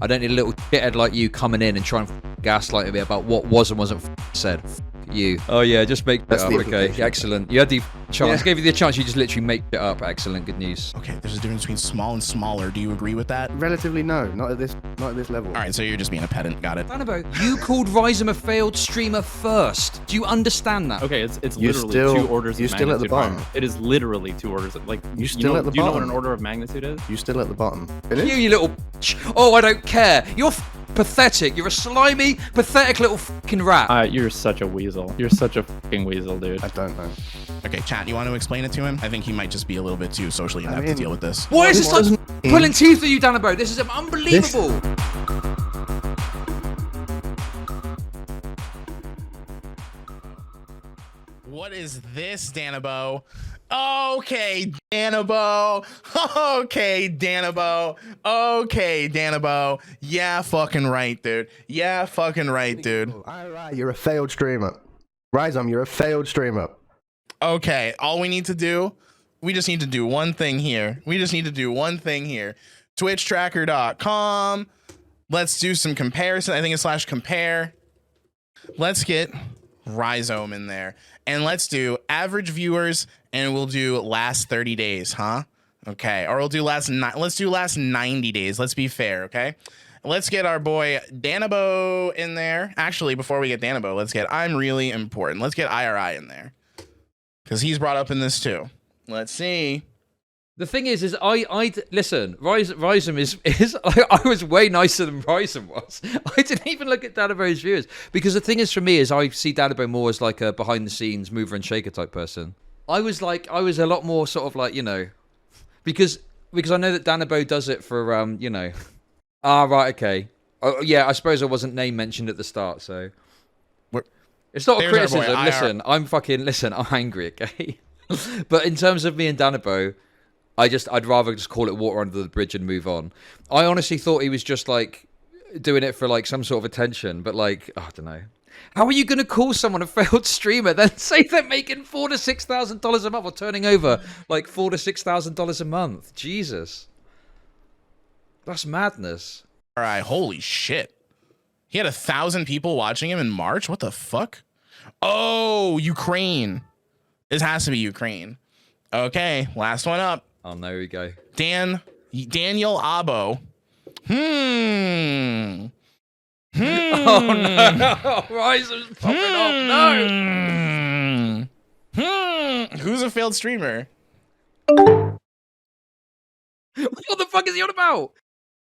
I don't need a little shithead like you coming in and trying to gaslight me about what was and wasn't said. You. Oh yeah, just make that up. Okay, excellent. You had the chance. Gave you the chance. You just literally make it up. Excellent. Good news. Okay, there's a difference between small and smaller. Do you agree with that? Relatively, no. Not at this level. All right, so you're just being a pedant. Got it. Danabo, you called Rhyzohm a failed streamer first. Do you understand that? Okay, it's literally 2 orders of magnitude. You're still at the bottom. It is literally 2 orders. Like you're still at the bottom. Do you know what an order of magnitude is? You're still at the bottom. You little. Oh, I don't care. You're pathetic. You're a slimy, pathetic little fucking rat. You're such a weasel. You're such a fucking weasel, dude. I don't know. Okay, chat, you want to explain it to him? I think he might just be a little bit too socially inept to deal with this. What is this like pulling teeth with you, Danabo? This is unbelievable. What is this, Danabo? Okay, Danabo. Okay, Danabo. Okay, Danabo. Yeah, fucking right, dude. Yeah, fucking right, dude. IRI, you're a failed streamer. Rhyzohm, you're a failed streamer. Okay, all we need to do, we just need to do one thing here. TwitchTracker.com. Let's do some comparison. I think it's /compare. Let's get Rhyzohm in there. And let's do average viewers, and we'll do last 30 days, huh? Okay, or we'll do let's do last 90 days. Let's be fair, okay? Let's get our boy Danabo in there. Actually, before we get Danabo, let's get I'm really important. Let's get IRI in there, because he's brought up in this too. Let's see. The thing is I listen. Rhyzohm is I was way nicer than Rhyzohm was. I didn't even look at Danabo's viewers, because the thing is for me is I see Danabo more as like a behind the scenes mover and shaker type person. I was a lot more sort of like, you know, because I know that Danabo does it for you know. Right, okay. Oh yeah, I suppose I wasn't name mentioned at the start, so it's not a criticism. I'm angry, okay? But in terms of me and Danabo, I'd rather just call it water under the bridge and move on. I honestly thought he was just like doing it for like some sort of attention, but like, I don't know. How are you going to call someone a failed streamer, then say they're making $4,000 to $6,000 a month or turning over like $4,000 to $6,000 a month? Jesus. That's madness. All right, holy shit. He had 1,000 people watching him in March? What the fuck? Oh, Ukraine. This has to be Ukraine. Okay, last one up. Oh, there we go. Daniel Abo. Oh no! Rhyzohm's popping off. No. Who's a failed streamer? What the fuck is he on about?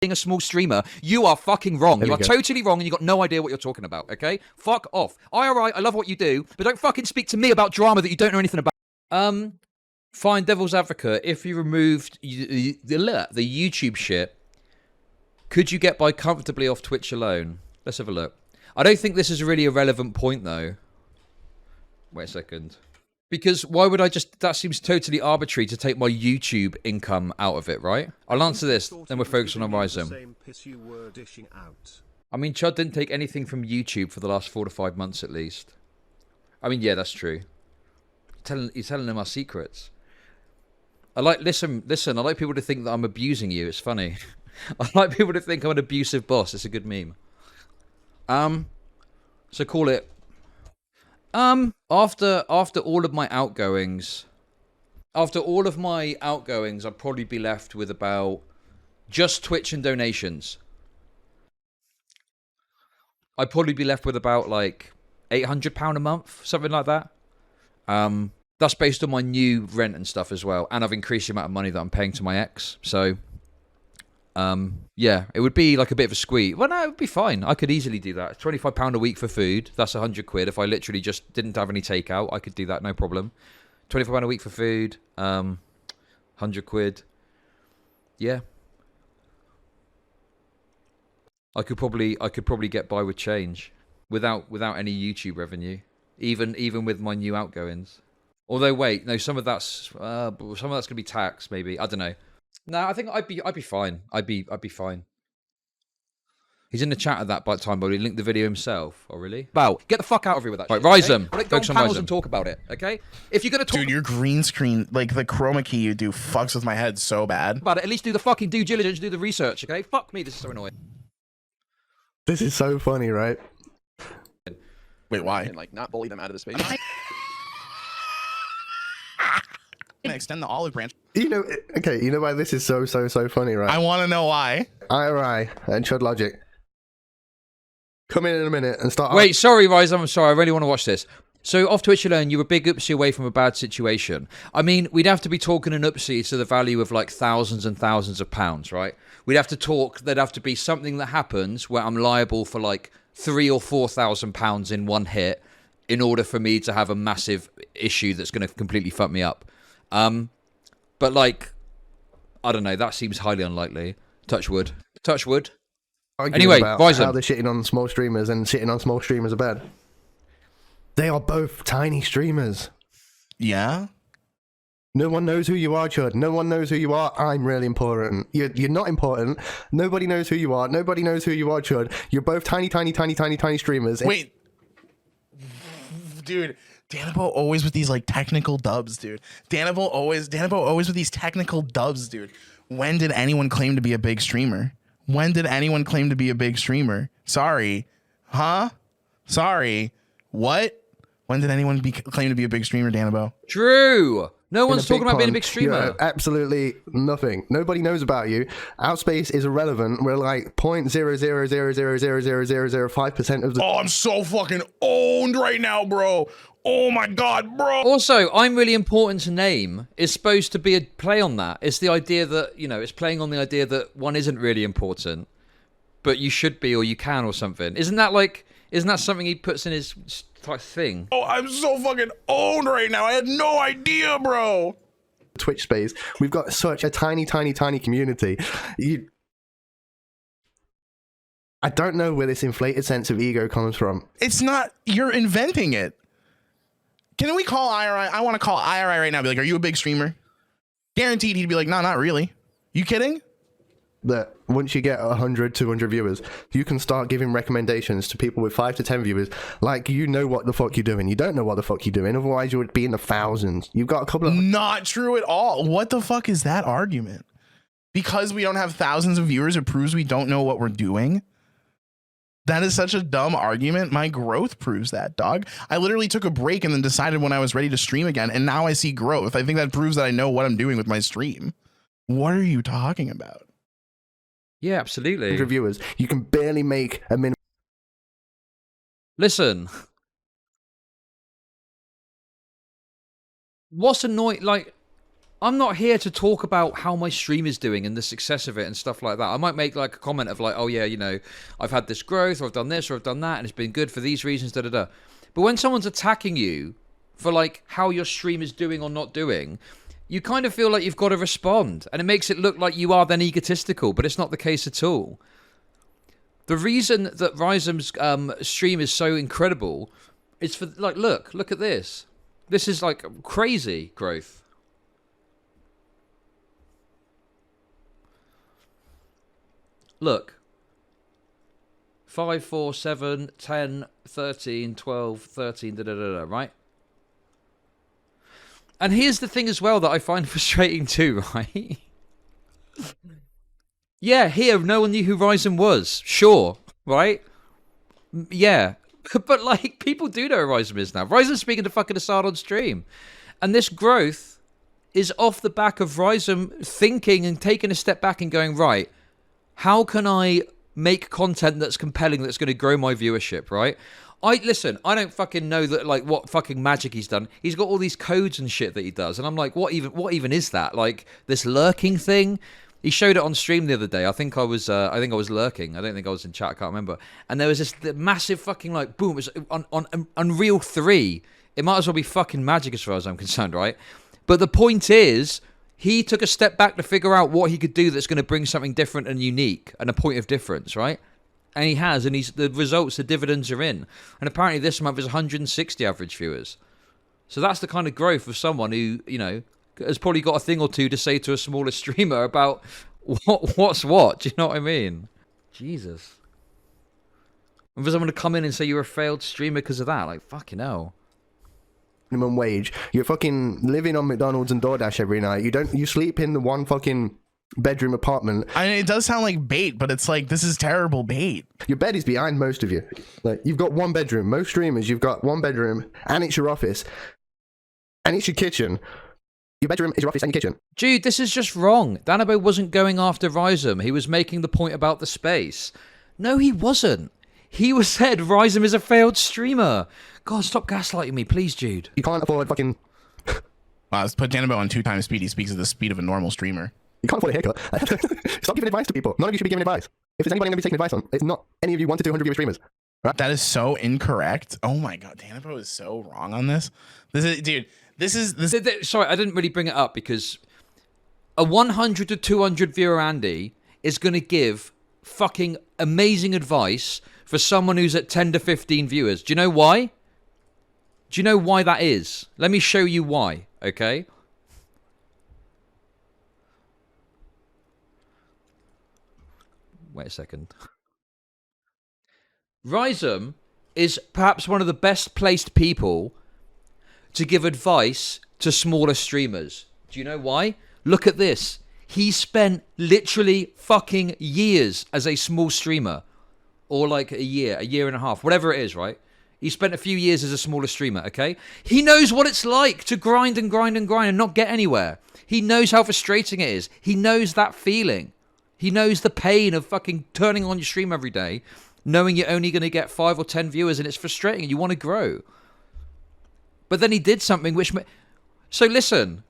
Being a small streamer, you are fucking wrong. You are totally wrong, and you got no idea what you're talking about. Okay, fuck off. IRI, I love what you do, but don't fucking speak to me about drama that you don't know anything about. Fine, devil's advocate. If you removed the YouTube shit, could you get by comfortably off Twitch alone? Let's have a look. I don't think this is really a relevant point, though. Wait a second. Because why would I just... That seems totally arbitrary to take my YouTube income out of it, right? I'll answer this, then we're focusing on Rhyzohm. I mean, Chud didn't take anything from YouTube for the last 4 to 5 months at least. I mean, yeah, that's true. He's telling them our secrets. Listen, I like people to think that I'm abusing you. It's funny. I like people to think I'm an abusive boss. It's a good meme. So call it... After all of my outgoings, I'd probably be left with about just Twitch and donations. I'd probably be left with about like £800 a month, something like that. That's based on my new rent and stuff as well, and I've increased the amount of money that I'm paying to my ex. So, yeah, it would be like a bit of a squeeze. Well, no, it would be fine. I could easily do that. £25 a week for food. That's £100. If I literally just didn't have any takeout, I could do that, no problem. £25 a week for food. £100. Yeah. I could probably get by with change without any YouTube revenue, even with my new outgoings. Although wait, no, some of that's gonna be tax, maybe. I don't know. No, I think I'd be fine. I'd be fine. He's in the chat at that time, but he linked the video himself. Oh, really? Get the fuck out of here with that. Right, Rhyzohm. Okay? Focus on Rhyzohm and talk about it. Okay? If you're gonna talk, dude, your green screen, like the chroma key you do, fucks with my head so bad. About it, at least do the fucking due diligence, do the research. Okay? Fuck me, this is so annoying. This is so funny, right? Wait, why? And like not bully them out of the space. Can I extend the olive branch? You know, okay, you know why this is so funny, right? I want to know why. IRI and Chud Logic. Come in a minute and start. Wait, sorry, Rhyzohm, I'm sorry. I really want to watch this. So off Twitch alone, you were big oopsie away from a bad situation. I mean, we'd have to be talking an oopsie to the value of like thousands and thousands of pounds, right? We'd have to talk, there'd have to be something that happens where I'm liable for like £3,000 or £4,000 in one hit in order for me to have a massive issue that's going to completely fuck me up. But like, I don't know, that seems highly unlikely. Touch wood. Touch wood. Anyway, about Rhyzohm. how they're shitting on small streamers and shitting on small streamers are bad. They are both tiny streamers. Yeah. No one knows who you are, Chud. No one knows who you are. I'm really important. You're not important. Nobody knows who you are. Nobody knows who you are, Chud. You're both tiny streamers. Wait. Dude, Danabo always with these like technical dubs, dude. Danabo always with these technical dubs, dude. When did anyone claim to be a big streamer? When did anyone claim to be a big streamer? Sorry. Huh? Sorry. What? When did anyone claim to be a big streamer, Danabo? True. No one's talking about being a big streamer. You're absolutely nothing. Nobody knows about you. Outspace is irrelevant. We're like 0.000000005% of the. Oh, I'm so fucking owned right now, bro. Oh my god, bro. Also, I'm really important to name is supposed to be a play on that. It's the idea that, you know, it's playing on the idea that one isn't really important, but you should be or you can or something. Isn't that something he puts in his thing? Oh, I'm so fucking owned right now. I had no idea, bro. Twitch space. We've got such a tiny community. I don't know where this inflated sense of ego comes from. It's not, you're inventing it. Can we call IRI? I want to call IRI right now. Be like, are you a big streamer? Guaranteed he'd be like, no, not really. You kidding? That once you get 100, 200 viewers, you can start giving recommendations to people with 5 to 10 viewers. Like, you know what the fuck you're doing. You don't know what the fuck you're doing. Otherwise, you would be in the thousands. You've got a couple of... Not true at all. What the fuck is that argument? Because we don't have thousands of viewers, it proves we don't know what we're doing? That is such a dumb argument. My growth proves that, dog. I literally took a break and then decided when I was ready to stream again, and now I see growth. I think that proves that I know what I'm doing with my stream. What are you talking about? Yeah, absolutely. Viewers, you can barely make a minimum. Listen. What's annoying, like, I'm not here to talk about how my stream is doing and the success of it and stuff like that. I might make like a comment of like, oh yeah, you know, I've had this growth or I've done this or I've done that and it's been good for these reasons, da da da. But when someone's attacking you for like how your stream is doing or not doing, you kind of feel like you've got to respond. And it makes it look like you are then egotistical, but it's not the case at all. The reason that Rhyzohm's stream is so incredible is for like, look at this. This is like crazy growth. Look, 5, 4, 7, 10, 13, 12, 13, da-da-da-da, right? And here's the thing as well that I find frustrating too, right? Yeah, here, no one knew who Rhyzohm was. Sure, right? Yeah. But, like, people do know who Rhyzohm is now. Rhyzohm's speaking to fucking Assad on stream. And this growth is off the back of Rhyzohm thinking and taking a step back and going, right, how can I make content that's compelling, that's going to grow my viewership, right? Listen, I don't fucking know that, like, what fucking magic he's done. He's got all these codes and shit that he does. And I'm like, what even is that? Like, this lurking thing? He showed it on stream the other day. I think I was lurking. I don't think I was in chat. I can't remember. And there was this massive fucking, like, boom. It was on Unreal 3. It might as well be fucking magic as far as I'm concerned, right? But the point is, he took a step back to figure out what he could do that's going to bring something different and unique and a point of difference, right? And he has, and the results, the dividends are in. And apparently this month is 160 average viewers. So that's the kind of growth of someone who, you know, has probably got a thing or two to say to a smaller streamer about what's what. Do you know what I mean? Jesus. And for someone to come in and say you're a failed streamer because of that, like, fucking hell. Minimum wage. You're fucking living on McDonald's and DoorDash every night. You sleep in the one fucking bedroom apartment. I mean, it does sound like bait, but it's like, this is terrible bait. Your bed is behind most of you. Like, you've got one bedroom. Most streamers, you've got one bedroom, and it's your office, and it's your kitchen. Your bedroom is your office and your kitchen. Dude, this is just wrong. Danabo wasn't going after Rhyzohm. He was making the point about the space. No, he wasn't. He was said Rhyzohm is a failed streamer. God, stop gaslighting me, please, Jude. You can't afford fucking... Wow, let's put Danabo on 2x speed. He speaks at the speed of a normal streamer. You can't afford a haircut. Stop giving advice to people. None of you should be giving advice. If there's anybody going to be taking advice on, it's not any of you 1 to 200 viewer streamers. Right? That is so incorrect. Oh my God, Danabo is so wrong on this. This is, dude, this is... Sorry, I didn't really bring it up because a 100 to 200 viewer Andy is going to give fucking amazing advice for someone who's at 10 to 15 viewers. Do you know why? Do you know why that is? Let me show you why, okay? Wait a second. Rhyzohm is perhaps one of the best placed people to give advice to smaller streamers. Do you know why? Look at this. He spent literally fucking years as a small streamer. Or like a year and a half, whatever it is, right? He spent a few years as a smaller streamer, okay? He knows what it's like to grind and grind and grind and not get anywhere. He knows how frustrating it is. He knows that feeling. He knows the pain of fucking turning on your stream every day, knowing you're only going to get 5 or 10 viewers and it's frustrating and you want to grow. But then he did something which... So listen.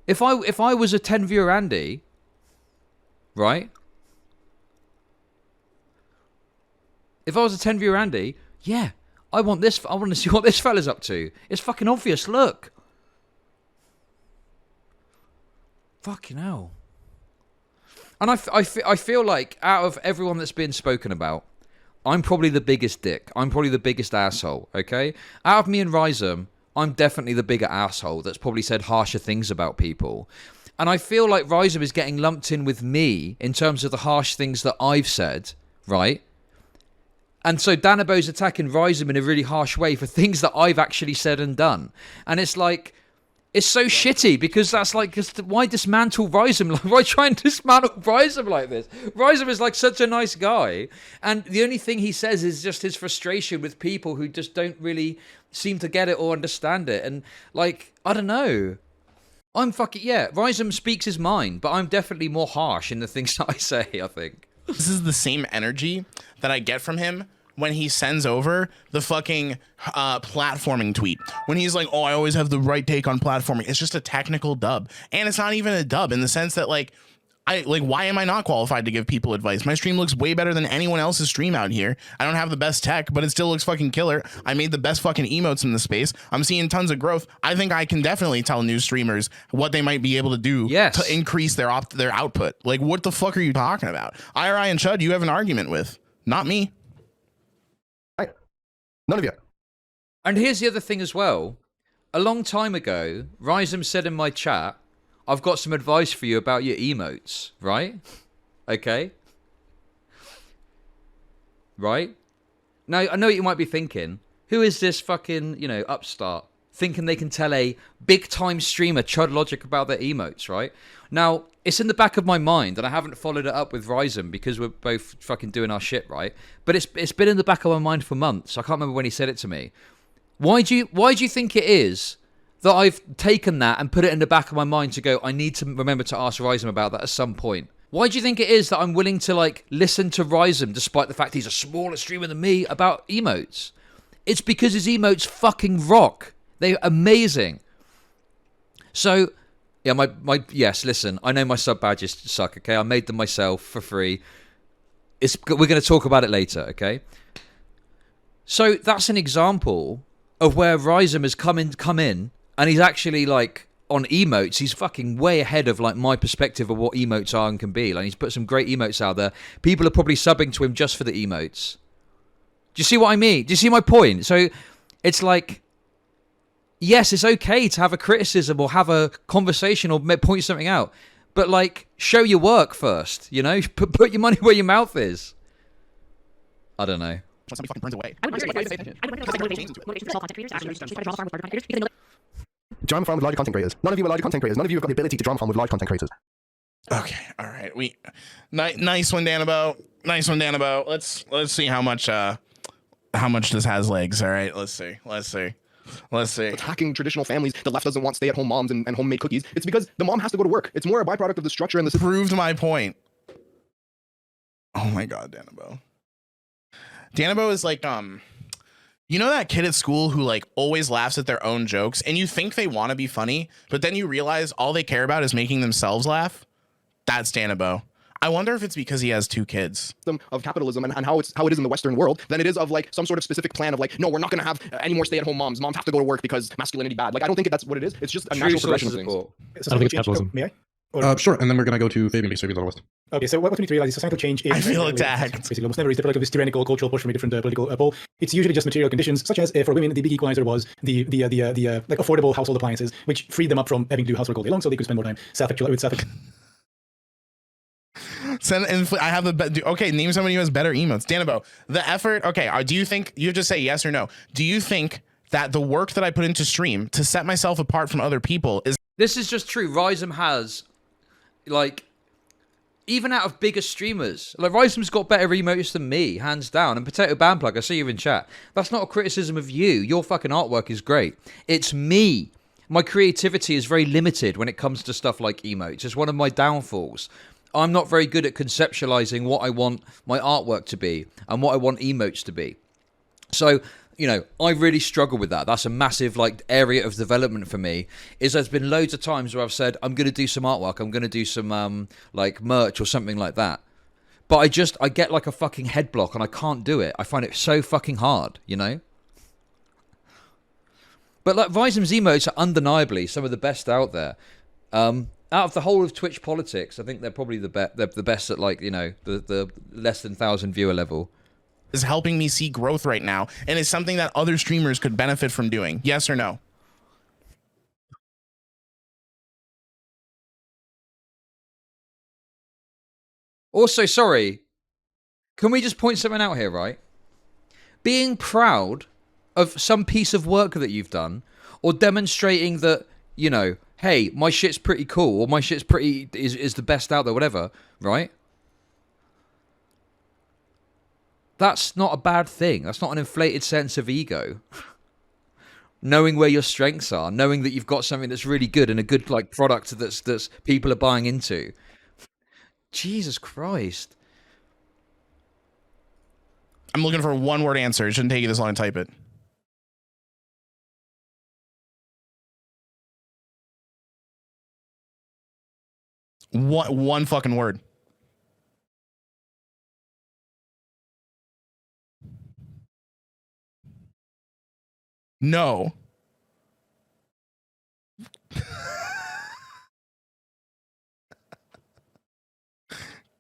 If I was a 10 viewer Andy, right? If I was a 10 viewer Andy, yeah, I want to see what this fella's up to. It's fucking obvious, look. Fucking hell. And I feel like out of everyone that's been spoken about, I'm probably the biggest dick. I'm probably the biggest asshole, okay? Out of me and Rhyzohm, I'm definitely the bigger asshole that's probably said harsher things about people. And I feel like Rhyzohm is getting lumped in with me in terms of the harsh things that I've said, right? And so Danabo's attacking Rhyzohm in a really harsh way for things that I've actually said and done. And it's like, it's so shitty because that's like, just why dismantle Rhyzohm? Like, why try and dismantle Rhyzohm like this? Rhyzohm is like such a nice guy. And the only thing he says is just his frustration with people who just don't really seem to get it or understand it. And like, I don't know. Rhyzohm speaks his mind, but I'm definitely more harsh in the things that I say, I think. This is the same energy that I get from him when he sends over the fucking platforming tweet. When he's like, oh, I always have the right take on platforming. It's just a technical dub. And it's not even a dub in the sense that like, why am I not qualified to give people advice? My stream looks way better than anyone else's stream out here. I don't have the best tech, but it still looks fucking killer. I made the best fucking emotes in the space. I'm seeing tons of growth. I think I can definitely tell new streamers what they might be able to do to increase their output. Like, what the fuck are you talking about? IRI and Chud, you have an argument with, not me. None of you. And here's the other thing as well. A long time ago, Rhyzohm said in my chat, I've got some advice for you about your emotes, right? Okay. Right? Now, I know what you might be thinking. Who is this fucking, upstart? Thinking they can tell a big-time streamer, Chud Logic, about their emotes, right? Now, it's in the back of my mind, and I haven't followed it up with Rhyzohm because we're both fucking doing our shit, right? But it's been in the back of my mind for months. I can't remember when he said it to me. Why do you think it is that I've taken that and put it in the back of my mind to go, I need to remember to ask Rhyzohm about that at some point? Why do you think it is that I'm willing to, like, listen to Rhyzohm despite the fact he's a smaller streamer than me about emotes? It's because his emotes fucking rock. They're amazing. So, yeah, yes, listen, I know my sub badges suck, okay? I made them myself for free. We're going to talk about it later, okay? So, that's an example of where Rhyzohm has come in, and he's actually, like, on emotes, he's fucking way ahead of, like, my perspective of what emotes are and can be. Like, he's put some great emotes out there. People are probably subbing to him just for the emotes. Do you see what I mean? Do you see my point? So, it's like, yes, it's okay to have a criticism or have a conversation or point something out. But, like, show your work first, Put your money where your mouth is. I don't know. Somebody fucking burns away. Drama farm with larger content creators. None of you are larger content creators. None of you have got the ability to drama farm with large content creators. Okay, all right. Nice one, Danabo. Nice one, Danabo. Let's see how much this has legs. All right, let's see. Attacking traditional families. The left doesn't want stay-at-home moms and homemade cookies. It's because the mom has to go to work. It's more a byproduct of the structure and the system. Proved my point. Oh my god, Danabo. Danabo is like you know that kid at school who like always laughs at their own jokes and you think they want to be funny, but then you realize all they care about is making themselves laugh? That's Danabo. I wonder if it's because he has 2 kids. Of capitalism and how it is in the Western world than it is of like some sort of specific plan of like, no, we're not going to have any more stay-at-home moms. Moms have to go to work because masculinity bad. Like, I don't think that's what it is. It's just a natural progression of things. I don't think it's capitalism. May I? Sure, and then we're going to go to Fabian, maybe the West. Okay, so what we need to realize is societal change is... I feel attacked. Basically, almost never is the product of this tyrannical cultural push from a different political pole. It's usually just material conditions, such as for women, the big equalizer was the like affordable household appliances, which freed them up from having to do housework all day long, so they could spend more time with self. I have okay, name somebody who has better emotes. Danabo, the effort. Okay, do you think you just say yes or no? Do you think that the work that I put into stream to set myself apart from other people is? This is just true. Rhyzohm has, like, even out of bigger streamers, like Rhyzom's got better emotes than me, hands down. And Potato Bandplug, I see you in chat. That's not a criticism of you. Your fucking artwork is great. It's me. My creativity is very limited when it comes to stuff like emotes. It's one of my downfalls. I'm not very good at conceptualizing what I want my artwork to be and what I want emotes to be. So, you know, I really struggle with that. That's a massive, like, area of development for me, is there's been loads of times where I've said, I'm going to do some artwork, I'm going to do some, like, merch or something like that. But I get, like, a fucking head block and I can't do it. I find it so fucking hard, you know? But, like, Rhyzom's emotes are undeniably some of the best out there. Out of the whole of Twitch politics, I think they're probably the best at, like, you know, the less than 1,000 viewer level. Is helping me see growth right now and is something that other streamers could benefit from doing. Yes or no? Also, sorry, can we just point something out here, right? Being proud of some piece of work that you've done, or demonstrating that, you know, hey, my shit's pretty cool, or my shit's is the best out there, whatever, right? That's not a bad thing. That's not an inflated sense of ego. Knowing where your strengths are, knowing that you've got something that's really good and a good, like, product that's people are buying into. Jesus Christ. I'm looking for a one-word answer. It shouldn't take you this long to type it. One fucking word. No.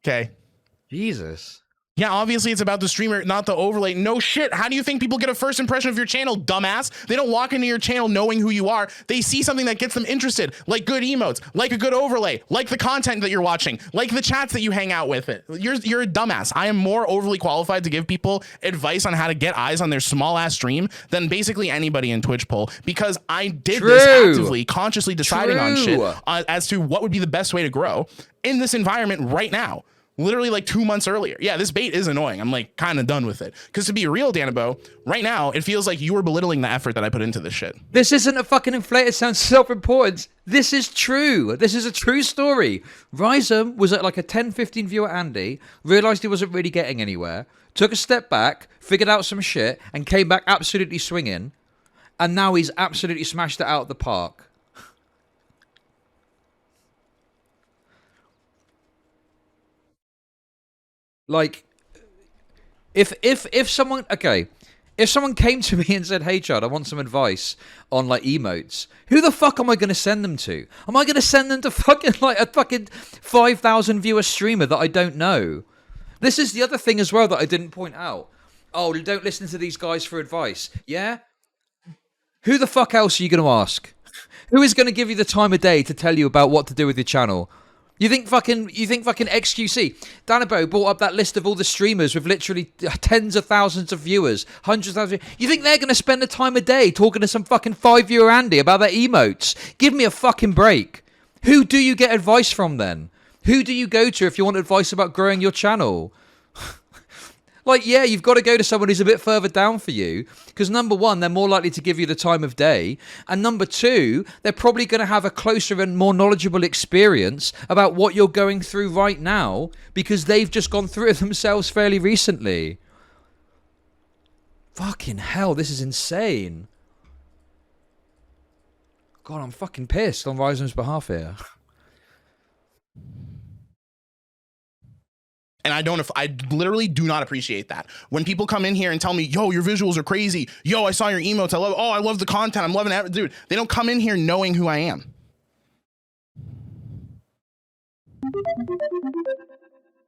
Okay. Jesus. Yeah, obviously it's about the streamer, not the overlay. No shit. How do you think people get a first impression of your channel, dumbass? They don't walk into your channel knowing who you are. They see something that gets them interested, like good emotes, like a good overlay, like the content that you're watching, like the chats that you hang out with. You're a dumbass. I am more overly qualified to give people advice on how to get eyes on their small ass stream than basically anybody in Twitch poll, because I did this actively, consciously deciding on shit as to what would be the best way to grow in this environment right now. Literally like 2 months earlier. Yeah, this bait is annoying. I'm like kind of done with it. Because to be real, Danabo, right now, it feels like you were belittling the effort that I put into this shit. This isn't a fucking inflated sense of self-importance. This is true. This is a true story. Rhyzohm was at like a 10, 15 viewer Andy, realized he wasn't really getting anywhere, took a step back, figured out some shit, and came back absolutely swinging. And now he's absolutely smashed it out of the park. Like, if someone, okay, if someone came to me and said, hey Chud, I want some advice on, like, emotes, who the fuck am I going to send them to? Am I going to send them to fucking, like, a fucking 5,000 viewer streamer that I don't know? This is the other thing as well that I didn't point out. Oh, don't listen to these guys for advice. Yeah? Who the fuck else are you going to ask? Who is going to give you the time of day to tell you about what to do with your channel? You think fucking XQC Danabo brought up that list of all the streamers with literally tens of thousands of viewers, hundreds of thousands. You think they're gonna spend the time of day talking to some fucking 5-viewer Andy about their emotes? Give me a fucking break. Who do you get advice from then? Who do you go to if you want advice about growing your channel? Like, yeah, you've got to go to someone who's a bit further down for you, because number one, they're more likely to give you the time of day, and number two, they're probably going to have a closer and more knowledgeable experience about what you're going through right now, because they've just gone through it themselves fairly recently. Fucking hell, this is insane. God, I'm fucking pissed on Rhyzom's behalf here. And I literally do not appreciate that. When people come in here and tell me, yo, your visuals are crazy. Yo, I saw your emotes. I love the content. I'm loving it. Dude, they don't come in here knowing who I am.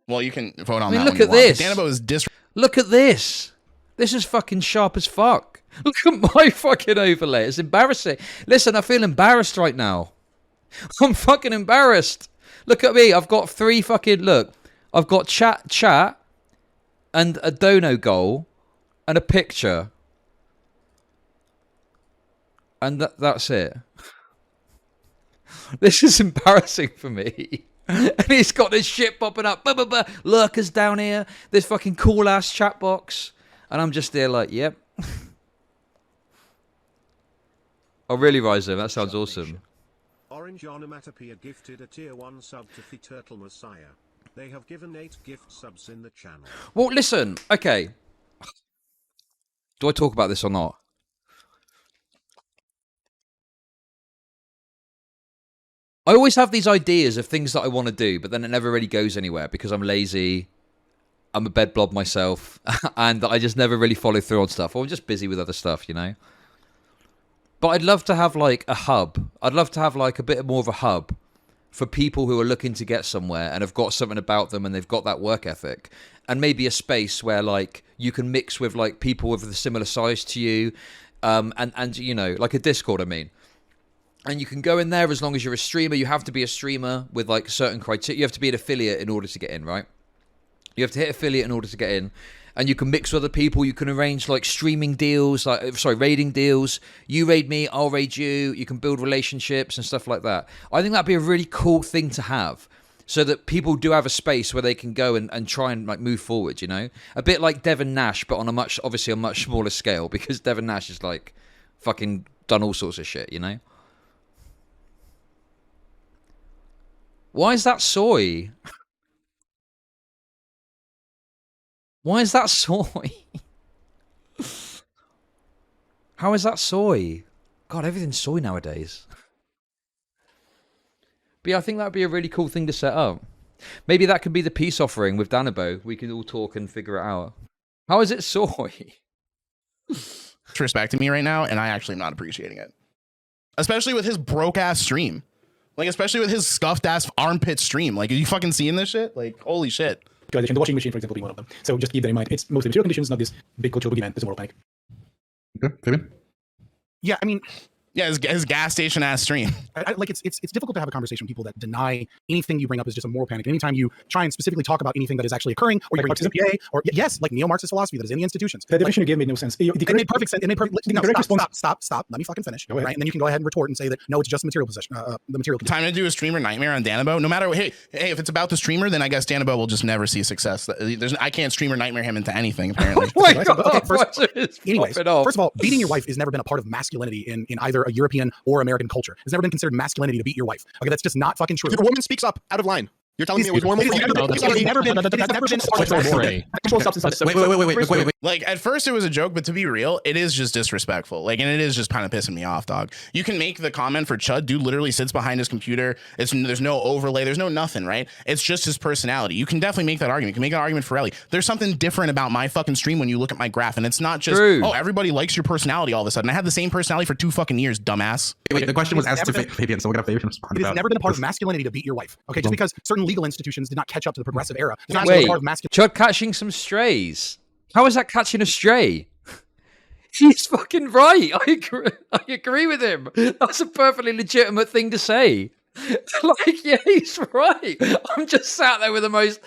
Well, you can vote on that. Look at this. Danabo is Look at this. This is fucking sharp as fuck. Look at my fucking overlay. It's embarrassing. Listen, I feel embarrassed right now. I'm fucking embarrassed. Look at me. I've got 3 fucking... Look. I've got chat, and a dono goal, and a picture. And that's it. This is embarrassing for me. And he's got this shit popping up. Lurkers down here. This fucking cool-ass chat box. And I'm just there like, yep. Oh, really, Rhyzohm? That sounds awesome. Orange Onomatopoeia gifted a tier 1 sub to Fee Turtle Messiah. They have given 8 gift subs in the channel. Well, listen, okay. Do I talk about this or not? I always have these ideas of things that I want to do, but then it never really goes anywhere because I'm lazy, I'm a bed blob myself, and I just never really follow through on stuff. Or I'm just busy with other stuff, you know? But I'd love to have, like, a hub. I'd love to have, like, a bit more of a hub for people who are looking to get somewhere and have got something about them and they've got that work ethic, and maybe a space where like you can mix with like people with a similar size to you, and you know, like a Discord, I mean, and you can go in there as long as you're a streamer. You have to be a streamer with like certain criteria. You have to be an affiliate in order to get in, right? You have to hit affiliate in order to get in. And you can mix with other people. You can arrange like streaming deals, raiding deals. You raid me, I'll raid you. You can build relationships and stuff like that. I think that'd be a really cool thing to have, so that people do have a space where they can go and try and like move forward. You know, a bit like Devon Nash, but on a much smaller scale, because Devon Nash is like fucking done all sorts of shit. You know. Why is that soy? Why is that soy? How is that soy? God, everything's soy nowadays. But yeah, I think that'd be a really cool thing to set up. Maybe that could be the peace offering with Danabo. We can all talk and figure it out. How is it soy? Disrespecting me right now, and I actually am not appreciating it. Especially with his broke-ass stream. Like, especially with his scuffed-ass armpit stream. Like, are you fucking seeing this shit? Like, holy shit. The washing machine, for example, being one of them. So just keep that in mind. It's mostly material conditions, not this big cultural boogeyman. There's a moral panic. Okay, Fabian? Yeah, I mean, Yeah, his gas station ass stream. Like it's difficult to have a conversation with people that deny anything you bring up is just a moral panic. And anytime you try and specifically talk about anything that is actually occurring, or you bring up CPA, or yes, like neo-Marxist philosophy that is in the institutions. The definition you gave made no sense. It made perfect sense. It made perfect. No, stop. Let me fucking finish. Right, and then you can go ahead and retort and say that no, it's just the material possession. The material. Time to do a streamer nightmare on Danabo. No matter what. Hey, if it's about the streamer, then I guess Danabo will just never see success. I can't streamer nightmare him into anything apparently. Oh my God. Okay, first of all, beating your wife has never been a part of masculinity in either a European or American culture. It's never been considered masculinity to beat your wife. Okay, that's just not fucking true. If a woman speaks up out of line, you're telling me it was normal? It's never been Wait. Like, at first it was a joke, but to be real, it is just disrespectful. Like, and it is just kind of pissing me off, dog. You can make the comment for Chud. Dude literally sits behind his computer. There's no overlay. There's no nothing, right? It's just his personality. You can definitely make that argument. You can make an argument for Ellie. There's something different about my fucking stream when you look at my graph, and it's not just, oh, everybody likes your personality all of a sudden. I had the same personality for 2 fucking years, dumbass. Wait, the question was asked to Fabian, so we're gonna have Fabian respond. It has never been a part of masculinity to beat your wife. Okay, just because certain legal institutions did not catch up to the progressive era. Wait, Chud catching some strays. How is that catching a stray? He's fucking right. I agree with him. That's a perfectly legitimate thing to say. Like, yeah, he's right. I'm just sat there with the most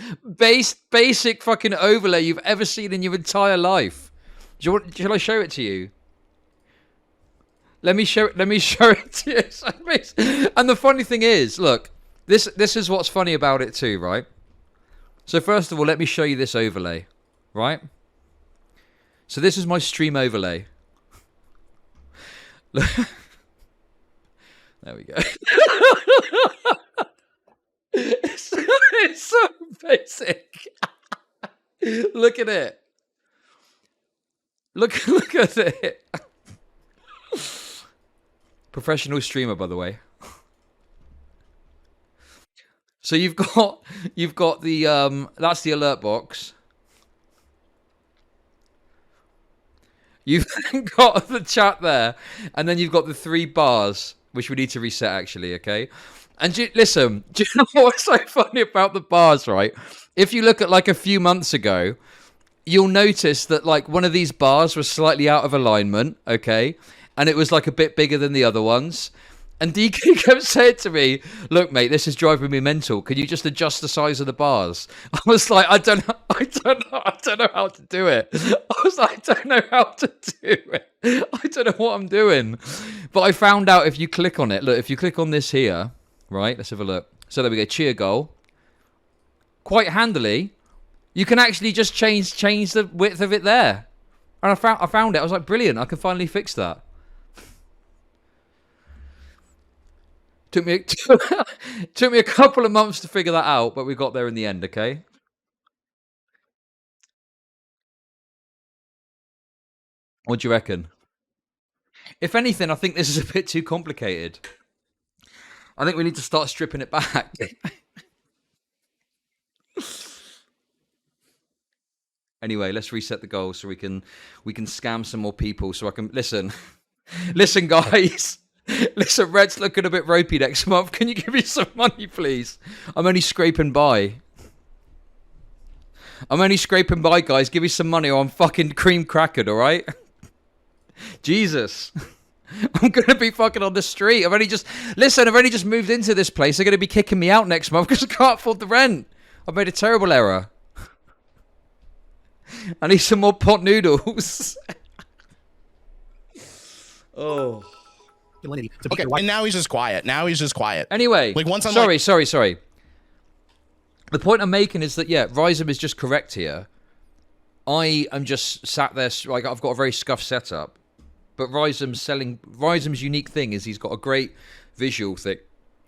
basic fucking overlay you've ever seen in your entire life. Shall I show it to you? Let me show it to you. And the funny thing is, look, this is what's funny about it too, right? So first of all, let me show you this overlay, right? So this is my stream overlay. There we go. It's so basic. Look at it. Look at it. Professional streamer, by the way. So you've got the that's the alert box. You've got the chat there, and then you've got the 3 bars, which we need to reset actually, okay? And listen, do you know what's so funny about the bars, right? If you look at like a few months ago, you'll notice that like one of these bars was slightly out of alignment, okay? And it was like a bit bigger than the other ones. And DK kept saying to me, "Look, mate, this is driving me mental. Can you just adjust the size of the bars?" I was like, I don't know how to do it. I was like, I don't know how to do it. I don't know what I'm doing. But I found out if you click on it, look, if you click on this here, right? Let's have a look. So there we go, cheer goal. Quite handily, you can actually just change the width of it there. And I found it. I was like, brilliant. I can finally fix that. Took me a couple of months to figure that out, but we got there in the end, okay? What do you reckon? If anything, I think this is a bit too complicated. I think we need to start stripping it back. Anyway, let's reset the goal so we can scam some more people so I can listen. Listen, guys. Listen, Red's looking a bit ropey next month. Can you give me some money, please? I'm only scraping by. Guys. Give me some money or I'm fucking cream crackered, all right? Jesus. I'm going to be fucking on the street. I've only just moved into this place. They're going to be kicking me out next month because I can't afford the rent. I've made a terrible error. I need some more pot noodles. Oh. Okay, and now he's just quiet. Anyway, like once I'm sorry. The point I'm making is that, yeah, Rhyzohm is just correct here. I am just sat there, like, I've got a very scuffed setup. But Rhyzohm's unique thing is he's got a great visual thing.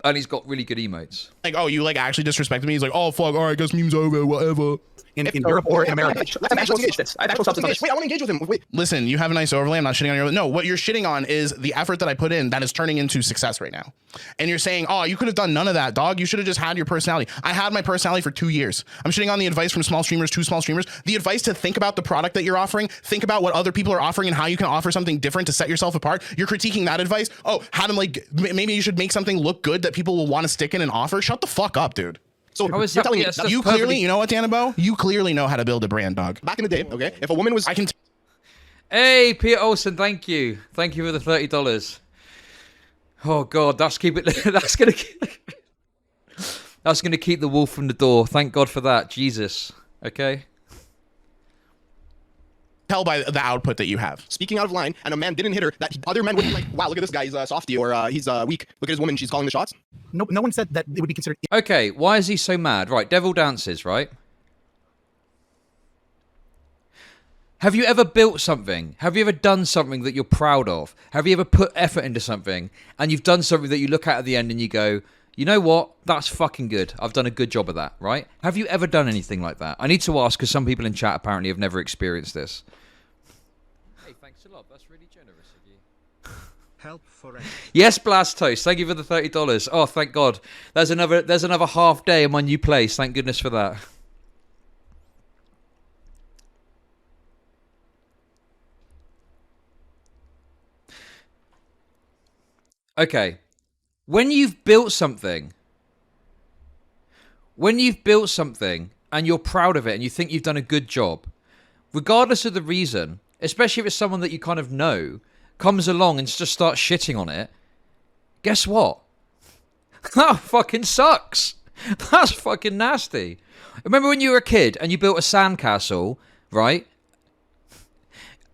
And he's got really good emotes. Like, oh, you like actually disrespected me? He's like, oh, fuck, all right, guess meme's over, whatever. In Europe or in America. Let's actually engage this. I have actual substance on this. Wait, I want to engage with him. Wait. Listen, you have a nice overlay. I'm not shitting on your... No, what you're shitting on is the effort that I put in that is turning into success right now. And you're saying, oh, you could have done none of that, dog. You should have just had your personality. I had my personality for 2 years. I'm shitting on the advice from small streamers to small streamers. The advice to think about the product that you're offering, think about what other people are offering and how you can offer something different to set yourself apart. You're critiquing that advice. Oh, had him like, maybe you should make something look good that people will want to stick in and offer. Shut the fuck up, dude. So you're telling me you clearly, you know what, Danabo? You clearly know how to build a brand, dog. Back in the day, okay, if a woman was... Hey, Peter Olsen, thank you. Thank you for the $30. Oh, God, that's going to keep the wolf from the door. Thank God for that. Jesus. Okay? Tell by the output that you have. Speaking out of line, and a man didn't hit her, that other men would be like, wow, look at this guy, he's a softie, or he's weak. Look at his woman, she's calling the shots. No one said that it would be considered... Okay, why is he so mad? Right, devil dances, right? Have you ever built something? Have you ever done something that you're proud of? Have you ever put effort into something, and you've done something that you look at the end and you go, you know what? That's fucking good. I've done a good job of that, right? Have you ever done anything like that? I need to ask, because some people in chat apparently have never experienced this. Hey, thanks a lot. That's really generous of you. Help for it. Yes, Blastos. Thank you for the $30. Oh, thank God. There's another half day in my new place. Thank goodness for that. Okay. When you've built something and you're proud of it and you think you've done a good job, regardless of the reason, especially if it's someone that you kind of know, comes along and just starts shitting on it, guess what? That fucking sucks. That's fucking nasty. Remember when you were a kid and you built a sandcastle, right?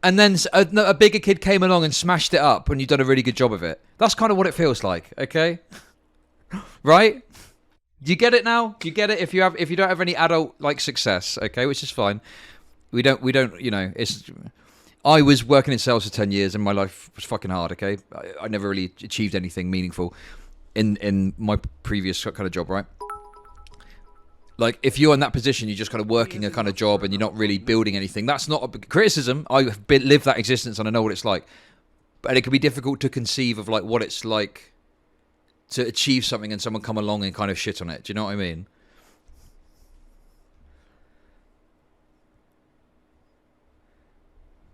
And then a bigger kid came along and smashed it up and you've done a really good job of it. That's kind of what it feels like, okay? Right? Do you get it now? Do you get it? If you don't have any adult like success, okay, which is fine. We don't, you know, I was working in sales for 10 years and my life was fucking hard, okay? I never really achieved anything meaningful in my previous kind of job, right? Like, if you're in that position, you're just kind of working a kind of job and you're not really building anything. That's not a criticism. I've lived that existence and I know what it's like. And it can be difficult to conceive of, like, what it's like to achieve something and someone come along and kind of shit on it. Do you know what I mean?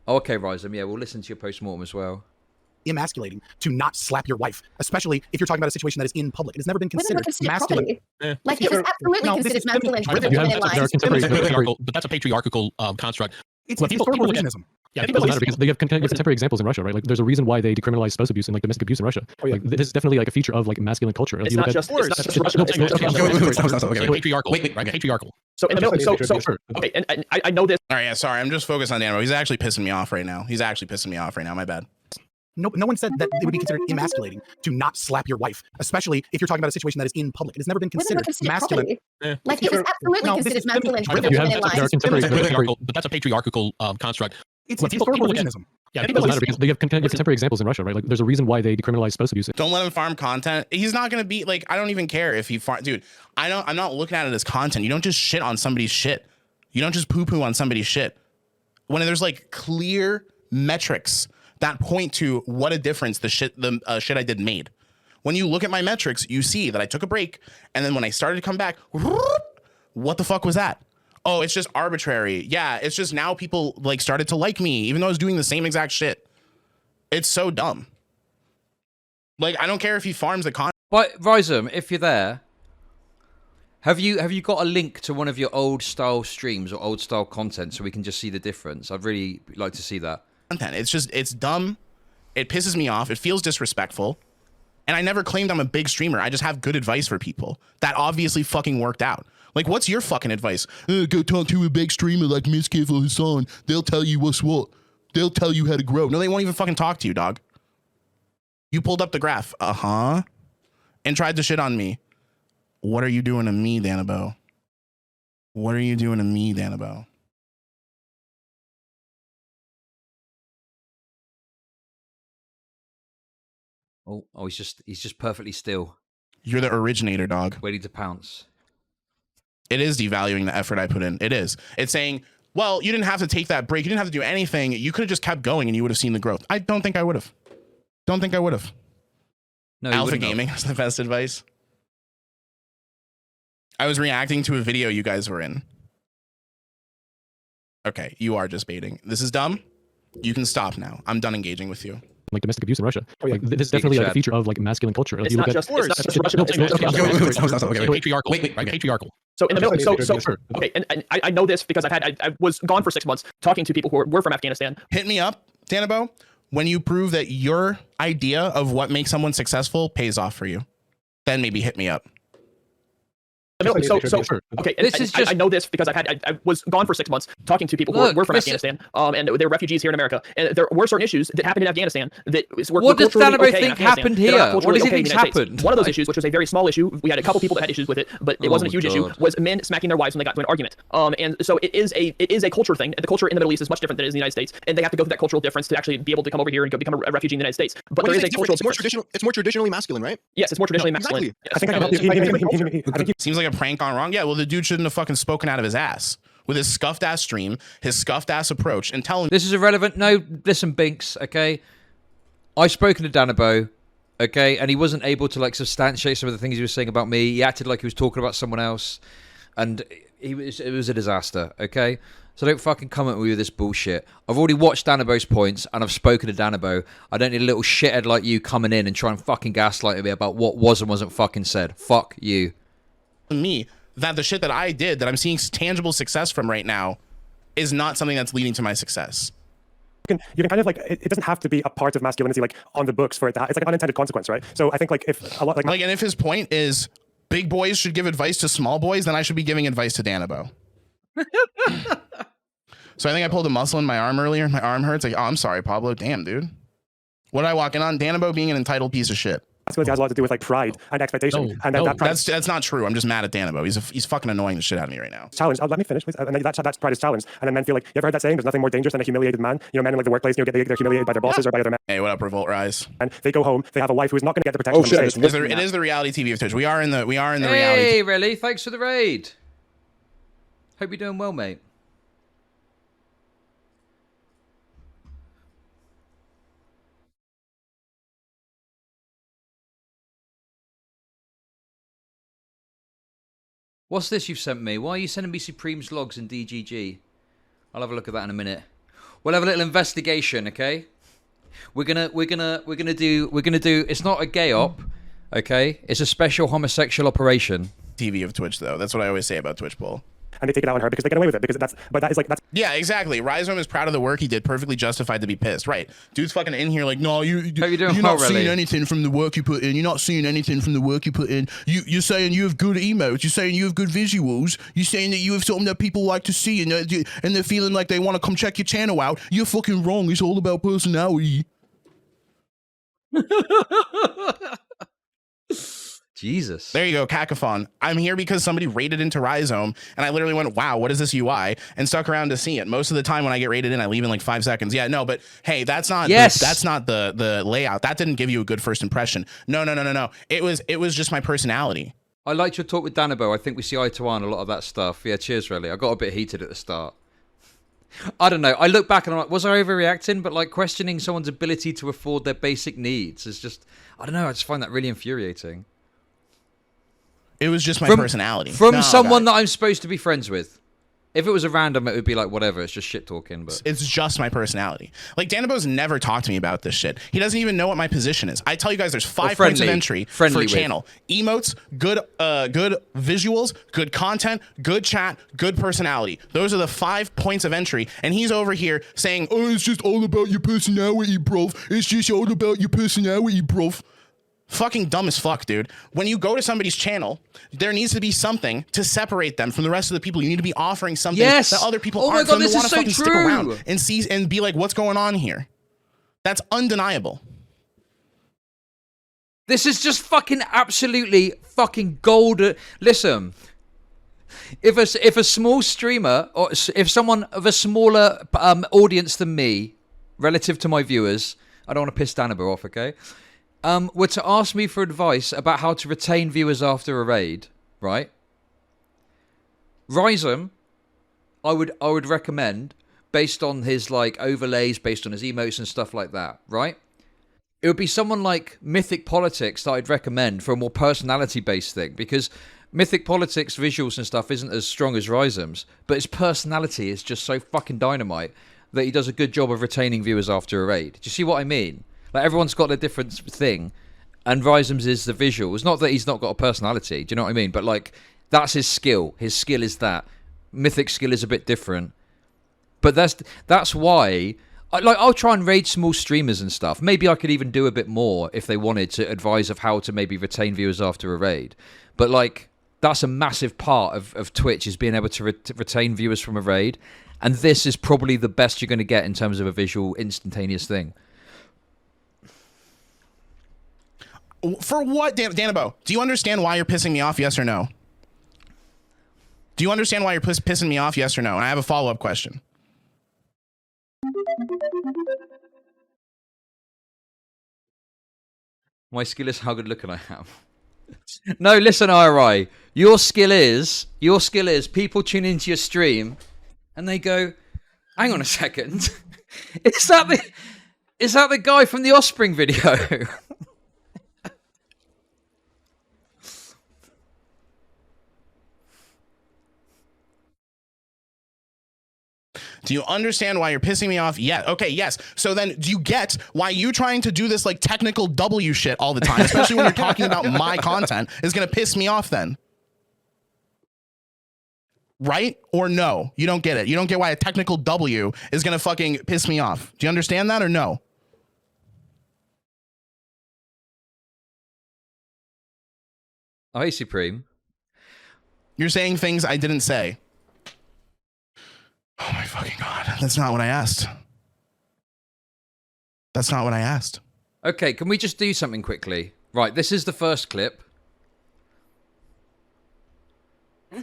Oh, okay, Rhyzohm. Yeah, we'll listen to your post-mortem as well. Emasculating to not slap your wife, especially if you're talking about a situation that is in public. It has never been considered masculine. Like, it was absolutely considered masculine. But that's a patriarchal construct. It's historical revisionism. Yeah, it doesn't matter because they have contemporary examples in Russia, right? Like, there's a reason why they decriminalize spouse abuse and like domestic abuse in Russia. Oh, yeah. Like, this is definitely like a feature of like masculine culture. It's not just patriarchal. So in the middle, okay, and I know this. All right, yeah, sorry, I'm just focused on Danabo. He's actually pissing me off right now. My bad. No one said that it would be considered emasculating to not slap your wife, especially if you're talking about a situation that is in public. It has never been considered masculine. Like, it was absolutely considered masculine. But that's a patriarchal construct. It's historical revisionism. Yeah, it doesn't matter because they have contemporary examples in Russia, right? Like, there's a reason why they decriminalize spouse abuse. Don't let him farm content. He's not gonna be like, I don't even care if he dude. I'm not looking at it as content. You don't just shit on somebody's shit. You don't just poo-poo on somebody's shit. When there's like clear metrics that point to what a difference the shit I did made. When you look at my metrics, you see that I took a break, and then when I started to come back, what the fuck was that? Oh, it's just arbitrary. Yeah, it's just now people like started to like me, even though I was doing the same exact shit. It's so dumb. Like, I don't care if he farms the content. But Rhyzohm, if you're there, have you got a link to one of your old style streams or old style content so we can just see the difference? I'd really like to see that. It's dumb. It pisses me off. It feels disrespectful. And I never claimed I'm a big streamer. I just have good advice for people. That obviously fucking worked out. Like, what's your fucking advice? Go talk to a big streamer like Miskif or Hassan. They'll tell you what's what. They'll tell you how to grow. No, they won't even fucking talk to you, dog. You pulled up the graph. Uh-huh. And tried to shit on me. What are you doing to me, Danabo? What are you doing to me, Danabo? Oh, he's just perfectly still. You're the originator, dog. Waiting to pounce. It is devaluing the effort I put in. It is. It's saying, well, you didn't have to take that break. You didn't have to do anything. You could have just kept going and you would have seen the growth. I don't think I would have. No, Alpha gaming is the best advice. I was reacting to a video you guys were in. Okay, you are just baiting. This is dumb. You can stop now. I'm done engaging with you. Like domestic abuse in Russia. Like, this is definitely like a feature of like masculine culture. Like, it's not just patriarchal. So in the middle, okay, and I know this because I was gone for 6 months talking to people who were from Afghanistan. Hit me up, Danabo, when you prove that your idea of what makes someone successful pays off for you. Then maybe hit me up. Okay, I know this because I was gone for 6 months talking to people who were from Afghanistan, and they're refugees here in America, and there were certain issues that happened in Afghanistan that were what does Danabo okay think happened here? What does he think happened? One of those issues, which was a very small issue, we had a couple people that had issues with it, but it wasn't a huge issue, was men smacking their wives when they got into an argument. And so it is a culture thing. The culture in the Middle East is much different than it is in the United States, and they have to go through that cultural difference to actually be able to come over here and go become a refugee in the United States. But there is a cultural difference. It's more traditionally masculine, right? Yes, it's more traditionally masculine. I think I can help you. Seems like a prank gone wrong. Yeah, well, the dude shouldn't have fucking spoken out of his ass with his scuffed ass stream, his scuffed ass approach, and tell him this is irrelevant. No, listen, Binks. Okay, I've spoken to Danabo. Okay, and he wasn't able to like substantiate some of the things he was saying about me. He acted like he was talking about someone else, and it was a disaster. Okay, so don't fucking come at me with this bullshit. I've already watched Danabo's points, and I've spoken to Danabo. I don't need a little shithead like you coming in and trying to fucking gaslight me about what was and wasn't fucking said. Fuck you. Me that the shit that I did that I'm seeing tangible success from right now is not something that's leading to my success. You can kind of like it doesn't have to be a part of masculinity like on the books for it to it's like an unintended consequence, right? So I think like if a lot like and if his point is big boys should give advice to small boys, then I should be giving advice to Danabo. So I think I pulled a muscle in my arm earlier. My arm hurts. Like, oh, I'm sorry, Pablo. Damn, dude. What did I walk in on? Danabo being an entitled piece of shit. Masculinity has a lot to do with like pride and expectation, and that pride that's not true. I'm just mad at Danabo. He's fucking annoying the shit out of me right now. Challenge. Let me finish, please. And that pride is challenged, and then men feel like, you ever heard that saying? There's nothing more dangerous than a humiliated man. You know, men in like the workplace, you know, they're humiliated by their bosses or by other men. Hey, what up, Revolt Rise? And they go home. They have a wife who's not going to get the protection. It is the reality TV of Twitch. We are in the reality. Hey, really? Thanks for the raid. Hope you're doing well, mate. What's this you've sent me? Why are you sending me Supreme's logs and DGG? I'll have a look at that in a minute. We'll have a little investigation, okay? We're gonna do. It's not a gay op, okay? It's a special homosexual operation. TV of Twitch, though. That's what I always say about Twitch Bull. And they take it out on her because they get away with it because that's yeah, exactly. Rhyzohm is proud of the work he did, perfectly justified to be pissed, right? Dude's fucking in here like, no, you're not seeing anything from the work you put in. You're not seeing anything from the work you put in. You're saying you have good emotes. You're saying you have good visuals. You're saying that you have something that people like to see, and they're feeling like they want to come check your channel out. You're fucking wrong. It's all about personality. Jesus. There you go, Cacophon. I'm here because somebody raided into Rhyzohm, and I literally went, wow, what is this UI? And stuck around to see it. Most of the time when I get raided in, I leave in like 5 seconds. Yeah, no, but hey, that's not the layout. That didn't give you a good first impression. No. It was just my personality. I liked your talk with Danabo. I think we see eye to eye on a lot of that stuff. Yeah, cheers, really. I got a bit heated at the start. I don't know. I look back and I'm like, was I overreacting? But like questioning someone's ability to afford their basic needs is just, I don't know. I just find that really infuriating. It was just my personality. From someone that I'm supposed to be friends with. If it was a random, it would be like, whatever, it's just shit talking. But it's just my personality. Like, Danabo's never talked to me about this shit. He doesn't even know what my position is. I tell you guys, there's 5 points of entry for a channel. Emotes, good visuals, good content, good chat, good personality. Those are the 5 points of entry. And he's over here saying, oh, it's just all about your personality, bro. It's just all about your personality, bro. Fucking dumb as fuck, dude. When you go to somebody's channel, there needs to be something to separate them from the rest of the people. You need to be offering something that other people aren't. Oh my God, this is so true. Stick around and see and be like, what's going on here? That's undeniable. This is just fucking absolutely fucking gold. Listen, if a small streamer or if someone of a smaller audience than me, relative to my viewers, I don't want to piss Danabo off, okay? Were to ask me for advice about how to retain viewers after a raid, right? Rhyzohm, I would recommend based on his like overlays, based on his emotes and stuff like that, right? It would be someone like Mythic Politics that I'd recommend for a more personality-based thing, because Mythic Politics visuals and stuff isn't as strong as Rhyzohm's, but his personality is just so fucking dynamite that he does a good job of retaining viewers after a raid. Do you see what I mean? Like, everyone's got a different thing, and Rhyzohm's is the visuals. Not that he's not got a personality, do you know what I mean? But, like, that's his skill. His skill is that. Mythic's skill is a bit different. But that's why... I'll try and raid small streamers and stuff. Maybe I could even do a bit more if they wanted to advise of how to maybe retain viewers after a raid. But, like, that's a massive part of Twitch, is being able to retain viewers from a raid. And this is probably the best you're going to get in terms of a visual, instantaneous thing. For what, Danabo? Do you understand why you're pissing me off, yes or no? Do you understand why you're pissing me off, yes or no? And I have a follow-up question. My skill is how good looking I am. No, listen, IRI. Your skill is people tune into your stream and they go, hang on a second. Is that the guy from the Offspring video? Do you understand why you're pissing me off? Yeah. Okay, yes. So then do you get why you trying to do this like technical W shit all the time, especially when you're talking about my content, is going to piss me off then? right or no? You don't get it. You don't get why a technical W is gonna fucking piss me off. Do you understand that or no? Oh, hey, Supreme. You're saying things I didn't say. Oh my fucking God. That's not what I asked. That's not what I asked. Okay, can we just do something quickly? Right, this is the first clip.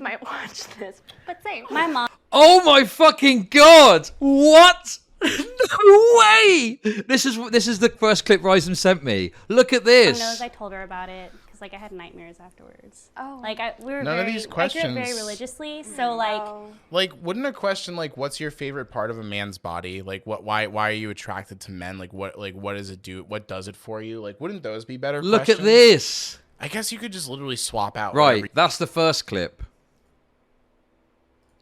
Might watch this, but same. My mom. Oh my fucking God! What? No way! This is the first clip Rhyzohm sent me. Look at this. Knows I told her about it because like I had nightmares afterwards. Oh. Like we were None very, of these questions. I grew up very religiously, so like wouldn't a question like what's your favorite part of a man's body? Like why are you attracted to men? Like what does it do? What does it for you? Like wouldn't those be better Look questions? at this. I guess you could just literally swap out. Right, that's the first clip.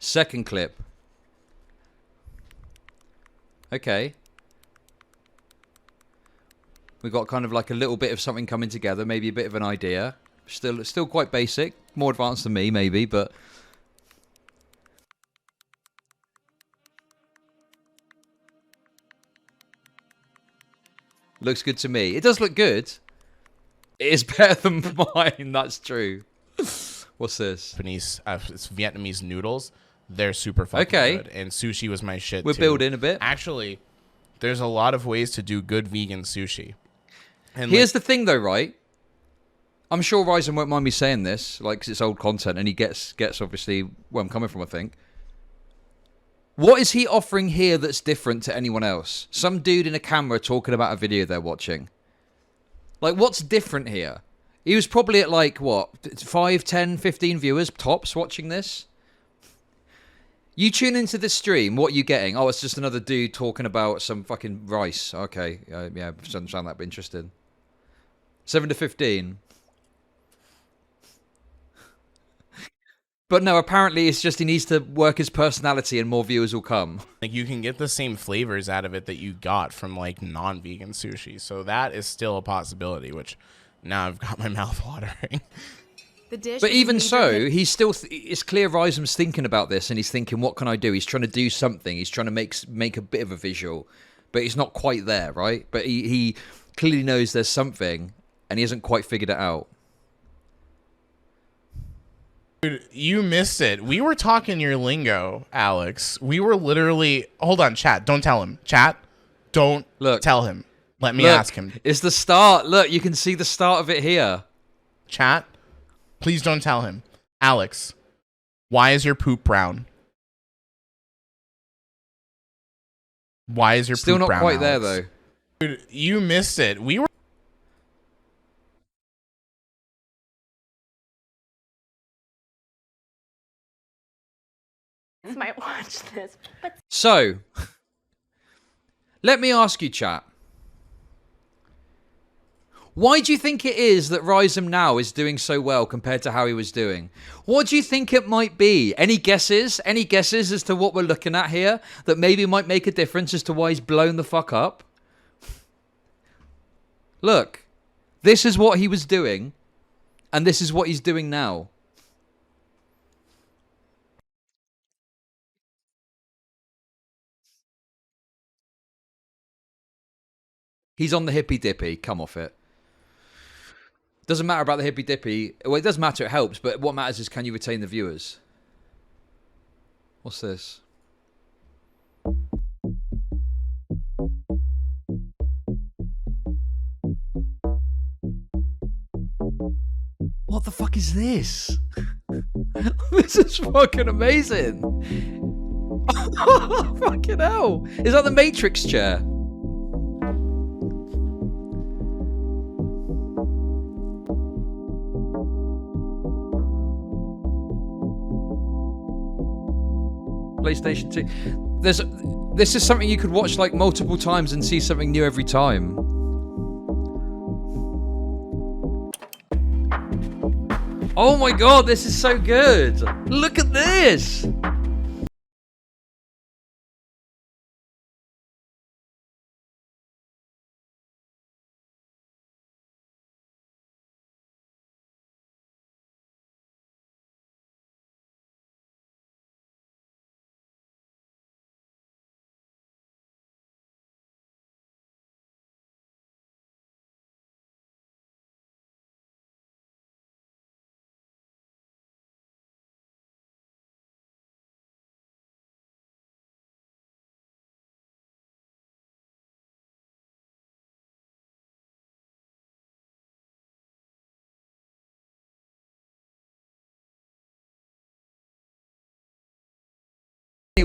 Second clip. Okay. We got kind of like a little bit of something coming together, maybe a bit of an idea. Still quite basic, more advanced than me maybe, but looks good to me. It does look good. It is better than mine, that's true. What's this? Japanese, it's Vietnamese noodles. They're super fucking good. And sushi was my shit We're too. building a bit. Actually, there's a lot of ways to do good vegan sushi. And here's the thing though, right? I'm sure Rhyzohm won't mind me saying this, like, 'cause it's old content, and he gets obviously where I'm coming from, I think. What is he offering here that's different to anyone else? Some dude in a camera talking about a video they're watching. Like, what's different here? He was probably at, like, what, 5, 10, 15 viewers tops watching this? You tune into the stream, what are you getting? Oh, it's just another dude talking about some fucking rice. Okay, yeah, doesn't sound that interesting. 7 to 15. But no, apparently it's just he needs to work his personality and more viewers will come. Like you can get the same flavors out of it that you got from like non-vegan sushi. So that is still a possibility, which now I've got my mouth watering. But even so, he's still. It's clear Rhyzom's thinking about this, and he's thinking, "What can I do?" He's trying to do something. He's trying to make a bit of a visual, but he's not quite there, right? But he clearly knows there's something, and he hasn't quite figured it out. Dude, you missed it. We were talking your lingo, Alex. We were literally. Hold on, chat. Don't tell him. Chat. Don't tell him. Let me ask him. It's the start. Look, you can see the start of it here. Chat. Please don't tell him. Alex, why is your poop brown? Why is your Still poop brown? Still not quite Alex? there, though. Dude, you missed it. We were. might watch this, but So, let me ask you, chat. Why do you think it is that Rhyzohm now is doing so well compared to how he was doing? What do you think it might be? Any guesses? Any guesses as to what we're looking at here that maybe might make a difference as to why he's blown the fuck up? Look, this is what he was doing, and this is what he's doing now. He's on the hippy dippy. Come off it. Doesn't matter about the hippy dippy. Well, it does matter. It helps. But what matters is can you retain the viewers? What's this? What the fuck is this? This is fucking amazing. Fucking hell. Is that the Matrix chair? PlayStation 2. This is something you could watch like multiple times and see something new every time. Oh my god, this is so good. Look at this.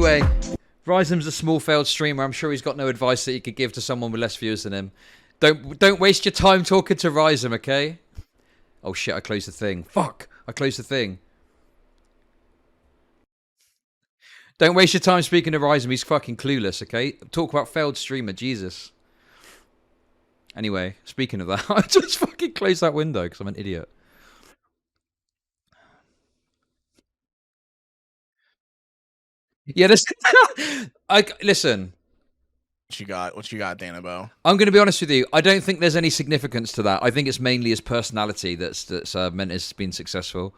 Anyway, Rhyzom's a small failed streamer. I'm sure he's got no advice that he could give to someone with less views than him. Don't waste your time talking to Rhyzom, okay? Oh shit, I closed the thing. Fuck, I closed the thing. Don't waste your time speaking to Rhyzom. He's fucking clueless, okay? Talk about failed streamer, Jesus. Anyway, speaking of that, I just fucking closed that window because I'm an idiot. Yeah, this. Listen. What you got, Danabo? I'm going to be honest with you. I don't think there's any significance to that. I think it's mainly his personality that's meant it's been successful.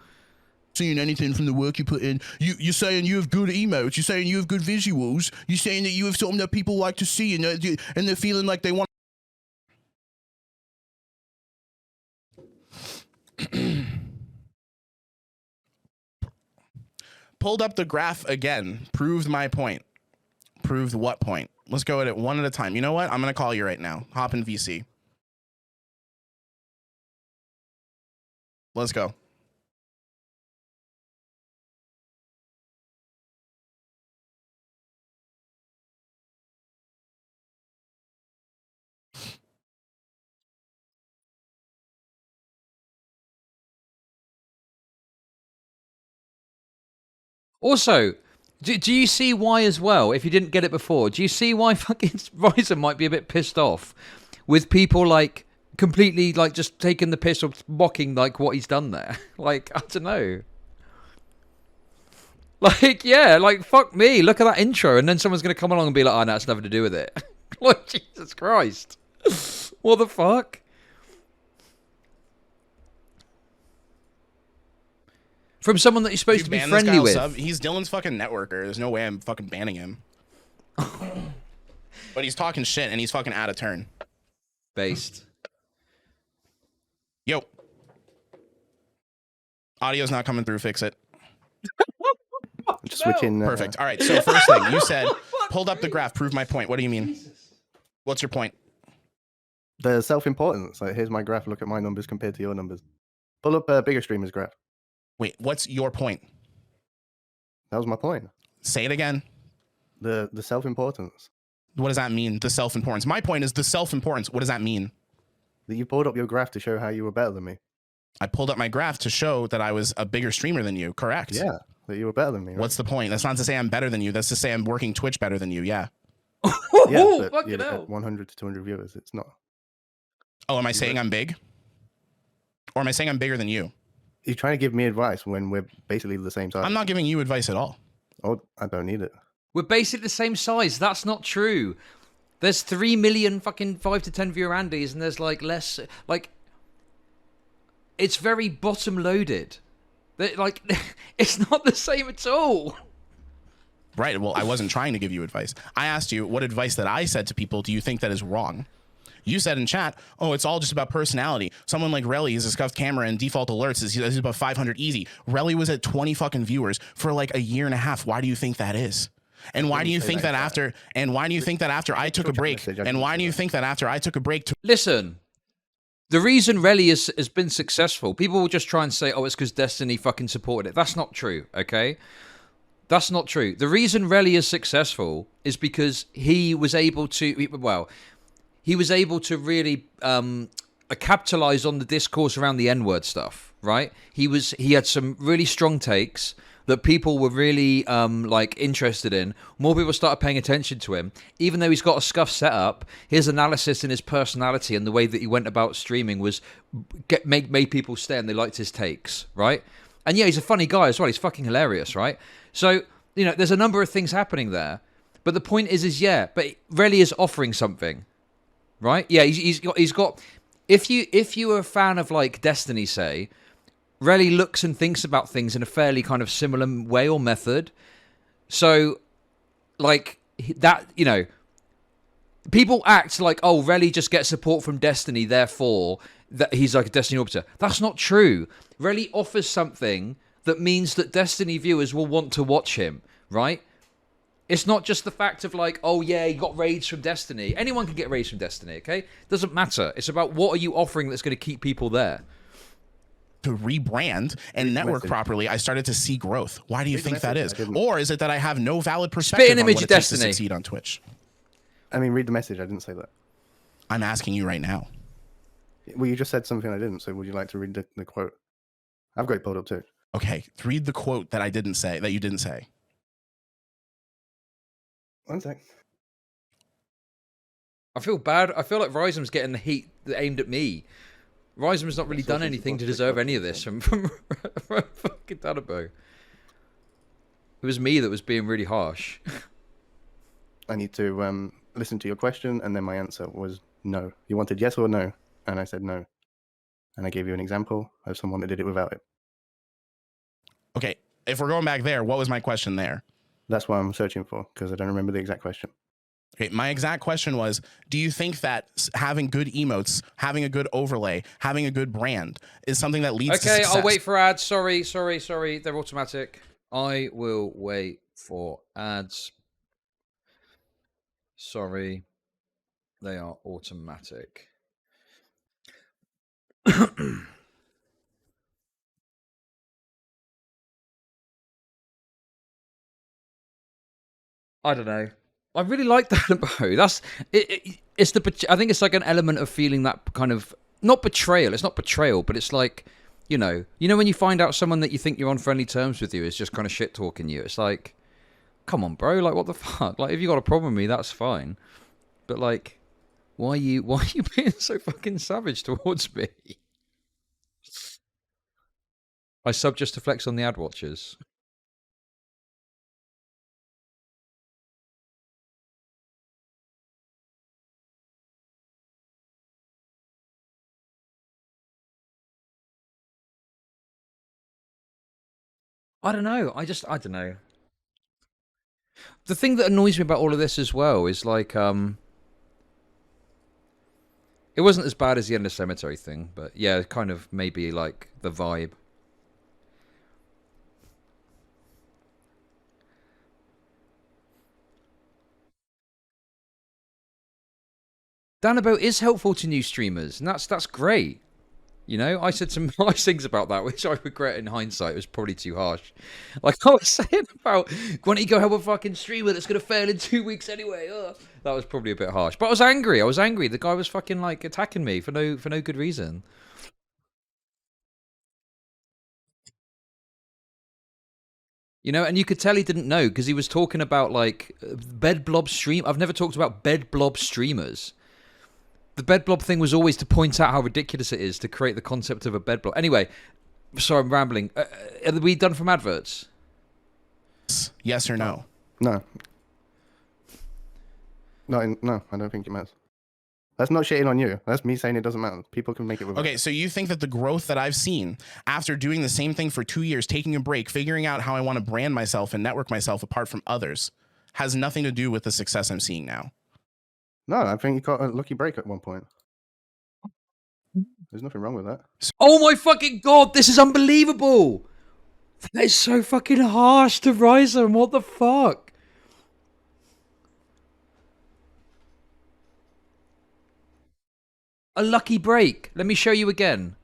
Seeing anything from the work you put in. You're saying you have good emotes. You're saying you have good visuals. You're saying that you have something that people like to see, and they're feeling like they want. Pulled up the graph again. Proved my point. Proved what point? Let's go at it one at a time. You know what? I'm going to call you right now. Hop in VC. Let's go. Also, do you see why as well, if you didn't get it before, do you see why fucking Rhyzom might be a bit pissed off with people, like, completely, like, just taking the piss or mocking, like, what he's done there? Like, I don't know. Like, yeah, like, fuck me, look at that intro, and then someone's going to come along and be like, oh, no, it's nothing to do with it. Like, Jesus Christ. What the fuck? From someone that you're supposed to be friendly with. He's Dylan's fucking networker. There's no way I'm fucking banning him. But he's talking shit and he's fucking out of turn. Based. Yo. Audio's not coming through. Fix it. Just switching. Perfect. All right. So first thing you said, pulled up the graph. Prove my point. What do you mean? What's your point? The self-importance. Like, here's my graph. Look at my numbers compared to your numbers. Pull up a bigger streamer's graph. Wait, what's your point? That was my point. Say it again. The self-importance. What does that mean? The self-importance. My point is the self-importance. What does that mean? That you pulled up your graph to show how you were better than me. I pulled up my graph to show that I was a bigger streamer than you. Correct. Yeah, that you were better than me. Right? What's the point? That's not to say I'm better than you. That's to say I'm working Twitch better than you. Yeah. Yeah, but at 100 to 200 viewers, it's not. Oh, am I saying I'm big? Or am I saying I'm bigger than you? You're trying to give me advice when we're basically the same size. I'm not giving you advice at all. Oh, I don't need it. We're basically the same size. That's not true. There's 3 million fucking 5 to 10 viewer Andys, and there's like less. Like, it's very bottom loaded. Like, it's not the same at all. Right. Well, I wasn't trying to give you advice. I asked you what advice that I said to people do you think that is wrong? You said in chat, oh, it's all just about personality. Someone like Relly is a scuffed camera and default alerts is about 500 easy. Relly was at 20 fucking viewers for like a year and a half. Why do you think that is? And why do you think that after? And why do you think that after I took a break? And why do you think that after I took a break? Listen, the reason Relly has been successful, people will just try and say, oh, it's because Destiny fucking supported it. That's not true, okay? That's not true. The reason Relly is successful is because he was able to, well, he was able to really capitalize on the discourse around the N-word stuff, right? He had some really strong takes that people were really like interested in. More people started paying attention to him. Even though he's got a scuff setup, his analysis and his personality and the way that he went about streaming was made people stay, and they liked his takes, right? And yeah, he's a funny guy as well. He's fucking hilarious, right? So, you know, there's a number of things happening there. But the point is yeah, but Relly is offering something. Right? Yeah, he's got. If you are a fan of like Destiny, say, Relly looks and thinks about things in a fairly kind of similar way or method. So, like that, you know, people act like, oh, Relly just gets support from Destiny, therefore that he's like a Destiny orbiter. That's not true. Relly offers something that means that Destiny viewers will want to watch him. Right? It's not just the fact of like, oh yeah, he got raids from Destiny. Anyone can get raids from Destiny, okay? Doesn't matter. It's about what are you offering that's going to keep people there. to rebrand and network properly, I started to see growth. Why do you think that is? Or is it that I have no valid perspective on what it takes to succeed on Twitch? I mean, read the message. I didn't say that. I'm asking you right now. Well, you just said something I didn't, so would you like to read the quote? I've got it pulled up too. Okay, read the quote that I didn't say, that you didn't say. One sec. I feel bad. I feel like Rhyzom's getting the heat aimed at me. Rhyzom's not really done anything to deserve any of this from fucking Danabo. It was me that was being really harsh. I need to listen to your question, and then my answer was no. You wanted yes or no, and I said no. And I gave you an example of someone that did it without it. Okay, if we're going back there, what was my question there? That's what I'm searching for, because I don't remember the exact question. Okay, my exact question was, do you think that having good emotes, having a good overlay, having a good brand is something that leads to success? Okay, I'll wait for ads. Sorry. They're automatic. I will wait for ads. Sorry. They are automatic. I don't know. I really like Danabo. That's it. It's the. I think it's like an element of feeling that kind of not betrayal. It's not betrayal, but it's like, you know when you find out someone that you think you're on friendly terms with you is just kind of shit talking you. It's like, come on, bro. Like, what the fuck? Like, if you got a problem with me, that's fine. But like, why are you being so fucking savage towards me? I sub just to flex on the ad watchers. I don't know. I don't know. The thing that annoys me about all of this as well is like, it wasn't as bad as the Endless Cemetery thing, but yeah, kind of maybe like the vibe. Danabo is helpful to new streamers, and that's great. I said some nice things about that, which I regret in hindsight. It was probably too harsh. Like I was saying about, why don't you go help a fucking streamer that's going to fail in 2 weeks anyway? Ugh. That was probably a bit harsh. But I was angry. The guy was fucking like attacking me for no good reason. And you could tell he didn't know because he was talking about like bed blob stream. I've never talked about bed blob streamers. The bed blob thing was always to point out how ridiculous it is to create the concept of a bed blob. Anyway, sorry, I'm rambling. Are we done from adverts? Yes or no? No. No, I don't think it matters. That's not shitting on you. That's me saying it doesn't matter. People can make it without. Okay, so you think that the growth that I've seen after doing the same thing for 2 years, taking a break, figuring out how I want to brand myself and network myself apart from others, has nothing to do with the success I'm seeing now? No, I think you got a lucky break at one point. There's nothing wrong with that. Oh my fucking god, this is unbelievable! That is so fucking harsh to Rhyzohm. What the fuck? A lucky break. Let me show you again.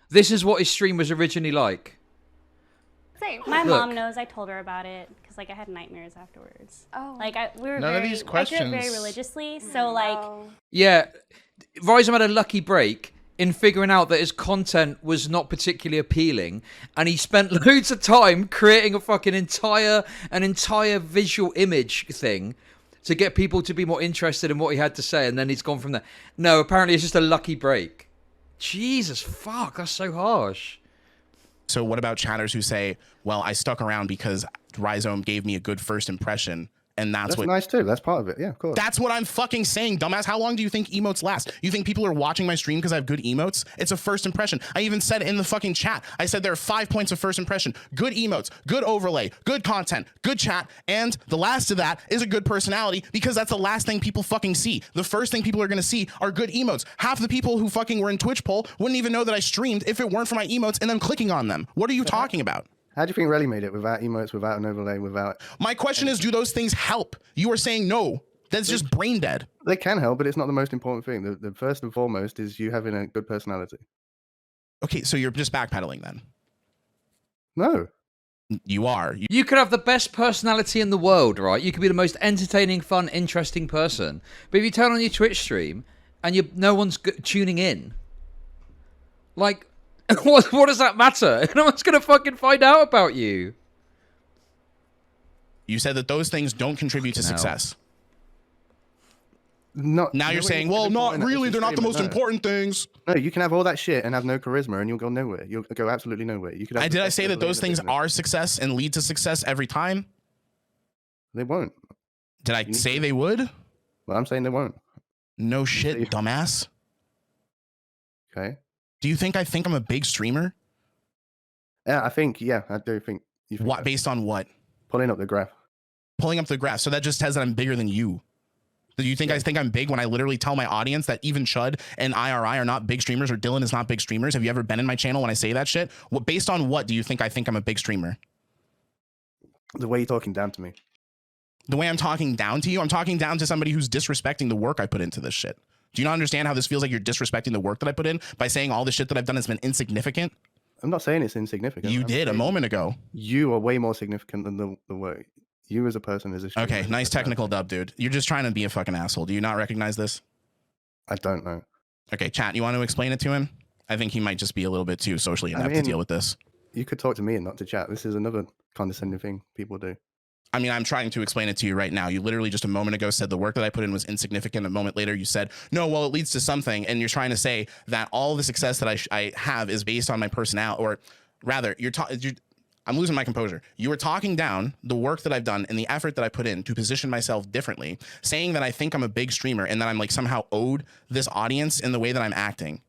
This is what his stream was originally like. My mom knows. I told her about it because like I had nightmares afterwards. Oh, like I grew up very religiously, so like. Yeah, Rhyzohm had a lucky break in figuring out that his content was not particularly appealing, and he spent loads of time creating a fucking entire visual image thing to get people to be more interested in what he had to say, and then he's gone from there. No, apparently it's just a lucky break. Jesus, fuck, that's so harsh. So what about chatters who say, well, I stuck around because Rhyzohm gave me a good first impression, and that's what... nice too. That's part of it. Yeah, of course. That's what I'm fucking saying, dumbass. How long do you think emotes last? You think people are watching my stream because I have good emotes? It's a first impression. I even said in the fucking chat, I said there are 5 points of first impression. Good emotes, good overlay, good content, good chat, and the last of that is a good personality, because that's the last thing people fucking see. The first thing people are going to see are good emotes. Half the people who fucking were in Twitch poll wouldn't even know that I streamed if it weren't for my emotes and them clicking on them. What are you talking about? How do you think Relly made it without emotes, without an overlay, without... My question is, do those things help? You are saying no. That's just brain dead. They can help, but it's not the most important thing. The first and foremost is you having a good personality. Okay, so you're just backpedaling then. No. You are. You could have the best personality in the world, right? You could be the most entertaining, fun, interesting person. But if you turn on your Twitch stream and no one's tuning in, like, what does that matter? No one's going to fucking find out about you. You said that those things don't contribute to success. Now you're saying, well, not really. They're not the most important things. No, you can have all that shit and have no charisma, and you'll go nowhere. You'll go absolutely nowhere. You could. Did I say that those things are success and lead to success every time? They won't. Did I say they would? Well, I'm saying they won't. No shit, dumbass. Okay. Do you think I'm a big streamer? Yeah, I do think. What? Based on what? Pulling up the graph. Pulling up the graph. So that just says that I'm bigger than you. Do you think I think I'm big when I literally tell my audience that even Chud and IRI are not big streamers, or Dylan is not big streamers? Have you ever been in my channel when I say that shit? What, based on what do you think I'm a big streamer? The way you're talking down to me. The way I'm talking down to you? I'm talking down to somebody who's disrespecting the work I put into this shit. Do you not understand how this feels like you're disrespecting the work that I put in by saying all the shit that I've done has been insignificant? I'm not saying it's insignificant. You did a moment ago. You are way more significant than the work. You as a person is a streamer. Okay, nice technical dub, dude. You're just trying to be a fucking asshole. Do you not recognize this? I don't know. Okay, chat, you want to explain it to him? I think he might just be a little bit too socially inept to deal with this. You could talk to me and not to chat. This is another condescending thing people do. I mean, I'm trying to explain it to you right now. You literally just a moment ago said the work that I put in was insignificant. A moment later, you said, no, well, it leads to something. And you're trying to say that all the success that I have is based on my personality, or rather, I'm losing my composure. You were talking down the work that I've done and the effort that I put in to position myself differently, saying that I think I'm a big streamer and that I'm like somehow owed this audience in the way that I'm acting.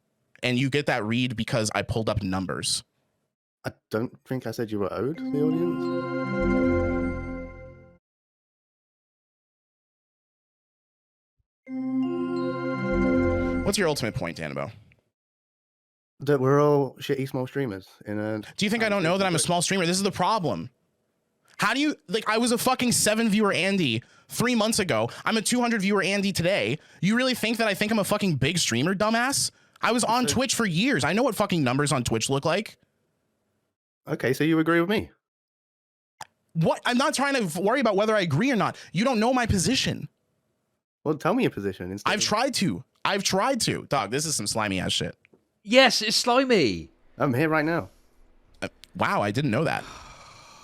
And you get that read because I pulled up numbers. I don't think I said you were owed the audience. What's your ultimate point, Danabo? That we're all shitty small streamers. Do you think I don't know that I'm a small streamer? This is the problem. How do you, like, I was a fucking 7 viewer Andy 3 months ago. I'm a 200 viewer Andy today. You really think that I think I'm a fucking big streamer, dumbass? I was on Twitch for years. I know what fucking numbers on Twitch look like. Okay, so you agree with me? What? I'm not trying to worry about whether I agree or not. You don't know my position. Well, tell me your position instead. I've tried to. Dog, this is some slimy ass shit. Yes, it's slimy. I'm here right now. Wow, I didn't know that.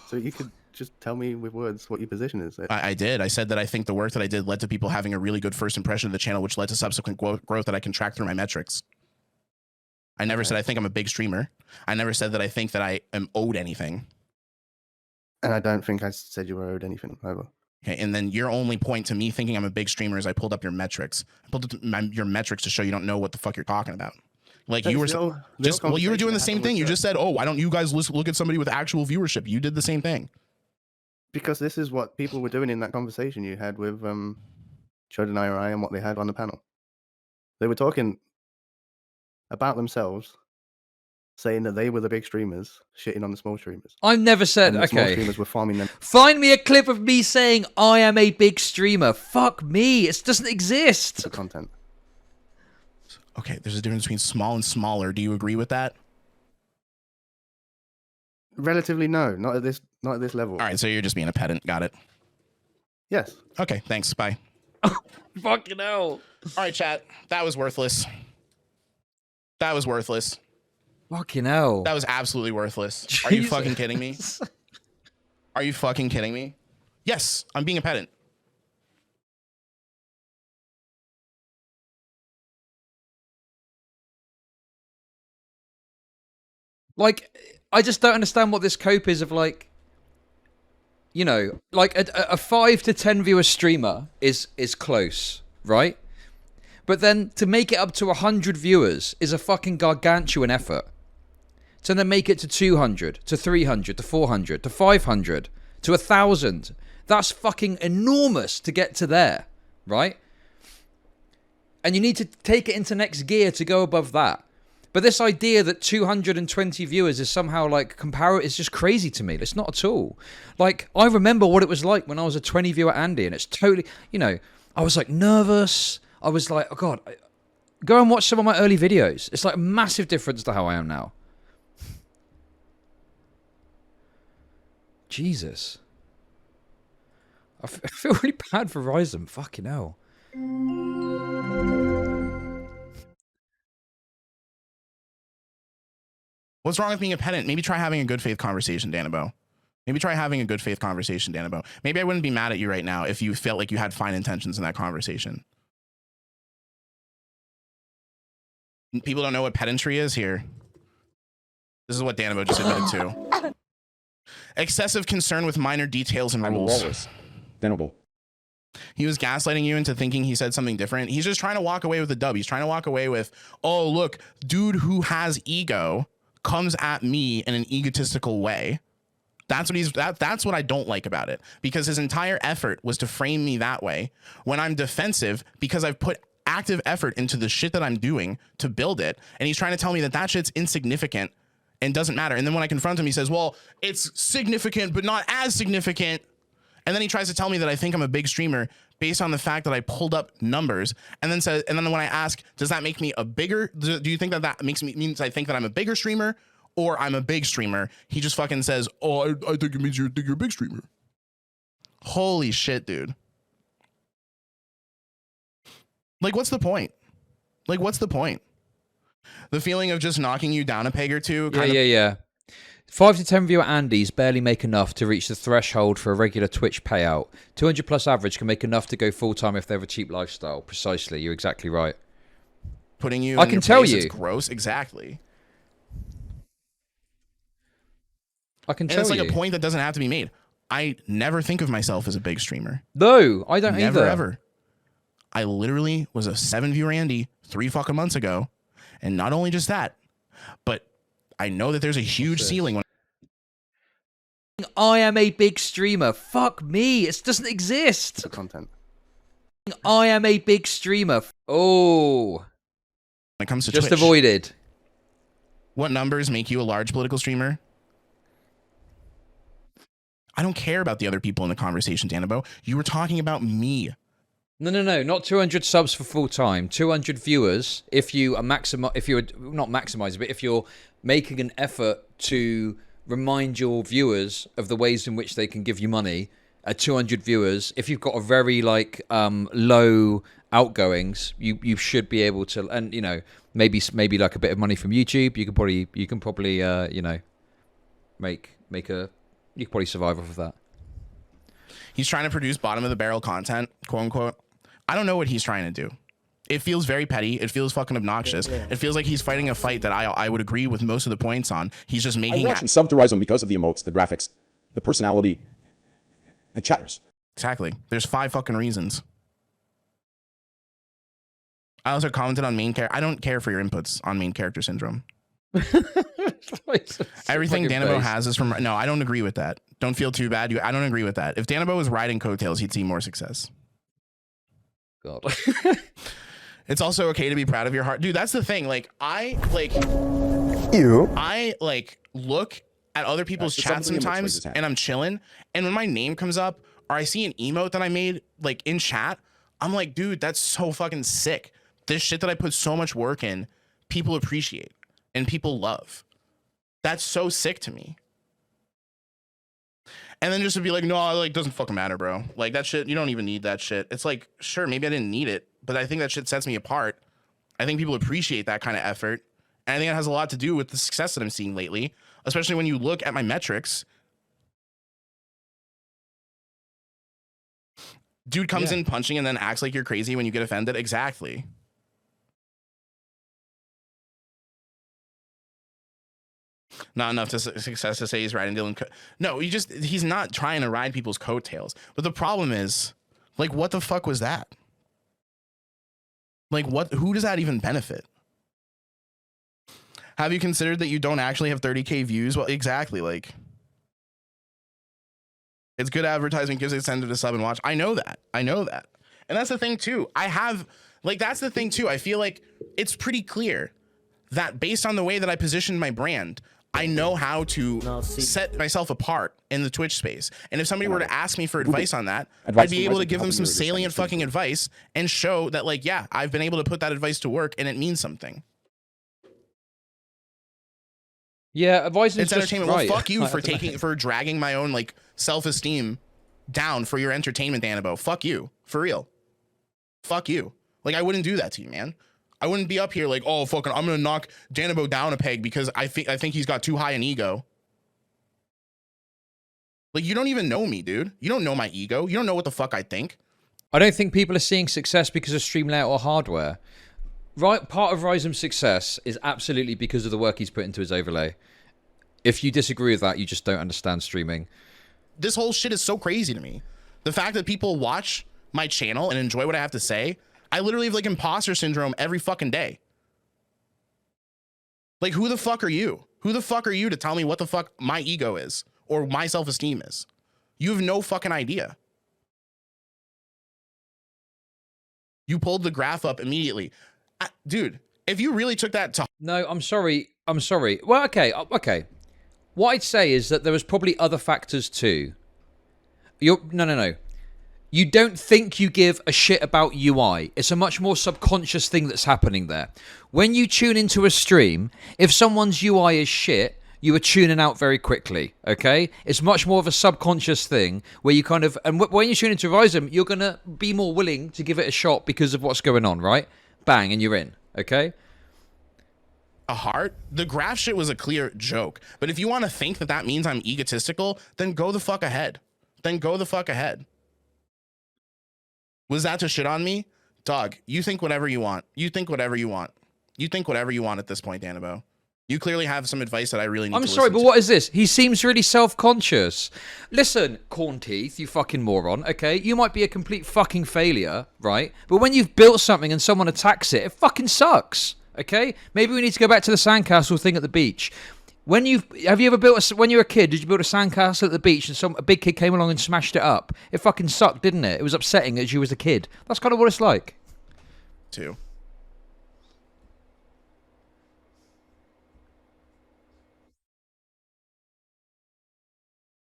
So you could just tell me with words what your position is. I did. I said that I think the work that I did led to people having a really good first impression of the channel, which led to subsequent growth that I can track through my metrics. I never said I think I'm a big streamer. I never said that I think that I am owed anything. And I don't think I said you were owed anything either. Okay, and then your only point to me thinking I'm a big streamer is I pulled up your metrics. I pulled up your metrics to show you don't know what the fuck you're talking about. Like you were you were doing the same thing. You just said, "Oh, why don't you guys look at somebody with actual viewership?" You did the same thing. Because this is what people were doing in that conversation you had with Chud and IRI and what they had on the panel. They were talking about themselves, saying that they were the big streamers, shitting on the small streamers. I've never said, and the small okay. streamers were farming them. Find me a clip of me saying I am a big streamer. Fuck me. It doesn't exist. The content. Okay, there's a difference between small and smaller. Do you agree with that? Relatively, no. Not at this level. All right, so you're just being a pedant. Got it. Yes. Okay, thanks. Bye. Fucking hell. All right, chat. That was worthless. That was worthless. Fucking hell. That was absolutely worthless. Jesus. Are you fucking kidding me? Are you fucking kidding me? Yes, I'm being a pedant. Like, I just don't understand what this cope is of, like, you know, like a 5 to 10 viewer streamer is close, right? But then to make it up to 100 viewers is a fucking gargantuan effort. To then make it to 200, to 300, to 400, to 500, to 1,000. That's fucking enormous to get to there, right? And you need to take it into next gear to go above that. But this idea that 220 viewers is somehow like comparable is just crazy to me. It's not at all. Like, I remember what it was like when I was a 20 viewer Andy, and it's totally, you know, I was like nervous. I was like, oh God, Go and watch some of my early videos. It's like a massive difference to how I am now. Jesus. I feel really bad for Rhyzohm. Fucking hell. What's wrong with being a pedant? Maybe try having a good faith conversation, Danabo. Maybe try having a good faith conversation, Danabo. Maybe I wouldn't be mad at you right now if you felt like you had fine intentions in that conversation. People don't know what pedantry is here. This is what Danabo just admitted to. Excessive concern with minor details and rules. Danabo. He was gaslighting you into thinking he said something different. He's just trying to walk away with a dub. He's trying to walk away with, oh, look, dude who has ego comes at me in an egotistical way. That's what that's what I don't like about it, because his entire effort was to frame me that way when I'm defensive because I've put active effort into the shit that I'm doing to build it. And he's trying to tell me that that shit's insignificant and doesn't matter. And then when I confront him, he says, well, it's significant, but not as significant. And then he tries to tell me that I think I'm a big streamer based on the fact that I pulled up numbers, and then says, and then when I ask, does that make me a bigger? Do you think that that means I think that I'm a bigger streamer or I'm a big streamer? He just fucking says, oh, I think it means you're a big streamer. Holy shit, dude. Like, what's the point? Like, what's the point? The feeling of just knocking you down a peg or two. Yeah. 5 to 10 viewer Andys barely make enough to reach the threshold for a regular Twitch payout. 200 plus average can make enough to go full time if they have a cheap lifestyle. Precisely, you're exactly right. Putting you, I can tell you, it's gross. Exactly. I can and tell it's like you. a point that doesn't have to be made. I never think of myself as a big streamer. No, I don't never, either. Ever. I literally was a 7 viewer Andy 3 fucking months ago, and not only just that, but I know that there's a huge ceiling. When I am a big streamer. Fuck me. It doesn't exist. The content. I am a big streamer. Oh. When it comes to just Twitch, avoided. What numbers make you a large political streamer? I don't care about the other people in the conversation, Danabo. You were talking about me. No. Not 200 subs for full time. 200 viewers. If you are if you're not maximizing, but if you're making an effort to remind your viewers of the ways in which they can give you money, at 200 viewers, if you've got a very low outgoings, you should be able to, and maybe like a bit of money from YouTube. You can probably you can probably survive off of that. He's trying to produce bottom of the barrel content, quote unquote. I don't know what he's trying to do. It feels very petty. It feels fucking obnoxious. It feels like he's fighting a fight that I would agree with most of the points on. He's just making. I watch and sub to Rhyzohm because of the emotes, the graphics, the personality, and chatters. Exactly. There's 5 fucking reasons. I also commented on main character. I don't care for your inputs on main character syndrome. Everything Danabo has is from. No, I don't agree with that. Don't feel too bad. I don't agree with that. If Danabo was riding coattails, he'd see more success. God. It's also okay to be proud of your heart. Dude, that's the thing. I look at other people's chats sometimes and I'm chilling. And when my name comes up or I see an emote that I made in chat, I'm like, dude, that's so fucking sick. This shit that I put so much work in, people appreciate and people love. That's so sick to me. And then just to be like, no, doesn't fucking matter, bro. Like, that shit, you don't even need that shit. It's like, sure, maybe I didn't need it, but I think that shit sets me apart. I think people appreciate that kind of effort. And I think it has a lot to do with the success that I'm seeing lately, especially when you look at my metrics. Dude comes in punching and then acts like you're crazy when you get offended. Exactly. Not enough to success to say he's riding Dylan. No, he's not trying to ride people's coattails. But the problem is, what the fuck was that? Who does that even benefit? Have you considered that you don't actually have 30K views? Well, exactly. It's good advertising, gives incentive to sub and watch. I know that. And that's the thing too. That's the thing too. I feel like it's pretty clear that based on the way that I positioned my brand, I know how to set myself apart in the Twitch space. And if somebody were to ask me for advice on that, I'd be able to give them some salient fucking advice and show that, like, yeah, I've been able to put that advice to work and it means something. Yeah, advice it's entertainment. Right. Well, fuck you for dragging my own like self-esteem down for your entertainment, Danabo. Fuck you, for real. Fuck you. Like, I wouldn't do that to you, man. I wouldn't be up here like, oh, fucking, I'm gonna knock Danabo down a peg because I think he's got too high an ego. Like, you don't even know me, dude. You don't know my ego. You don't know what the fuck I think. I don't think people are seeing success because of stream layout or hardware. Right, part of Rhyzom's success is absolutely because of the work he's put into his overlay. If you disagree with that, you just don't understand streaming. This whole shit is so crazy to me. The fact that people watch my channel and enjoy what I have to say, I literally have like imposter syndrome every fucking day. Like, who the fuck are you? Who the fuck are you to tell me what the fuck my ego is or my self-esteem is? You have no fucking idea. You pulled the graph up immediately. Dude, if you really took that to... No, I'm sorry. I'm sorry. Well, okay. What I'd say is that there was probably other factors too. No. You don't think you give a shit about UI. It's a much more subconscious thing that's happening there. When you tune into a stream, if someone's UI is shit, you are tuning out very quickly, okay? It's much more of a subconscious thing where you kind of... And when you tune into Rhyzohm, you're going to be more willing to give it a shot because of what's going on, right? Bang, and you're in, okay? A heart? The graph shit was a clear joke. But if you want to think that that means I'm egotistical, then go the fuck ahead. Was that to shit on me? Dog, you think whatever you want. You think whatever you want at this point, Danabo. You clearly have some advice that I really need to listen to. I'm sorry, but what is this? He seems really self-conscious. Listen, corn teeth, you fucking moron, okay? You might be a complete fucking failure, right? But when you've built something and someone attacks it, it fucking sucks, okay? Maybe we need to go back to the sandcastle thing at the beach. When you ever built when you were a kid, did you build a sandcastle at the beach and a big kid came along and smashed it up? It fucking sucked, didn't it? It was upsetting as you was a kid. That's kind of what it's like. Too.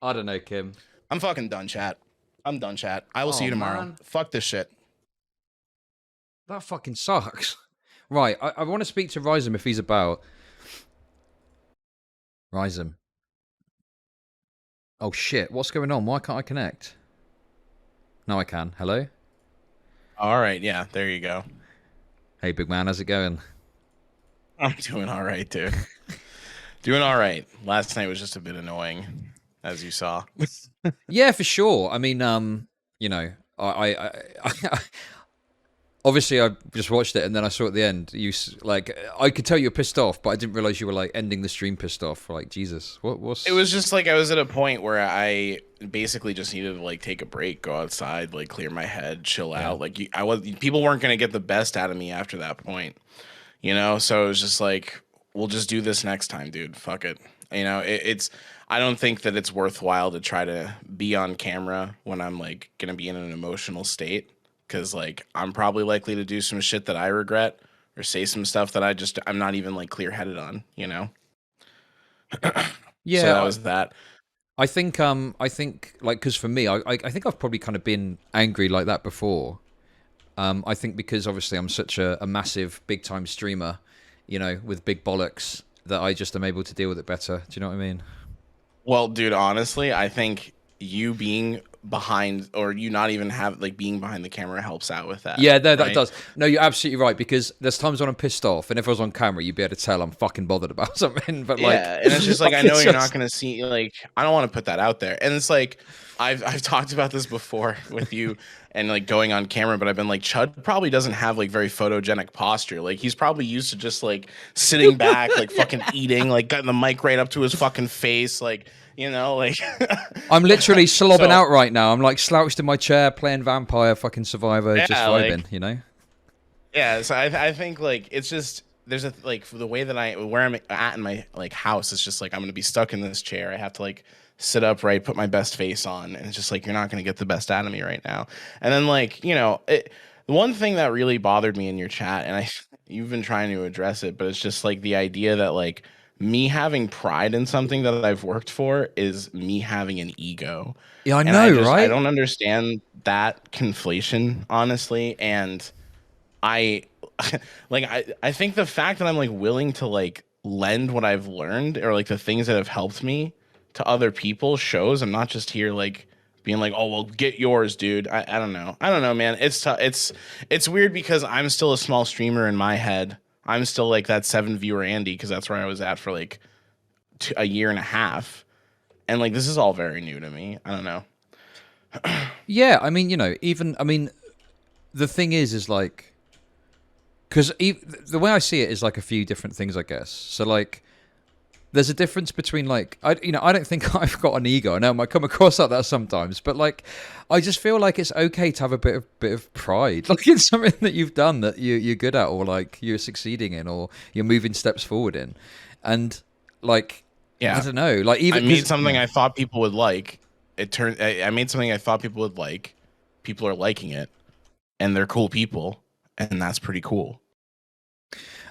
I don't know, Kim. I'm fucking done, chat. I'm done, chat. I will see you tomorrow. Man. Fuck this shit. That fucking sucks. Right, I want to speak to Rhyzohm if he's about. Rhyzohm. Oh shit, what's going on? Why can't I connect? No, I can. Hello? All right, yeah, there you go. Hey, big man, how's it going? I'm doing all right, dude. Doing all right. Last night was just a bit annoying, as you saw. Yeah, for sure. I mean, you know, I obviously I just watched it and then I saw at the end. I could tell you were pissed off, but I didn't realize you were like ending the stream pissed off. Like, Jesus, what's? It was just like I was at a point where I basically just needed to like take a break, go outside, like clear my head, chill out. Like people weren't gonna get the best out of me after that point, you know. So it was just like, we'll just do this next time, dude. Fuck it. You know, I don't think that it's worthwhile to try to be on camera when I'm like gonna be in an emotional state. Because like I'm probably likely to do some shit that I regret or say some stuff that I'm not even like clear-headed on, you know. Yeah, so that was that. I think like, because for me, I think I've probably kind of been angry like that before. I think because obviously I'm such a massive big time streamer, you know, with big bollocks, that I just am able to deal with it better. Do you know what I mean? Well, dude, honestly, I think you being behind, or you not even have like being behind the camera, helps out with that. Yeah, that does. No, you're absolutely right, because there's times when I'm pissed off, and if I was on camera, you'd be able to tell I'm fucking bothered about something. But like, yeah, and it's just like I know you're not gonna see, like, I don't want to put that out there, and it's like I've talked about this before with you and like going on camera, but I've been like, Chud probably doesn't have like very photogenic posture. Like he's probably used to just like sitting back, like fucking eating, like getting the mic right up to his fucking face, like, you know, like I'm literally slobbing out right now. I'm like slouched in my chair playing Vampire fucking Survivor, just vibing, like, you know? Yeah, so I think like it's just there's a like the way that where I'm at in my like house, it's just like I'm gonna be stuck in this chair. I have to like sit upright, put my best face on, and it's just like you're not gonna get the best out of me right now. And then like, you know, the one thing that really bothered me in your chat, and you've been trying to address it, but it's just like the idea that like me having pride in something that I've worked for is me having an ego. Yeah, I And know, right? I don't understand that conflation, honestly. And I like I think the fact that I'm like willing to like lend what I've learned or like the things that have helped me to other people shows I'm not just here like being like, oh well, get yours, dude. I don't know. I don't know, man. It's weird because I'm still a small streamer in my head. I'm still like that 7 viewer Andy because that's where I was at for like a year and a half. And like this is all very new to me. I don't know. Yeah, I mean, you know, even I mean, the thing is like, because the way I see it is like a few different things, I guess. So like, there's a difference between like, I don't think I've got an ego. I know I might come across like that sometimes, but like, I just feel like it's okay to have a bit of pride, like in something that you've done that you're good at, or like you're succeeding in, or you're moving steps forward in, and like, yeah, I don't know, like even I made something I thought people would like. I made something I thought people would like. People are liking it, and they're cool people, and that's pretty cool.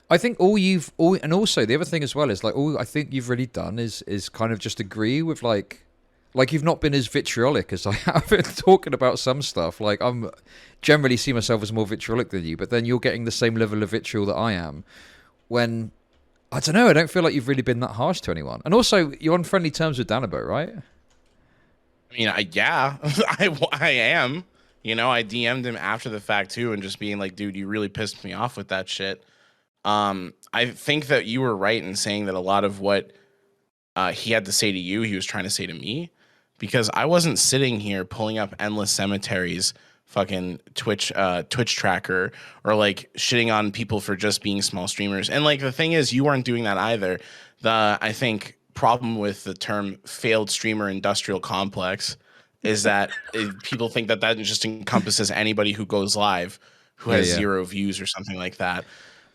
I think and also the other thing as well is like all I think you've really done is kind of just agree with like you've not been as vitriolic as I have in talking about some stuff. Like I'm generally see myself as more vitriolic than you, but then you're getting the same level of vitriol that I am. When I don't know, I don't feel like you've really been that harsh to anyone. And also, you're on friendly terms with Danabo, right? I mean, I am. You know, I DM'd him after the fact too, and just being like, dude, you really pissed me off with that shit. I think that you were right in saying that a lot of what he had to say to you, he was trying to say to me, because I wasn't sitting here pulling up endless cemeteries, fucking Twitch tracker, or like shitting on people for just being small streamers. And like the thing is, you weren't doing that either. I think problem with the term failed streamer industrial complex is that people think that just encompasses anybody who goes live who has 0 views or something like that,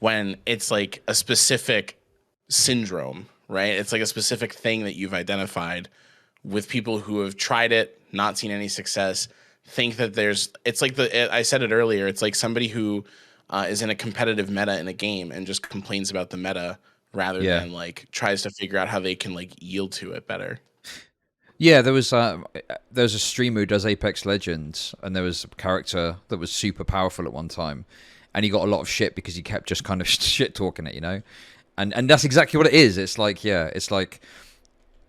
when it's like a specific syndrome, right? It's like a specific thing that you've identified with people who have tried it, not seen any success, think that it's like I said it earlier, it's like somebody who is in a competitive meta in a game and just complains about the meta rather than like tries to figure out how they can like yield to it better. Yeah, there was a streamer who does Apex Legends, and there was a character that was super powerful at one time, and he got a lot of shit because he kept just kind of shit talking it, you know, and that's exactly what it is. It's like, yeah, it's like,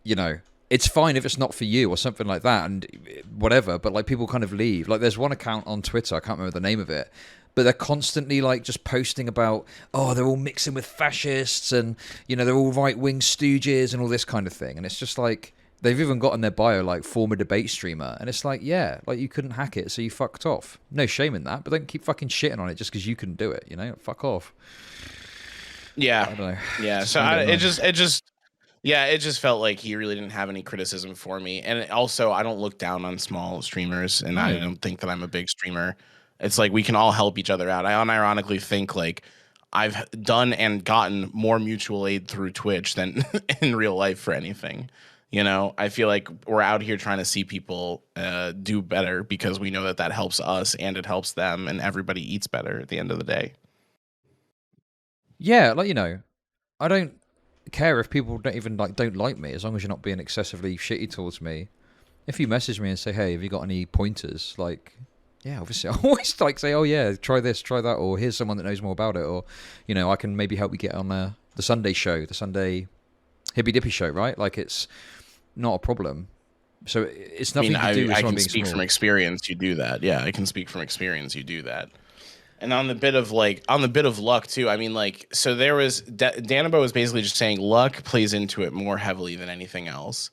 you know, it's fine if it's not for you or something like that, and whatever. But like people kind of leave. Like there's one account on Twitter, I can't remember the name of it, but they're constantly like just posting about, oh, they're all mixing with fascists, and you know, they're all right-wing stooges and all this kind of thing, and it's just like. They've even got in their bio, like, former debate streamer. And it's like, yeah, like, you couldn't hack it, so you fucked off. No shame in that, but don't keep fucking shitting on it just because you couldn't do it, you know? Fuck off. Yeah. I don't know. Yeah, so it just felt like he really didn't have any criticism for me. And also, I don't look down on small streamers, and I don't think that I'm a big streamer. It's like we can all help each other out. I unironically think, like, I've done and gotten more mutual aid through Twitch than in real life for anything. You know, I feel like we're out here trying to see people do better because we know that helps us and it helps them, and everybody eats better at the end of the day. Yeah, like, you know, I don't care if people don't like me, as long as you're not being excessively shitty towards me. If you message me and say, hey, have you got any pointers? Like, yeah, obviously, I always like say, oh yeah, try this, try that, or here's someone that knows more about it, or, you know, I can maybe help you get on the Sunday show, the Sunday Hippy Dippy show, right? Like, it's not a problem. So it's nothing to do with I someone can being speak small. from experience. You do that. Yeah, I can speak from experience. You do that. And on the bit of luck too. I mean, like, so there was Danabo was basically just saying luck plays into it more heavily than anything else.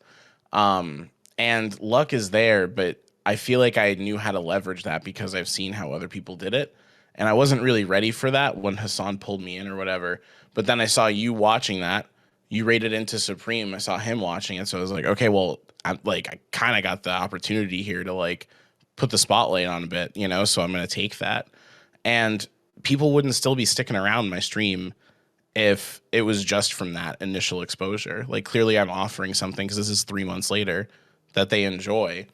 And luck is there, but I feel like I knew how to leverage that because I've seen how other people did it. And I wasn't really ready for that when Hassan pulled me in or whatever. But then I saw you watching that. You rated into Supreme. I saw him watching it. So I was like, okay, well, I kind of got the opportunity here to like put the spotlight on a bit, you know, so I'm going to take that. And people wouldn't still be sticking around my stream if it was just from that initial exposure. Like, clearly I'm offering something, because this is 3 months later, that they enjoy.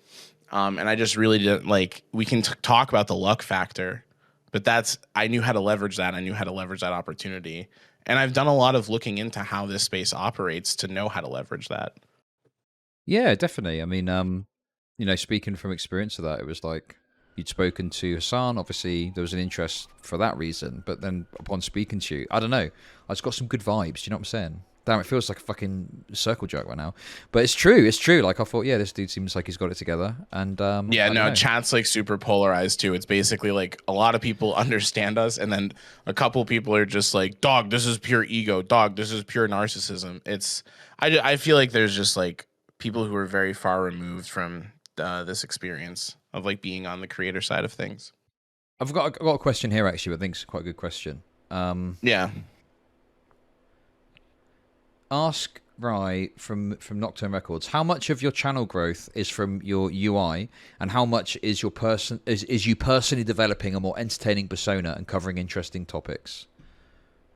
And I just really didn't like, we can talk about the luck factor, but I knew how to leverage that. I knew how to leverage that opportunity. And I've done a lot of looking into how this space operates to know how to leverage that. Yeah, definitely. I mean, you know, speaking from experience of that, it was like you'd spoken to Hassan. Obviously, there was an interest for that reason. But then upon speaking to you, I don't know. I just got some good vibes. Do you know what I'm saying? Damn, it feels like a fucking circle jerk right now. But it's true. It's true. Like, I thought, yeah, this dude seems like he's got it together. And yeah, no, chat's like super polarized too. It's basically like a lot of people understand us, and then a couple people are just like, dog, this is pure ego. Dog, this is pure narcissism. I feel like there's just like people who are very far removed from this experience of like being on the creator side of things. I've got a question here, actually, I think it's quite a good question. Yeah. Ask Rye from Nocturne Records, how much of your channel growth is from your UI, and how much is your is you personally developing a more entertaining persona and covering interesting topics?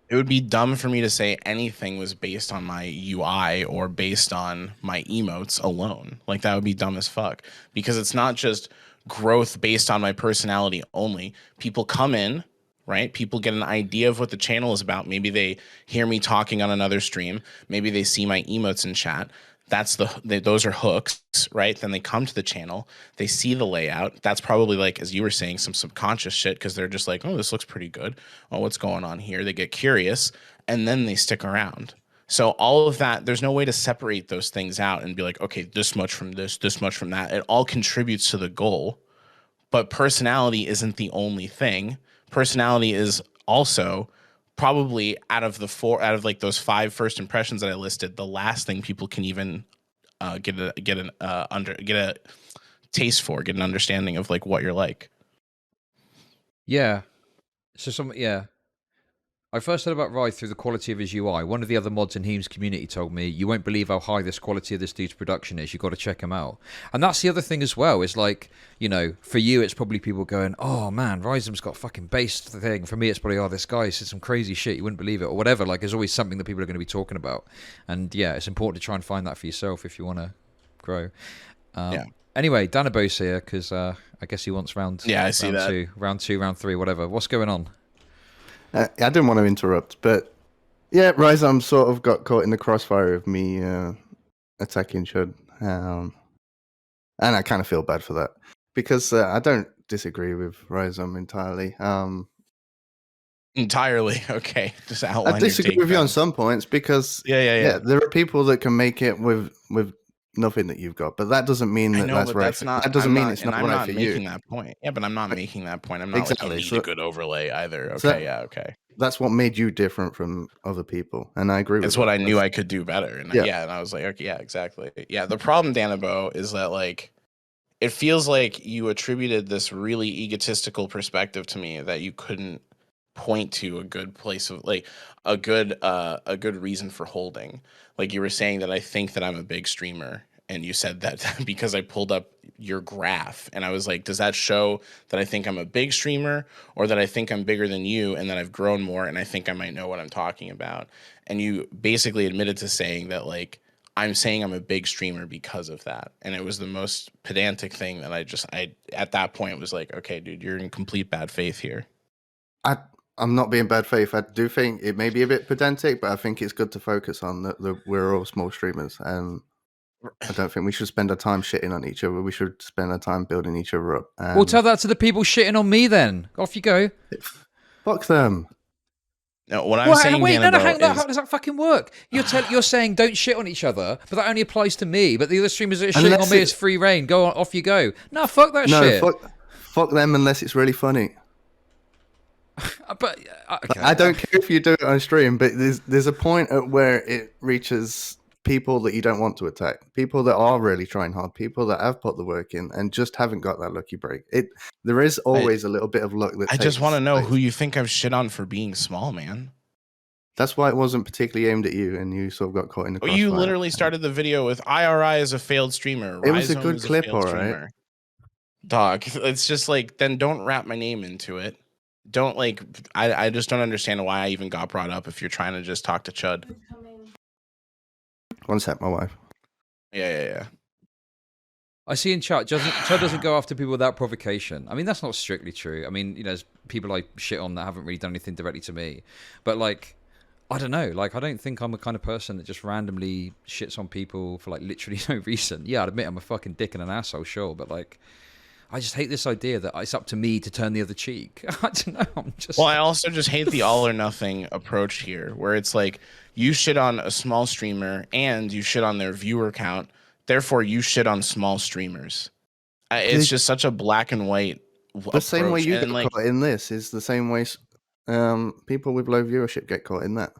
It would be dumb for me to say anything was based on my UI or based on my emotes alone. Like, that would be dumb as fuck, because it's not just growth based on my personality only. People come in, right? People get an idea of what the channel is about. Maybe they hear me talking on another stream. Maybe they see my emotes in chat. Those are hooks, right? Then they come to the channel. They see the layout. That's probably, like, as you were saying, some subconscious shit, because they're just like, oh, this looks pretty good. Oh, what's going on here? They get curious, and then they stick around. So all of that, there's no way to separate those things out and be like, okay, this much from this much from that. It all contributes to the goal, but personality isn't the only thing. Personality is also probably out of like those 5 first impressions that I listed, the last thing people can even get a taste for, get an understanding of like what you're like. Yeah. So I first heard about Rye through the quality of his UI. One of the other mods in Heem's community told me, you won't believe how high this quality of this dude's production is. You've got to check him out. And that's the other thing as well, is like, you know, for you, it's probably people going, oh man, Rhyzom's got fucking bass thing. For me, it's probably, oh, this guy said some crazy shit. You wouldn't believe it, or whatever. Like, there's always something that people are going to be talking about. And yeah, it's important to try and find that for yourself if you want to grow. Yeah. Anyway, Danabo's here because I guess he wants round 2, round 3, whatever. What's going on? I didn't want to interrupt, but yeah, Rhyzohm sort of got caught in the crossfire of me attacking Chud. And I kind of feel bad for that, because I don't disagree with Rhyzohm entirely. Entirely? Okay. Just outline I disagree with you on some points, because yeah, there are people that can make it with nothing that you've got, but that doesn't mean that that's right. That doesn't mean it's not right for you. I'm not making that point. Yeah, but I'm not making that point. I'm not exactly. Like, you need a good overlay either. Okay, okay. That's what made you different from other people, and I agree with that. It's what I knew I could do better, and and I was like, okay, yeah, exactly. Yeah, the problem, Danabo, is that like it feels like you attributed this really egotistical perspective to me that you couldn't point to a good place of like a good reason for holding. Like, you were saying that I think that I'm a big streamer, and you said that because I pulled up your graph, and I was like, does that show that I think I'm a big streamer, or that I think I'm bigger than you and that I've grown more and I think I might know what I'm talking about? And you basically admitted to saying that, like, I'm saying I'm a big streamer because of that. And it was the most pedantic thing that I at that point was like, okay, dude, you're in complete bad faith here. I'm not being bad faith. I do think it may be a bit pedantic, but I think it's good to focus on that we're all small streamers, and I don't think we should spend our time shitting on each other. We should spend our time building each other up. Well, tell that to the people shitting on me then. Off you go. Fuck them. No, what I'm saying, wait, Danabo, how does that fucking work? You're saying don't shit on each other, but that only applies to me. But the other streamers that are shitting on me is free reign. Go on, off you go. No, fuck that shit. Fuck them unless it's really funny. But okay. I don't care if you do it on stream, but there's a point at where it reaches people that you don't want to attack, people that are really trying hard, people that have put the work in and just haven't got that lucky break. There is always a little bit of luck. I just want to know who you think I've shit on for being small, man. That's why it wasn't particularly aimed at you, and you sort of got caught in the crossfire. You literally started the video with IRI as a failed streamer. It was a good clip, all right. Dog, it's just like, then don't wrap my name into it. Don't like, I just don't understand why I even got brought up if you're trying to just talk to Chud. One sec, my wife. Yeah. I see in chat, Chud doesn't go after people without provocation. I mean, that's not strictly true. I mean, you know, there's people I shit on that haven't really done anything directly to me. But like, I don't know. Like, I don't think I'm the kind of person that just randomly shits on people for like literally no reason. Yeah, I'd admit I'm a fucking dick and an asshole, sure, but like, I just hate this idea that it's up to me to turn the other cheek. I don't know. I'm just. Well, I also just hate the all or nothing approach here, where it's like you shit on a small streamer and you shit on their viewer count. Therefore, you shit on small streamers. It's just such a black and white approach. The same way you and get like, caught in this is the same way people with low viewership get caught in that.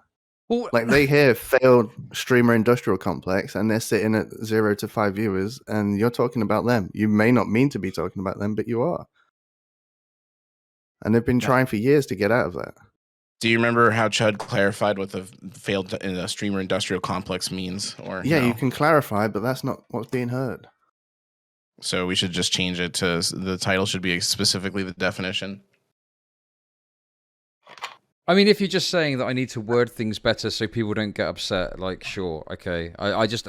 Well, like they hear failed streamer industrial complex and they're sitting at 0 to 5 viewers and you're talking about them. You may not mean to be talking about them, but you are. And they've been trying for years to get out of that. do you remember how Chud clarified what the failed streamer industrial complex means? Or yeah, no? you can clarify, but that's not what's being heard. So we should just change it to the title should be specifically the definition. I mean, if you're just saying that I need to word things better so people don't get upset, like, sure, okay. I just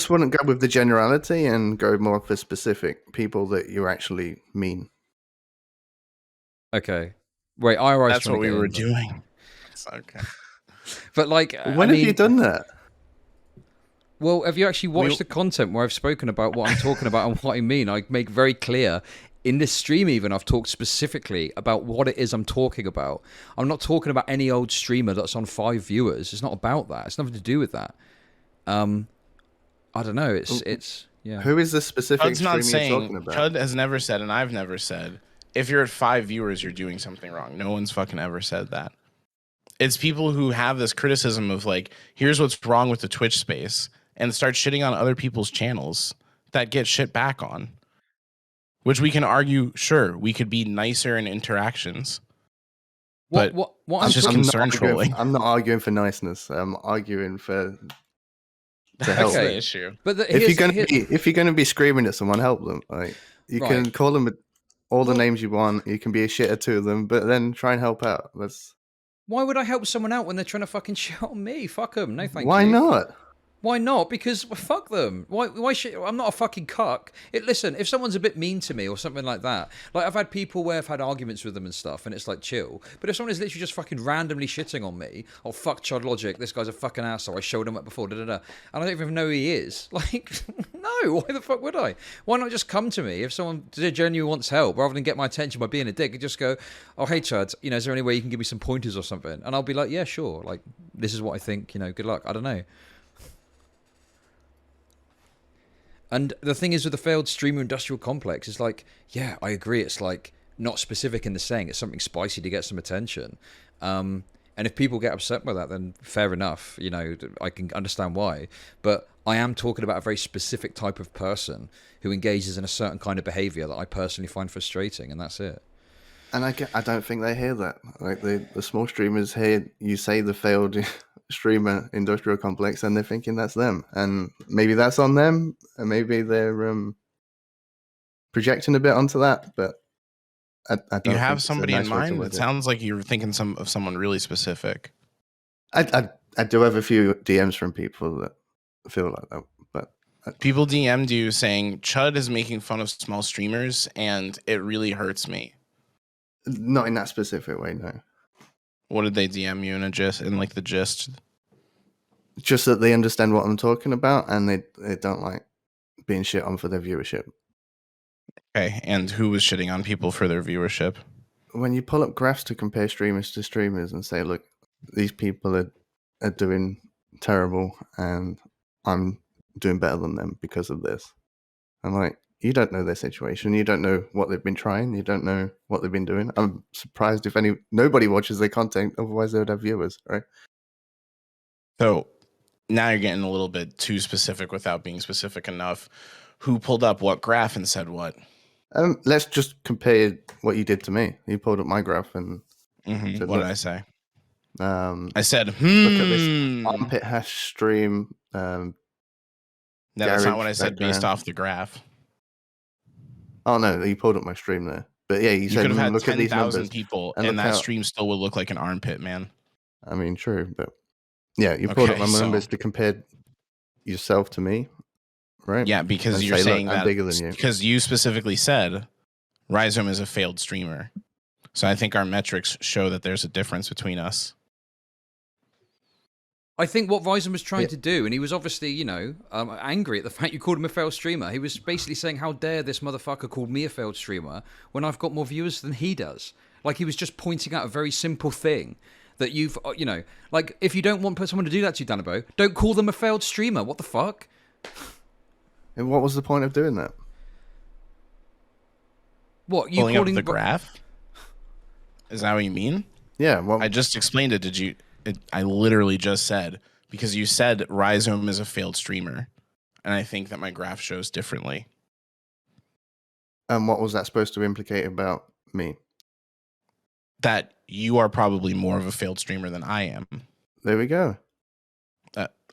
wouldn't go with the generality and go more for specific people that you actually mean. Okay. Wait, IRI. That's what we were doing. It's okay. But like, when have you done that? Well, have you actually watched the content where I've spoken about what I'm talking about and what I mean? I make very clear in this stream, even I've talked specifically about what it is I'm talking about. I'm not talking about any old streamer that's on 5 viewers. It's not about that. It's nothing to do with that. I don't know. It's yeah. Who is the specific streamer you're talking about? Chud has never said, and I've never said, if you're at 5 viewers, you're doing something wrong. No one's fucking ever said that. It's people who have this criticism of like, here's what's wrong with the Twitch space, and start shitting on other people's channels that get shit back on. Which we can argue, sure, we could be nicer in interactions. But I'm just concerned trolling. I'm not arguing for niceness. I'm arguing for to help. That's the issue. But if you're gonna be screaming at someone, help them. Like you can call them all the names you want. You can be a shitter to them, but then try and help out. Why would I help someone out when they're trying to fucking shit on me? Fuck them. No, thank you. Why not? Why not? Because fuck them. Why should I'm not a fucking cuck. Listen, if someone's a bit mean to me or something like that, like I've had people where I've had arguments with them and stuff, and it's like chill. But if someone is literally just fucking randomly shitting on me, oh fuck Chud Logic, this guy's a fucking asshole. I showed him up before, and I don't even know who he is. Like, no, why the fuck would I? Why not just come to me if someone genuinely wants help, rather than get my attention by being a dick and just go, oh hey Chud, is there any way you can give me some pointers or something? And I'll be like, yeah, sure. Like this is what I think. Good luck. I don't know. And the thing is with the failed streamer industrial complex is like, yeah, I agree. It's like not specific in the saying. It's something spicy to get some attention. And if people get upset by that, then fair enough. I can understand why. But I am talking about a very specific type of person who engages in a certain kind of behavior that I personally find frustrating, and that's it. And I don't think they hear that. Like the small streamers hear you say the failed streamer industrial complex and they're thinking that's them, and maybe that's on them, and maybe they're projecting a bit onto that, but I don't you have think somebody it's a in nice way to mind. look It at sounds like you're thinking of someone really specific. I do have a few DMs from people that feel like that, but people DM'd you saying Chud is making fun of small streamers and it really hurts me. Not in that specific way, no. What did they DM you in like the gist? Just that they understand what I'm talking about and they don't like being shit on for their viewership. Okay, and who was shitting on people for their viewership? When you pull up graphs to compare streamers to streamers and say, look, these people are doing terrible and I'm doing better than them because of this. I'm like, you don't know their situation. You don't know what they've been trying. You don't know what they've been doing. I'm surprised if nobody watches their content. Otherwise, they would have viewers, right? So now you're getting a little bit too specific without being specific enough. Who pulled up what graph and said what? Let's just compare what you did to me. You pulled up my graph and said, what did I say? I said, Look at this armpit hash stream. No, that's not what I said based off the graph. Oh no, you pulled up my stream there. But yeah, you said could have had look at these 10,000 numbers people, and that stream still would look like an armpit, man. I mean, true, but yeah, you pulled up my numbers to compare yourself to me, right? Yeah, because and you're say, saying look, that I'm bigger than you. Because you specifically said Rhyzohm is a failed streamer. So I think our metrics show that there's a difference between us. I think what Rhyzohm was trying to do, and he was obviously, angry at the fact you called him a failed streamer. He was basically saying, how dare this motherfucker call me a failed streamer when I've got more viewers than he does. Like, he was just pointing out a very simple thing that you've, like, if you don't want someone to do that to you, Danabo, don't call them a failed streamer. What the fuck? And what was the point of doing that? What, you pulling calling up the graph? Is that what you mean? Yeah. Well, I just explained it. I literally just said, because you said Rhyzohm is a failed streamer, and I think that my graph shows differently. And what was that supposed to implicate about me? That you are probably more of a failed streamer than I am. There we go.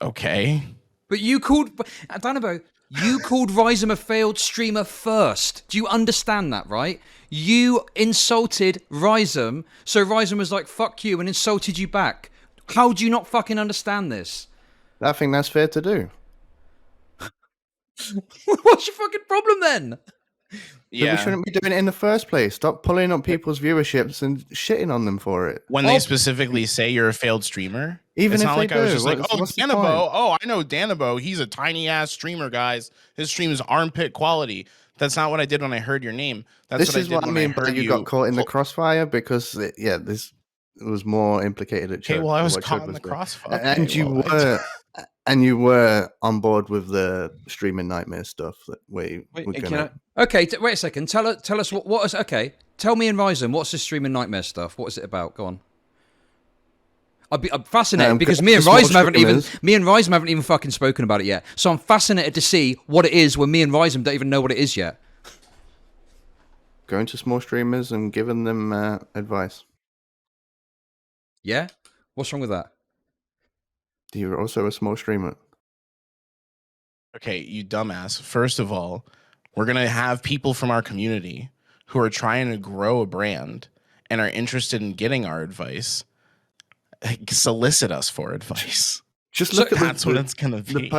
Okay. But you called, Danabo, you called Rhyzohm a failed streamer first. Do you understand that, right? You insulted Rhyzohm, so Rhyzohm was like, fuck you, and insulted you back. How do you not fucking understand this? I think that's fair to do. What's your fucking problem then? Yeah. We shouldn't be doing it in the first place. Stop pulling up people's viewerships and shitting on them for it. When they specifically say you're a failed streamer, even it's if not they like do, I was just like, oh, what's the Danabo. point? Oh, I know Danabo. He's a tiny ass streamer, guys. His stream is armpit quality. That's not what I did when I heard your name. That's This is what I mean by you got caught in the crossfire because, this was more implicated at Chud. Okay, well, I was caught in the crossfire. And you were on board with the streaming nightmare stuff that we're gonna. Okay, wait a second. Tell us what is. Okay, tell me and Rhyzohm, what's this streaming nightmare stuff? What is it about? Go on. I'm fascinated because me and Rhyzohm haven't even fucking spoken about it yet. So I'm fascinated to see what it is when me and Rhyzohm don't even know what it is yet. Going to small streamers and giving them advice. Yeah? What's wrong with that? You're also a small streamer. Okay, you dumbass. First of all, we're going to have people from our community who are trying to grow a brand and are interested in getting our advice solicit us for advice. Just look at that's what it's going to be.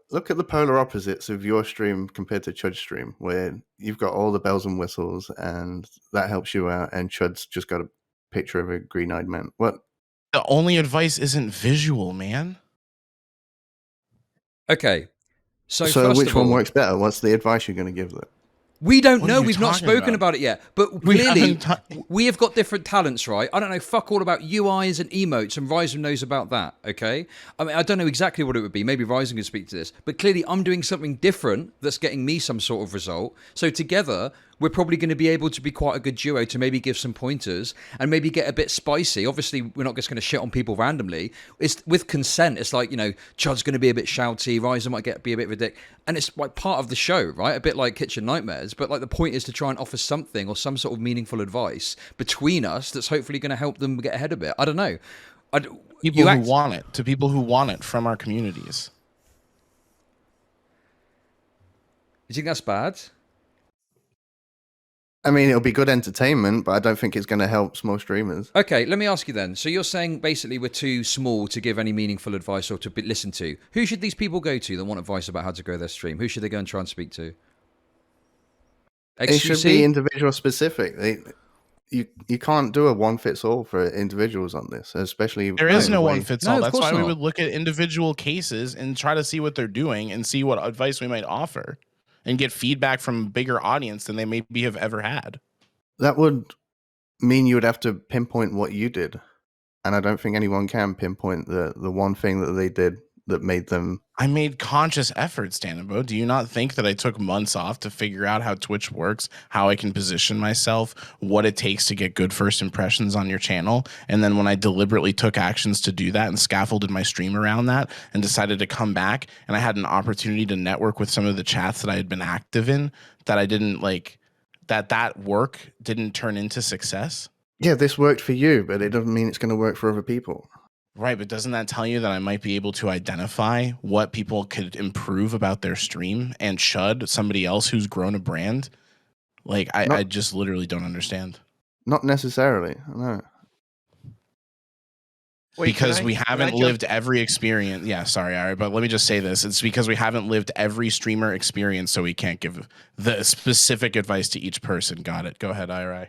Look at the polar opposites of your stream compared to Chud's stream, where you've got all the bells and whistles and that helps you out, and Chud's just got a picture of a green-eyed man. What? The only advice isn't visual, man. Okay. So which one works better? What's the advice you're going to give them? We don't know. We've not spoken about it yet. But clearly, we have got different talents, right? I don't know fuck all about UIs and emotes, and Rhyzohm knows about that, okay? I mean, I don't know exactly what it would be. Maybe Rhyzohm can speak to this. But clearly, I'm doing something different that's getting me some sort of result. So together, we're probably going to be able to be quite a good duo to maybe give some pointers and maybe get a bit spicy. Obviously, we're not just going to shit on people randomly. It's with consent. It's like, Chud's going to be a bit shouty. Rhyzohm might be a bit of a dick. And it's like part of the show, right? A bit like Kitchen Nightmares. But like the point is to try and offer something or some sort of meaningful advice between us that's hopefully going to help them get ahead a bit. I don't know. People who want it, to people who want it from our communities. You think that's bad? I mean, it'll be good entertainment, but I don't think it's going to help small streamers. Okay, let me ask you then. So you're saying basically we're too small to give any meaningful advice or to be listened to. Who should these people go to that want advice about how to grow their stream? Who should they go and try and speak to? XQC? It should be individual specific. You can't do a one-fits-all for individuals on this, especially... There is no one-fits-all. That's why we would look at individual cases and try to see what they're doing and see what advice we might offer. And get feedback from a bigger audience than they maybe have ever had. That would mean you would have to pinpoint what you did. And I don't think anyone can pinpoint the one thing that they did that made them... I made conscious efforts, Danabo. Do you not think that I took months off to figure out how Twitch works, how I can position myself, what it takes to get good first impressions on your channel? And then when I deliberately took actions to do that and scaffolded my stream around that and decided to come back and I had an opportunity to network with some of the chats that I had been active in, that I didn't like, that work didn't turn into success? Yeah, this worked for you, but it doesn't mean it's going to work for other people. Right, but doesn't that tell you that I might be able to identify what people could improve about their stream and Chud, somebody else who's grown a brand? Like, I just literally don't understand. Not necessarily, no. Because we haven't lived every experience. Yeah, sorry, Ari, but let me just say this. It's because we haven't lived every streamer experience, so we can't give the specific advice to each person. Got it. Go ahead, IRI.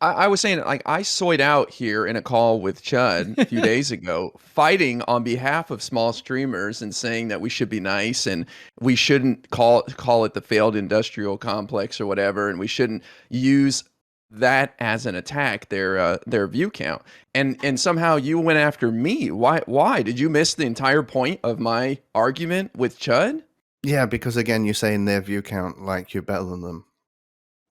I was saying, like, I soyed out here in a call with Chud a few days ago, fighting on behalf of small streamers and saying that we should be nice and we shouldn't call it the failed industrial complex or whatever, and we shouldn't use that as an attack, their view count. And somehow you went after me. Why? Did you miss the entire point of my argument with Chud? Yeah, because again, you're saying their view count like you're better than them.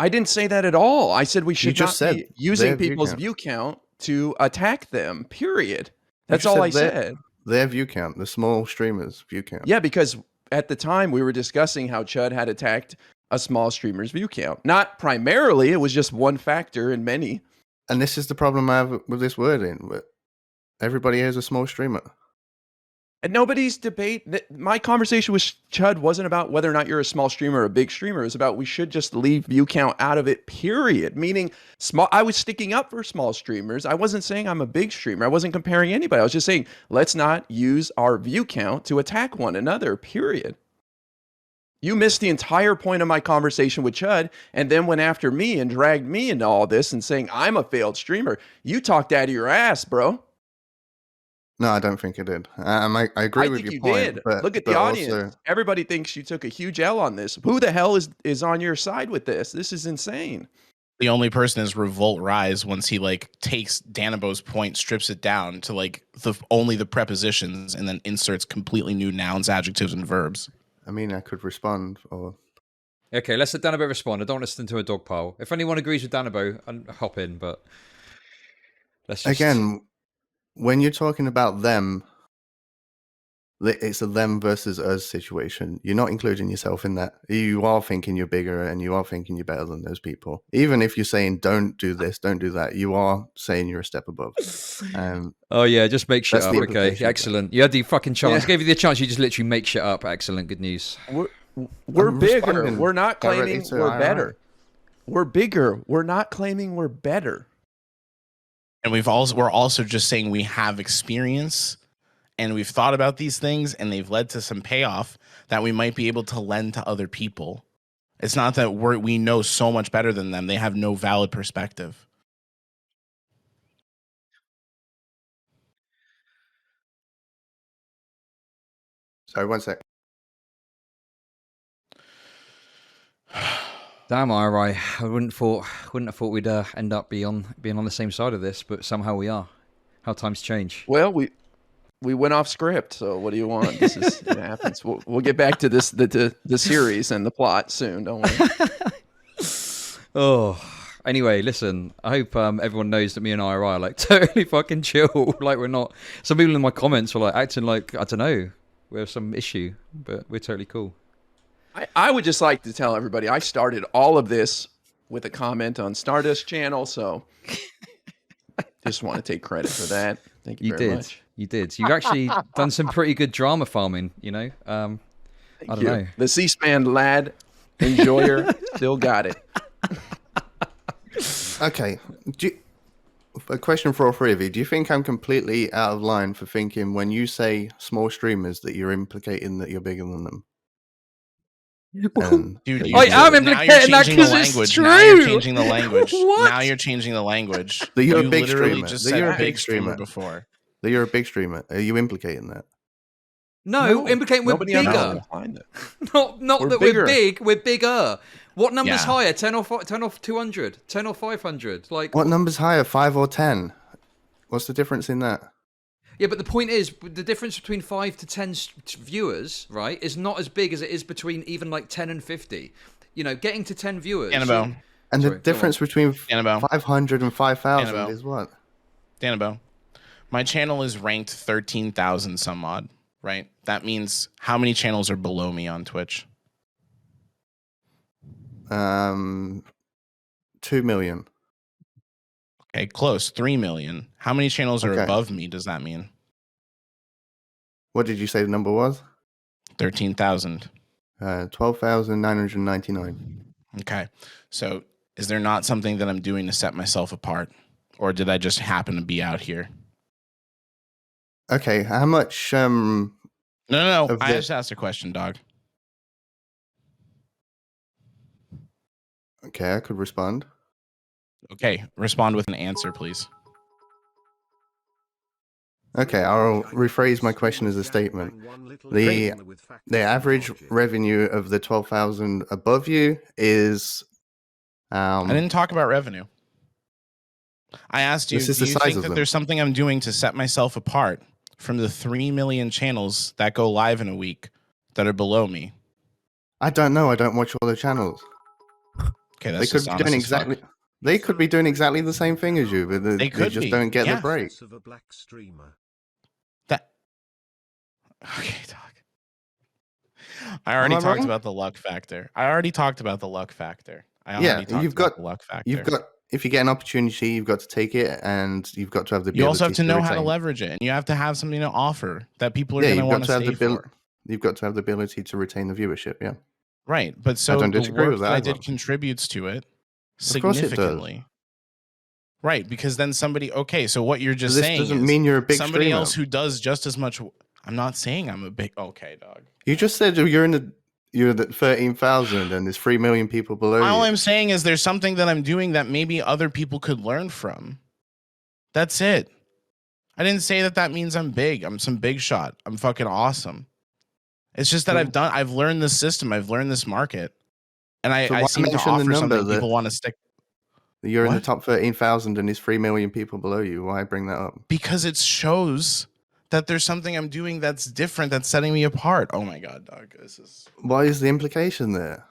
I didn't say that at all. I said we should just not said be using their view people's count. view count to attack them, period. You That's just all I their- said. Their view count, the small streamers' view count. Yeah, because at the time we were discussing how Chud had attacked a small streamer's view count. Not primarily, it was just one factor in many. And this is the problem I have with this wording. But everybody here is a small streamer. And nobody's debate. My conversation with Chud wasn't about whether or not you're a small streamer or a big streamer. It was about we should just leave view count out of it, period. Meaning, I was sticking up for small streamers. I wasn't saying I'm a big streamer. I wasn't comparing anybody. I was just saying, let's not use our view count to attack one another, period. You missed the entire point of my conversation with Chud and then went after me and dragged me into all this and saying I'm a failed streamer. You talked out of your ass, bro. No, I don't think it did. I agree with your point. Did. But look at the audience. Everybody thinks you took a huge L on this. Who the hell is on your side with this? This is insane. The only person is Revolt Rise once he like takes Danabo's point, strips it down to like only the prepositions, and then inserts completely new nouns, adjectives, and verbs. I mean, I could respond or. Okay, let's let Danabo respond. I don't listen to a dog pile. If anyone agrees with Danabo, I'll hop in. But let's just... Again, when you're talking about them, it's a them versus us situation. You're not including yourself in that. You are thinking you're bigger and you are thinking you're better than those people. Even if you're saying don't do this, don't do that, you are saying you're a step above. Oh yeah, just make shit that's up. the Okay, implication. excellent. You had the fucking chance. Yeah. Gave you the chance. You just literally make shit up. Excellent. Good news. We're bigger. responding We're not claiming directly to we're IRI. better. We're bigger. We're not claiming we're better. And we're also just saying we have experience and we've thought about these things and they've led to some payoff that we might be able to lend to other people. It's not that we know so much better than them. They have no valid perspective. Sorry, one sec. Damn, IRI. I wouldn't have thought we'd end up being on the same side of this, but somehow we are. How times change. Well, we went off script, so what do you want? This is it happens. We'll get back to this the series and the plot soon, don't we? Oh, anyway, listen. I hope everyone knows that me and IRI are like totally fucking chill. Like we're not. Some people in my comments were like acting like I don't know, we have some issue, but we're totally cool. I would just like to tell everybody I started all of this with a comment on Stardust channel, so just want to take credit for that. Thank you very much. You did. You've actually done some pretty good drama farming, you know? I don't know. The C-SPAN lad, enjoyer, still got it. Okay. A question for all three of you. Do you think I'm completely out of line for thinking when you say small streamers that you're implicating that you're bigger than them? Dude, I am implicating that because it's true. Now you're changing the language. What? Now you're changing the language. That you're a big literally streamer. just That said you're a big big streamer before. That you're a big streamer. Are you implicating that? No, implicating we're nobody bigger. underlined it. Not We're that bigger. we're big, we're bigger. What number's Yeah. higher? 10 or 200? 10 or 500? Like What number's higher, 5 or 10? What's the difference in that? Yeah, but the point is, the difference between 5 to 10 viewers, right, is not as big as it is between even like 10 and 50. You know, getting to 10 viewers. Danabo. And Sorry, the difference between Danabo. 500 and 5,000 Danabo. is what? Danabo. My channel is ranked 13,000 some odd, right? That means how many channels are below me on Twitch? 2 million. Okay, close. 3 million. How many channels are Okay. above me does that mean? What did you say the number was? 13,000. 12,999. Okay. So is there not something that I'm doing to set myself apart? Or did I just happen to be out here? Okay, how much No. of I the- just asked a question, dog. Okay, I could respond. Okay, respond with an answer, please. Okay, I'll rephrase my question as a statement. The average revenue of the 12,000 above you is. I didn't talk about revenue. I asked you, This is do the you size think of that them. there's something I'm doing to set myself apart from the 3 million channels that go live in a week that are below me? I don't know. I don't watch all the channels. Okay, They that's could just be honest doing as fuck. exactly. They could be doing exactly the same thing as you, but They they could just be, don't get yeah. the break. That. Okay, dog. I already Am I talked wrong? about the luck factor. I already talked about the luck factor. You've got the luck factor. You've got. If you get an opportunity, you've got to take it, and you've got to have the ability You also have to know how to retain. leverage it, and you have to have something to offer that people are Yeah, going to you've want got to to have stay the ability. for. You've got to have the ability to retain the viewership. Yeah. Right, but I so don't the disagree work with that that I as did well. contributes to it Of course it does. significantly. Right, because then somebody, okay, so what you're just This saying doesn't is mean you're a big somebody streamer. else who does just as much. I'm not saying I'm a big. Okay, dog. You just said you're the 13,000, and there's 3 million people below All you. I'm saying is there's something that I'm doing that maybe other people could learn from. That's it. I didn't say that means I'm big. I'm some big shot. I'm fucking awesome. It's just that I've learned this system. I've learned this market. And So I why seem to mention the offer number something that people want to stick. You're in the What? top 13,000 and there's 3 million people below you. Why bring that up? Because it shows that there's something I'm doing that's different, that's setting me apart. Oh my god, dog. This is. What is the implication there?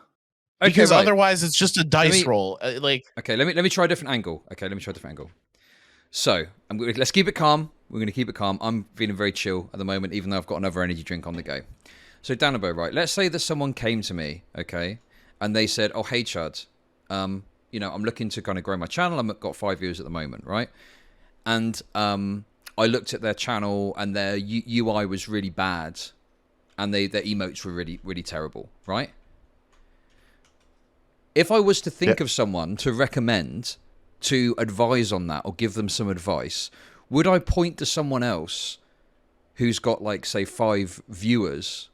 Because right. otherwise it's just a dice roll. Okay, let me try a different angle. So let's keep it calm. We're going to keep it calm. I'm feeling very chill at the moment, even though I've got another energy drink on the go. So Danabo, right? Let's say that someone came to me, okay, and they said, "Oh, hey, Chud, you know, I'm looking to kind of grow my channel. I've got 5 viewers at the moment, right?" And I looked at their channel, and their UI was really bad, and their emotes were really, really terrible, right? If I was to think of someone to recommend to advise on that or give them some advice, would I point to someone else who's got, like, say, 5 viewers,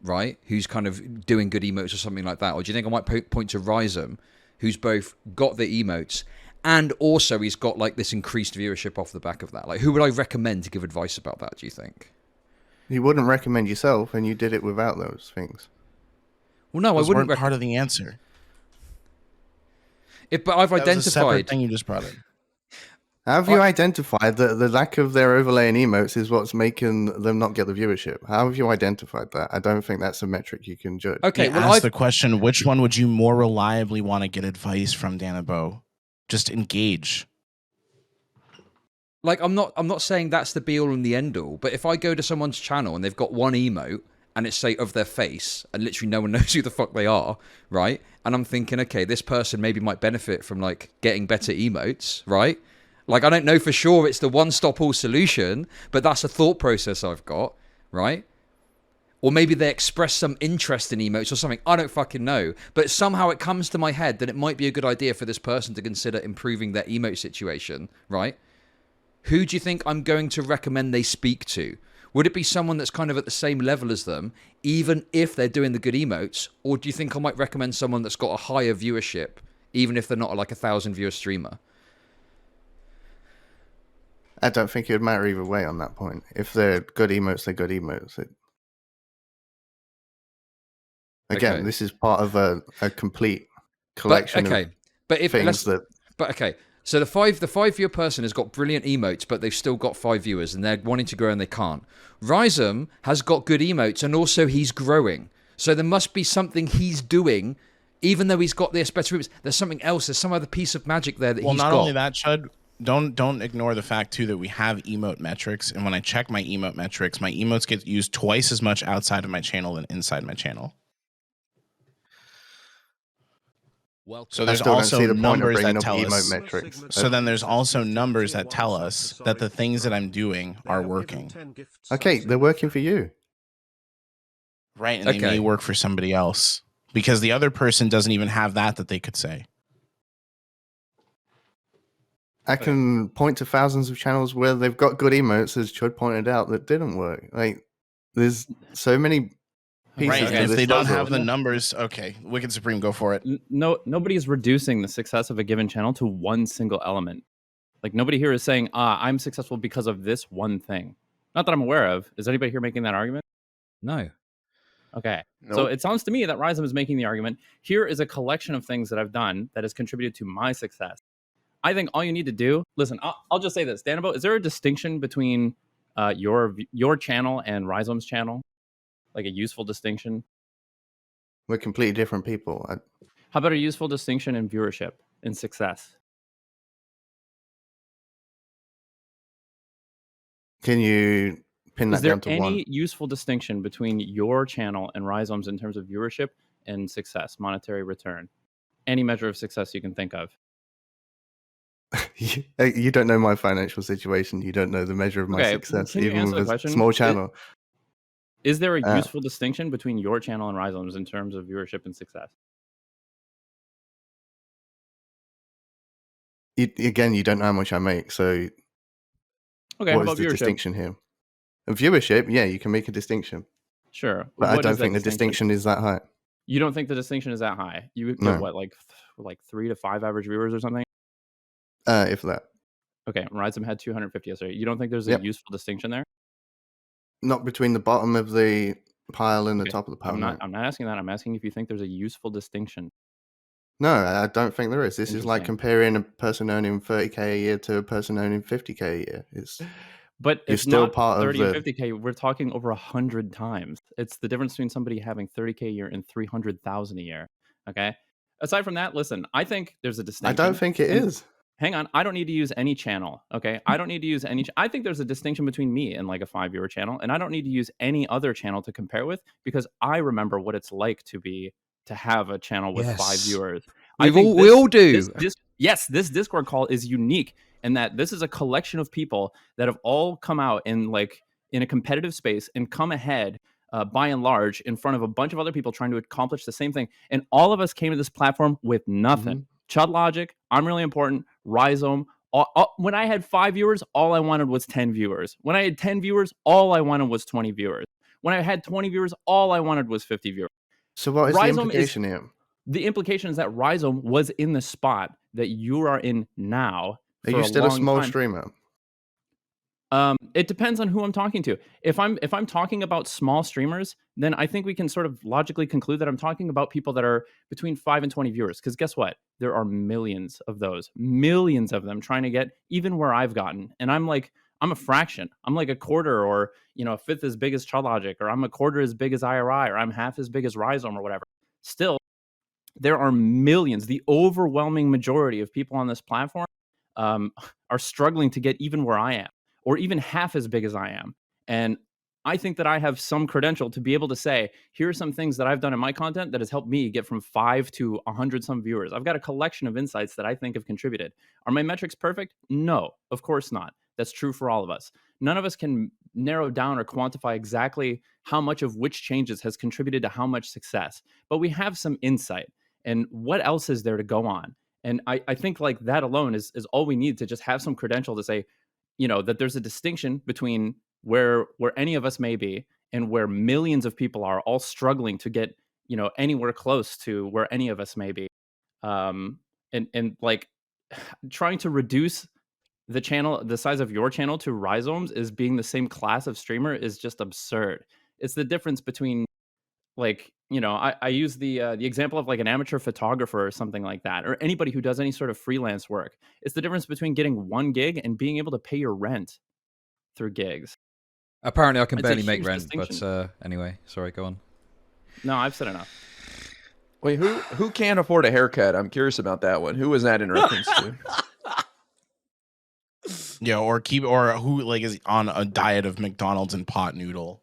right, who's kind of doing good emotes or something like that? Or do you think I might point to Rhyzohm, who's both got the emotes and also he's got, like, this increased viewership off the back of that? Like, who would I recommend to give advice about that, do you think? You wouldn't recommend yourself, and you did it without those things. Well, no, I wouldn't. Part of the answer. But I've That was a separate identified. thing you just brought in. How have you identified that the lack of their overlaying emotes is what's making them not get the viewership? How have you identified that? I don't think that's a metric you can judge. Okay, well, ask the question: which one would you more reliably want to get advice from, Danabo? Just engage. Like, I'm not saying that's the be all and the end all, but if I go to someone's channel and they've got one emote and it's, say, of their face and literally no one knows who the fuck they are, right? And I'm thinking, okay, this person maybe might benefit from, like, getting better emotes, right? Like, I don't know for sure it's the one-stop-all solution, but that's a thought process I've got, right? Or maybe they express some interest in emotes or something. I don't fucking know. But somehow it comes to my head that it might be a good idea for this person to consider improving their emote situation, right? Who do you think I'm going to recommend they speak to? Would it be someone that's kind of at the same level as them, even if they're doing the good emotes? Or do you think I might recommend someone that's got a higher viewership, even if they're not like a 1,000-viewer streamer? I don't think it would matter either way on that point. If they're good emotes, they're good emotes. Again, this is part of a complete collection of things that... But okay, so the 5-viewer person has got brilliant emotes, but they've still got 5 viewers, and they're wanting to grow and they can't. Rhyzohm has got good emotes, and also he's growing. So there must be something he's doing, even though he's got this better emotes. There's something else. There's some other piece of magic there that he's got. Well, not only that, Chud, don't ignore the fact too that we have emote metrics, and when I check my emote metrics, my emotes get used twice as much outside of my channel than inside my channel. So there's also numbers that tell us. Metrics. So then there's also numbers that tell us that the things that I'm doing are working. Okay, they're working for you. Right, and they may work for somebody else because the other person doesn't even have that they could say. I can point to thousands of channels where they've got good emotes, as Chud pointed out, that didn't work. Like, there's so many Right, pieces and to if this they don't puzzle. have the numbers, okay, Wicked Supreme, go for it. Nobody's reducing the success of a given channel to one single element. Like nobody here is saying, I'm successful because of this one thing. Not that I'm aware of. Is anybody here making that argument? No. Okay. Nope. So it sounds to me that Rhyzohm is making the argument. Here is a collection of things that I've done that has contributed to my success. I think all you need to do, listen, I'll just say this. Danabo, is there a distinction between your channel and Rhyzohm's channel? Like a useful distinction? We're completely different people. How about a useful distinction in viewership and success? Can you pin that Is there down to any one? useful distinction between your channel and Rhizohm's in terms of viewership and success, monetary return? Any measure of success you can think of? You don't know my financial situation. You don't know the measure of my Okay, success, can you even answer with the a question? small channel. Is there a useful distinction between your channel and Rhizohm's in terms of viewership and success? Again, you don't know how much I make, so Okay, how what is about the viewership? distinction here? And viewership, yeah, you can make a distinction. Sure, But I what don't is that think the distinction is that high. You don't think the distinction is that high? You would get No. what, like 3 to 5 average viewers or something? If that. Okay, Rhyzohm had 250 yesterday. You don't think there's a Yep. useful distinction there? Not between the bottom of the pile and the top of the pile. I'm No. not asking that. I'm asking if you think there's a useful distinction. No, I don't think there is. This is like Interesting. comparing a person earning 30K a year to a person earning 50K a year. But You're it's still not part of 30 and the. 50K. We're talking over 100 times. It's the difference between somebody having 30K a year and 300,000 a year. Okay. Aside from that, listen, I think there's a I distinction. don't think it is. Hang on. I don't need to use any channel. Okay. I don't need to use any. I think there's a distinction between me and like a 5-viewer channel. And I don't need to use any other channel to compare with because I remember what it's like to have a channel with 5 Yes. viewers. We all do. Yes, this Discord call is unique in that this is a collection of people that have all come out in a competitive space and come ahead by and large in front of a bunch of other people trying to accomplish the same thing. And all of us came to this platform with nothing. Chud Logic, I'm really important, Rhyzohm. When I had 5 viewers, all I wanted was 10 viewers. When I had 10 viewers, all I wanted was 20 viewers. When I had 20 viewers, all I wanted was 50 viewers. So what is the implication here? The implication is that Rhyzohm was in the spot that you are in now. Are you still a small streamer? It depends on who I'm talking to. If I'm talking about small streamers, then I think we can sort of logically conclude that I'm talking about people that are between 5 and 20 viewers. Because guess what? There are millions of those, millions of them trying to get even where I've gotten. And I'm a fraction. I'm like a quarter or, a fifth as big as Chud Logic, or I'm a quarter as big as IRI, or I'm half as big as Rhyzohm or whatever. Still, there are millions. The overwhelming majority of people on this platform are struggling to get even where I am, or even half as big as I am. And I think that I have some credential to be able to say, here are some things that I've done in my content that has helped me get from 5 to 100 some viewers. I've got a collection of insights that I think have contributed. Are my metrics perfect? No, of course not. That's true for all of us. None of us can narrow down or quantify exactly how much of which changes has contributed to how much success, but we have some insight. And what else is there to go on? And I think like that alone is all we need to just have some credential to say, that there's a distinction between where any of us may be and where millions of people are all struggling to get, anywhere close to where any of us may be. And like trying to reduce the size of your channel to Rhizohm's is being the same class of streamer is just absurd. It's the difference between I use the example of like an amateur photographer or something like that, or anybody who does any sort of freelance work. It's the difference between getting 1 gig and being able to pay your rent through gigs. Apparently, I can It's a barely make huge rent, but distinction. anyway, sorry, go on. No, I've said enough. Wait, who can't afford a haircut? I'm curious about that one. Who was that in reference to? Yeah, or who like is on a diet of McDonald's and pot noodle.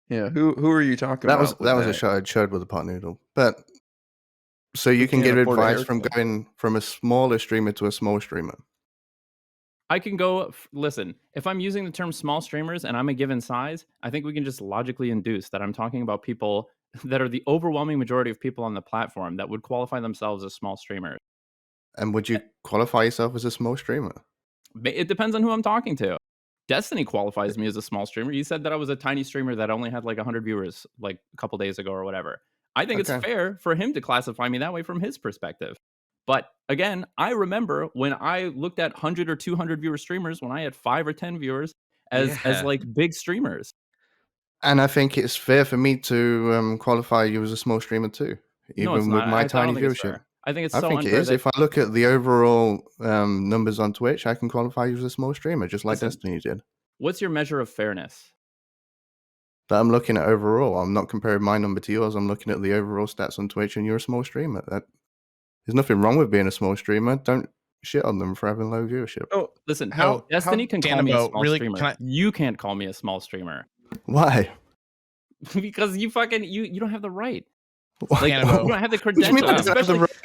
Yeah, who are you talking That about? was a Chud with a pot noodle. But so you can can't give afford a advice from haircut? going from a smaller streamer to a small streamer. I can go, listen, if I'm using the term small streamers and I'm a given size, I think we can just logically induce that I'm talking about people that are the overwhelming majority of people on the platform that would qualify themselves as small streamers. And would you qualify yourself as a small streamer? It depends on who I'm talking to. Destiny qualifies me as a small streamer. You said that I was a tiny streamer that only had like 100 viewers like a couple days ago or whatever. I think it's fair for him to classify me that way from his perspective. But again, I remember when I looked at 100 or 200 viewer streamers when I had 5 or 10 viewers as like big streamers. And I think it's fair for me to qualify you as a small streamer too, even with my tiny viewership. I think it's I so think it unfair is. If I look at the overall numbers on Twitch, I can qualify you as a small streamer, just like Destiny did. What's your measure of fairness? But I'm looking at overall. I'm not comparing my number to yours. I'm looking at the overall stats on Twitch, and you're a small streamer. There's nothing wrong with being a small streamer. Don't shit on them for having low viership. Oh, listen, Destiny can call me a small streamer. You can't call me a small streamer. Why? Because you don't have the right. Like, you don't have the credentials.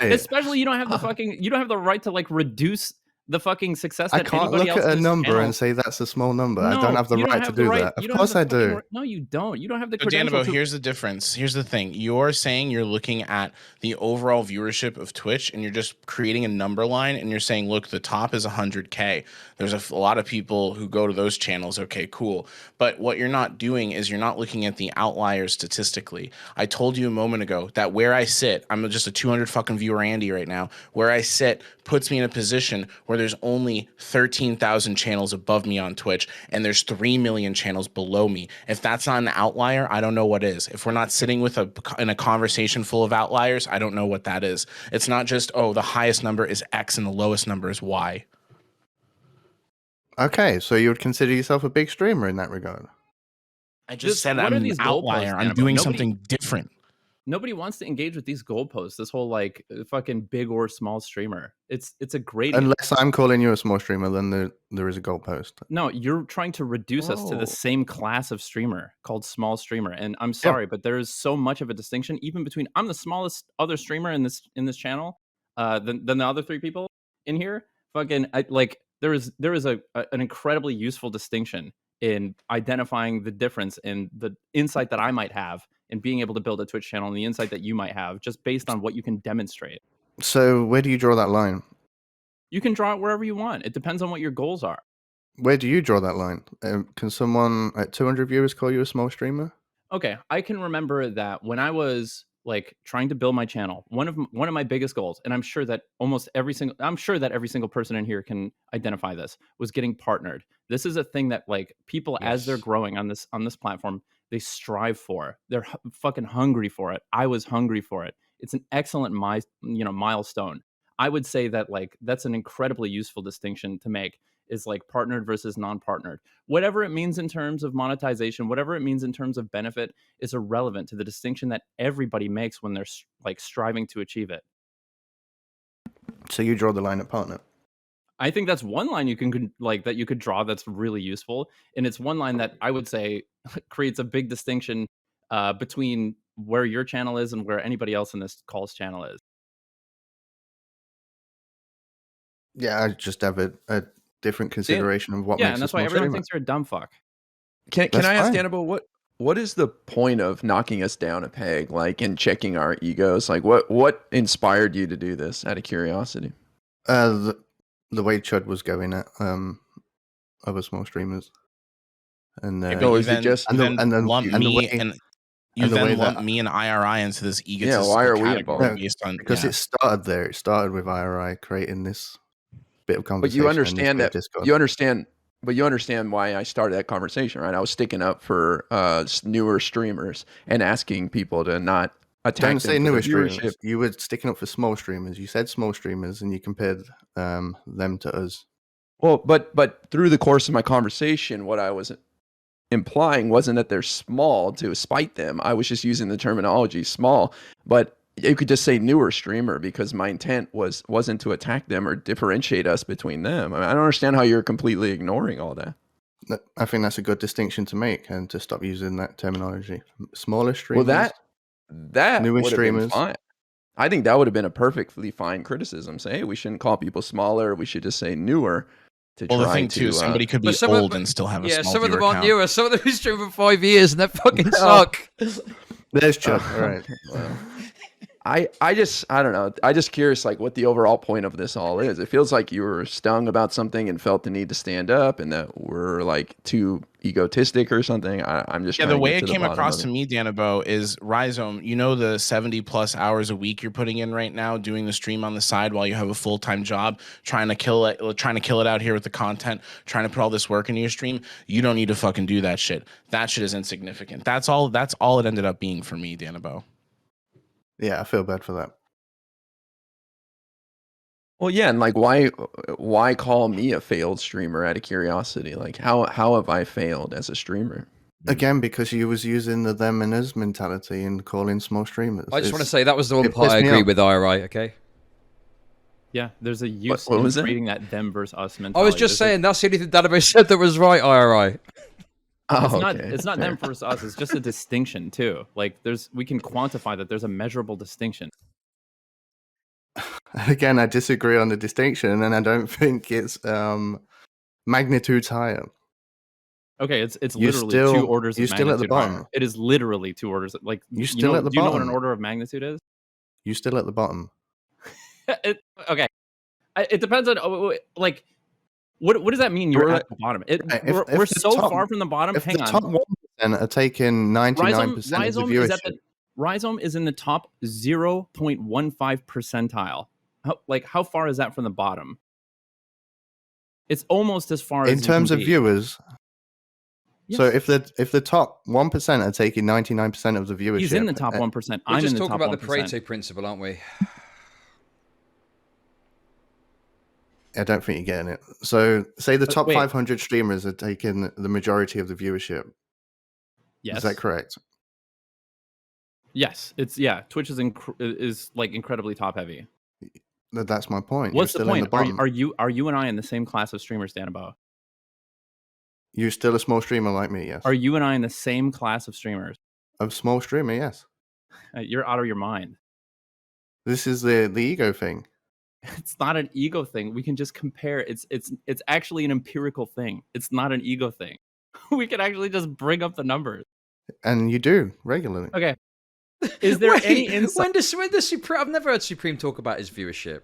Especially you don't have the you don't have the right to like reduce the fucking success that I can't anybody look else at a in this number channel. and say that's a small number. No, I don't have the you don't right have to the do right- that. you Of don't course have I the fucking do. right- No, you don't. You don't have the So credentials. Danabo, here's the difference. Here's the thing. You're saying you're looking at the overall viewership of Twitch and you're just creating a number line and you're saying, look, the top is 100K. There's a lot of people who go to those channels. Okay, cool. But what you're not doing is you're not looking at the outliers statistically. I told you a moment ago that where I sit, I'm just a 200 fucking viewer Andy right now. Where I sit puts me in a position where there's only 13,000 channels above me on Twitch and there's 3 million channels below me. If that's not an outlier, I don't know what is. If we're not sitting in a conversation full of outliers, I don't know what that is. It's not just, oh, the highest number is X and the lowest number is Y. Okay, so you would consider yourself a big streamer in that regard? I just said I'm an outlier. I'm doing something different. Nobody wants to engage with these goalposts. This whole like fucking big or small streamer. It's a great. Unless I'm calling you a small streamer, then there is a goalpost. No, you're trying to reduce us to the same class of streamer called small streamer. And I'm sorry, but there is so much of a distinction even between I'm the smallest other streamer in this channel than the other 3 people in here. Fucking there is an incredibly useful distinction in identifying the difference in the insight that I might have in being able to build a Twitch channel and the insight that you might have just based on what you can demonstrate. So where do you draw that line? You can draw it wherever you want. It depends on what your goals are. Where do you draw that line? Can someone at 200 viewers call you a small streamer? Okay, I can remember that when I was like trying to build my channel, one of my biggest goals, and I'm sure that every single person in here can identify this, was getting partnered. This is a thing that like people as they're growing on this platform, they strive for. They're fucking hungry for it. I was hungry for it. It's an excellent milestone. I would say that like that's an incredibly useful distinction to make, is like partnered versus non-partnered. Whatever it means in terms of monetization, whatever it means in terms of benefit, is irrelevant to the distinction that everybody makes when they're like striving to achieve it. So you draw the line at partner. I think that's one line you could draw that's really useful, and it's one line that I would say creates a big distinction between where your channel is and where anybody else in this call's channel is. Yeah, I just have a different consideration of what makes and that's a small why everyone streamer. thinks you're a dumb fuck. Can I ask Danabo, what is the point of knocking us down a peg, like, and checking our egos? Like, what inspired you to do this, out of curiosity? The way Chud was going at other small streamers, and you then lump me and IRI into this egotistical category based on because it started there. It started with IRI creating this bit of conversation. But you understand that. You understand why I started that conversation, right? I was sticking up for newer streamers and asking people to not attack. Don't say newer streamers. You were sticking up for small streamers. You said small streamers, and you compared them to us. Well, but through the course of my conversation, what I was implying wasn't that they're small to spite them. I was just using the terminology small, but you could just say newer streamer because my intent wasn't to attack them or differentiate us between them. I don't understand how you're completely ignoring all that. I think that's a good distinction to make and to stop using that terminology. Smaller streamers. Well, that newer would streamers. have been fine. I think that would have been a perfectly fine criticism. Say, hey, we shouldn't call people smaller. We should just say newer. Well, the thing too, somebody could be old and still have a small some of them aren't count. newer. Some of them have streamed for 5 years and they fucking suck. There's Chud. All right. I don't know. I just curious like what the overall point of this all is. It feels like you were stung about something and felt the need to stand up, and that we're like too egotistic or something. I'm just trying the to way get it to came the bottom across of to it. me, Danabo, is Rhyzohm. You know the 70+ hours a week you're putting in right now, doing the stream on the side while you have a full-time job, trying to kill it out here with the content, trying to put all this work into your stream. You don't need to fucking do that shit. That shit is insignificant. That's all it ended up being for me, Danabo. Yeah, I feel bad for that. Well, yeah, and like why call me a failed streamer out of curiosity? Like how have I failed as a streamer? Again, because you was using the them and us mentality and calling small streamers. I just want to say that was the one part I agree with IRI, okay? Yeah, there's a use what in was it? creating that them versus us mentality. I was just saying that's the only thing Danabo said that was right, IRI. It's not them versus us. It's just a distinction too. Like we can quantify that. There's a measurable distinction. Again, I disagree on the distinction, and I don't think it's magnitudes higher. Okay, it's You're literally still- 2 orders of you're still at the magnitude higher. bottom. It is literally 2 orders. Like You're still at the Do you know what bottom. an order of magnitude is? You're still at the bottom. Okay, it depends on like what does that mean? You're at the bottom. We're so far from the bottom. If Hang the on. top 1% are taking 99% of the viewership, Rhyzohm is in the top 0.15 percentile. How far is that from the bottom? It's almost as far as in terms of viewers. Yes. So if the top 1% are taking 99% of the viewership, He's in the top 1%. We're I'm just in the talking top about 1%. the Pareto principle, aren't we? I don't think you're getting it. So say the top wait. 500 streamers are taking the majority of the viewership. Yes. Is that correct? Yes, Twitch is like incredibly top heavy. That's my point. What's You're the still in point? the bottom. Are you and I in the same class of streamers, Danabo? You're still a small streamer like me, yes. Are you and I in the same class of streamers? A small streamer, yes. You're out of your mind. This is the ego thing. It's not an ego thing. We can just compare. It's actually an empirical thing. It's not an ego thing. We can actually just bring up the numbers. And you do regularly. Okay. Is there any Wait, insight? when does Supreme? I've never heard Supreme talk about his viewership.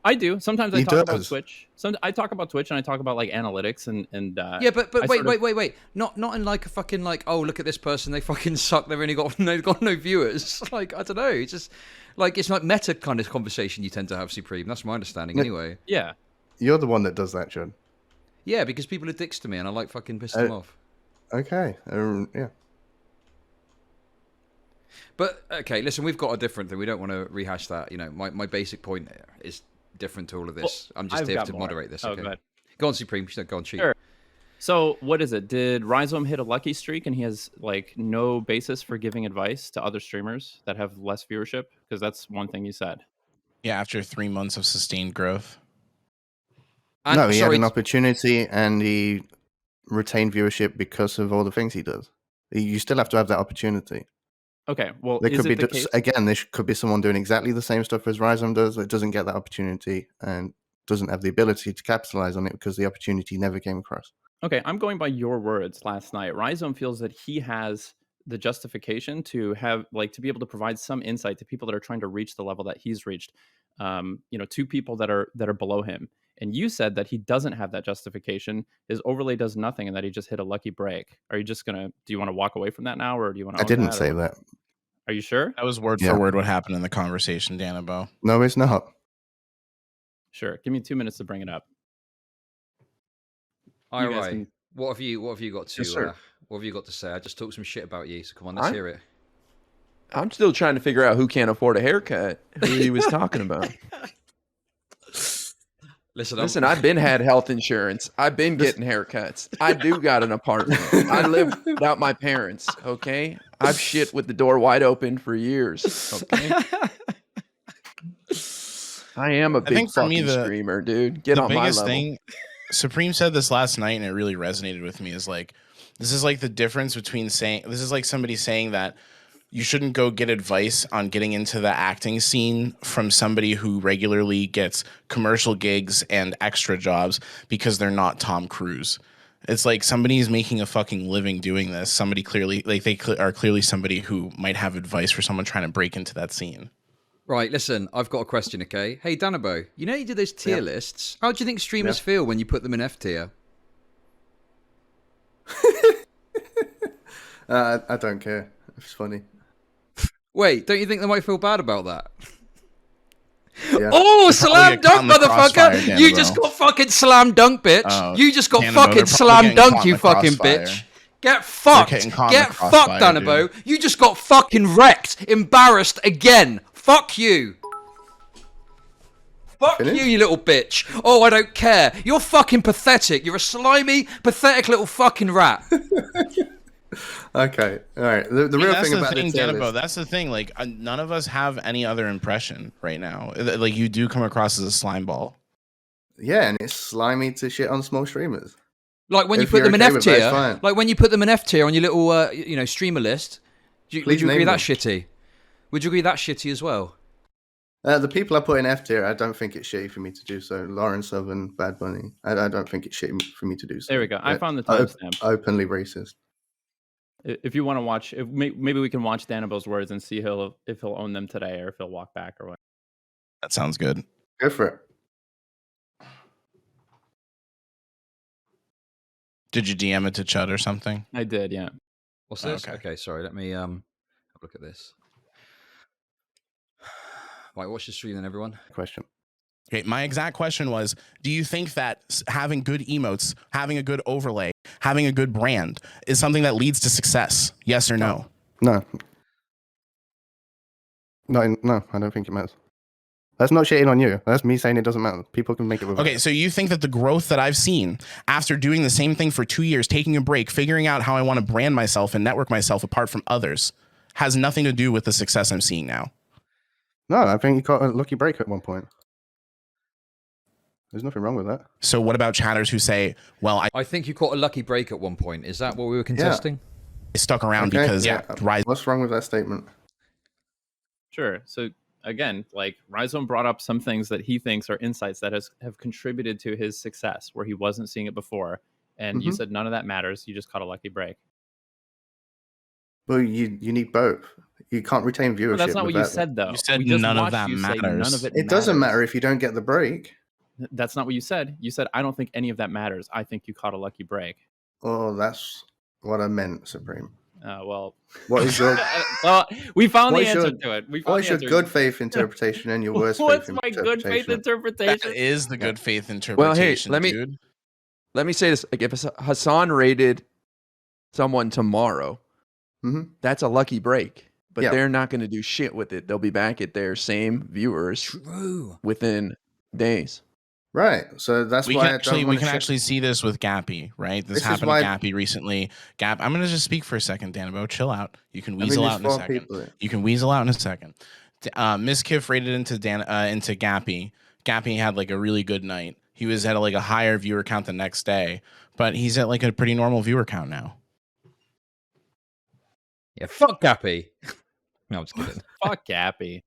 I do. Sometimes I He talk about does. Twitch. I talk about Twitch and I talk about like analytics and Yeah, but I sort of- wait. Not in like a fucking like, oh, look at this person, they fucking suck. They've only got no viewers. Like, I don't know. It's just like it's like meta kind of conversation you tend to have, Supreme. That's my understanding anyway. Yeah. You're the one that does that, Chud. Yeah, because people are dicks to me and I like fucking piss them off. Okay. Yeah. But okay, listen, we've got a different thing. We don't want to rehash that. You know, my basic point is different to all of this. I'm just I've here got to more. moderate this. Oh, Okay, go ahead. go on, Supreme. Go on, cheat. Sure. So what is it? Did Rhyzohm hit a lucky streak and he has like no basis for giving advice to other streamers that have less viewership? Because that's one thing you said. Yeah, after 3 months of sustained growth. No, he had an opportunity and he retained viewership because of all the things he does. You still have to have that opportunity. Okay, well, There is could it be the case? again. There could be someone doing exactly the same stuff as Rhyzohm does that doesn't get that opportunity and doesn't have the ability to capitalize on it because the opportunity never came across. Okay, I'm going by your words last night. Rhyzohm feels that he has the justification to have like to be able to provide some insight to people that are trying to reach the level that he's reached. To people that are below him. And you said that he doesn't have that justification. His overlay does nothing, and that he just hit a lucky break. Are you just gonna? Do you want to walk away from that now, or do you want to? I didn't say that. Are you sure? That was word for word what happened in the conversation, Danabo. No, it's not. Sure. Give me 2 minutes to bring it up. All You guys right. can- What have you got to? Yes, sir. What have you got to say? I just talked some shit about you, so come on, let's hear it. I'm still trying to figure out who can't afford a haircut. Who he was talking about. Listen, I've been had health insurance. I've been getting haircuts. I do got an apartment. I live without my parents. Okay, I've shit with the door wide open for years. Okay, I am a big think for fucking me, streamer, dude. Get the on my biggest level. thing, Supreme said this last night, and it really resonated with me. Is like, this is like the difference between saying this is like somebody saying that you shouldn't go get advice on getting into the acting scene from somebody who regularly gets commercial gigs and extra jobs because they're not Tom Cruise. It's like somebody's making a fucking living doing this. Somebody clearly, like are clearly somebody who might have advice for someone trying to break into that scene. Right, listen, I've got a question, okay? Hey, Danabo, you know you do those tier lists. How do you think streamers feel when you put them in F tier? I don't care. It's funny. Wait, don't you think they might feel bad about that? Yeah. Oh, slam dunk, motherfucker! You just got fucking slam dunk, bitch. You just got fucking slam dunk, you fucking bitch. Get fucked. Get fucked, Danabo. You just got fucking wrecked. Embarrassed again. Fuck you. Fuck you, you little bitch. Oh, I don't care. You're fucking pathetic. You're a slimy, pathetic little fucking rat. Okay, all right. The real thing about the tier list, that's the thing. Like, none of us have any other impression right now. Like, you do come across as a slime ball. Yeah, and it's slimy to shit on small streamers. Like when you put them in F tier. Like when you put them in F tier on your little, streamer list. Would you agree that shitty? Would you agree that shitty as well? The people I put in F tier, I don't think it's shitty for me to do so. Lawrence Southern, Bad Bunny. I don't think it's shitty for me to do so. There we go. I found the timestamp. Openly racist. If you want to watch, maybe we can watch Danabo's words and see if he'll own them today or if he'll walk back or what. That sounds good. Go for it. Did you DM it to Chud or something? I did, yeah. What's this? Okay, sorry. Let me have a look at this. Right, watch the stream then, everyone. Question. Okay, my exact question was, do you think that having good emotes, having a good overlay, having a good brand is something that leads to success? Yes or no? No. No, I don't think it matters. That's not shitting on you. That's me saying it doesn't matter. People can make it work. Okay, so you think that the growth that I've seen after doing the same thing for 2 years, taking a break, figuring out how I want to brand myself and network myself apart from others, has nothing to do with the success I'm seeing now? No, I think you got a lucky break at one point. There's nothing wrong with that. So what about chatters who say, well, I think you caught a lucky break at one point. Is that what we were contesting? I stuck around because What's wrong with that statement? Sure. So again, like Rhyzohm brought up some things that he thinks are insights that have contributed to his success where he wasn't seeing it before. And you said none of that matters. You just caught a lucky break. Well, you need both. You can't retain viewership. Well, that's not what you said, though. You said none of that matters. None of it doesn't matter if you don't get the break. That's not what you said. You said, I don't think any of that matters. I think you caught a lucky break. Oh, that's what I meant, Supreme. Well, what is your? Well, we found the answer to it. What's your good faith interpretation and your worst faith interpretation? What's my good faith interpretation? That is the good faith interpretation. Well, hey, let me say this: like, if Hassan raided someone tomorrow, that's a lucky break. But they're not going to do shit with it. They'll be back at their same viewers within days. Right. So that's we why we can actually see this with Gappy, right? This happened to Gappy recently. I'm going to just speak for a second, Danabo. Chill out. You can weasel out in a second. You can weasel out in a second. Miss Kiff rated into Gappy. Gappy had like a really good night. He was at like a higher viewer count the next day, but he's at like a pretty normal viewer count now. Yeah, fuck Gappy. No, I'm just kidding. Fuck Gappy.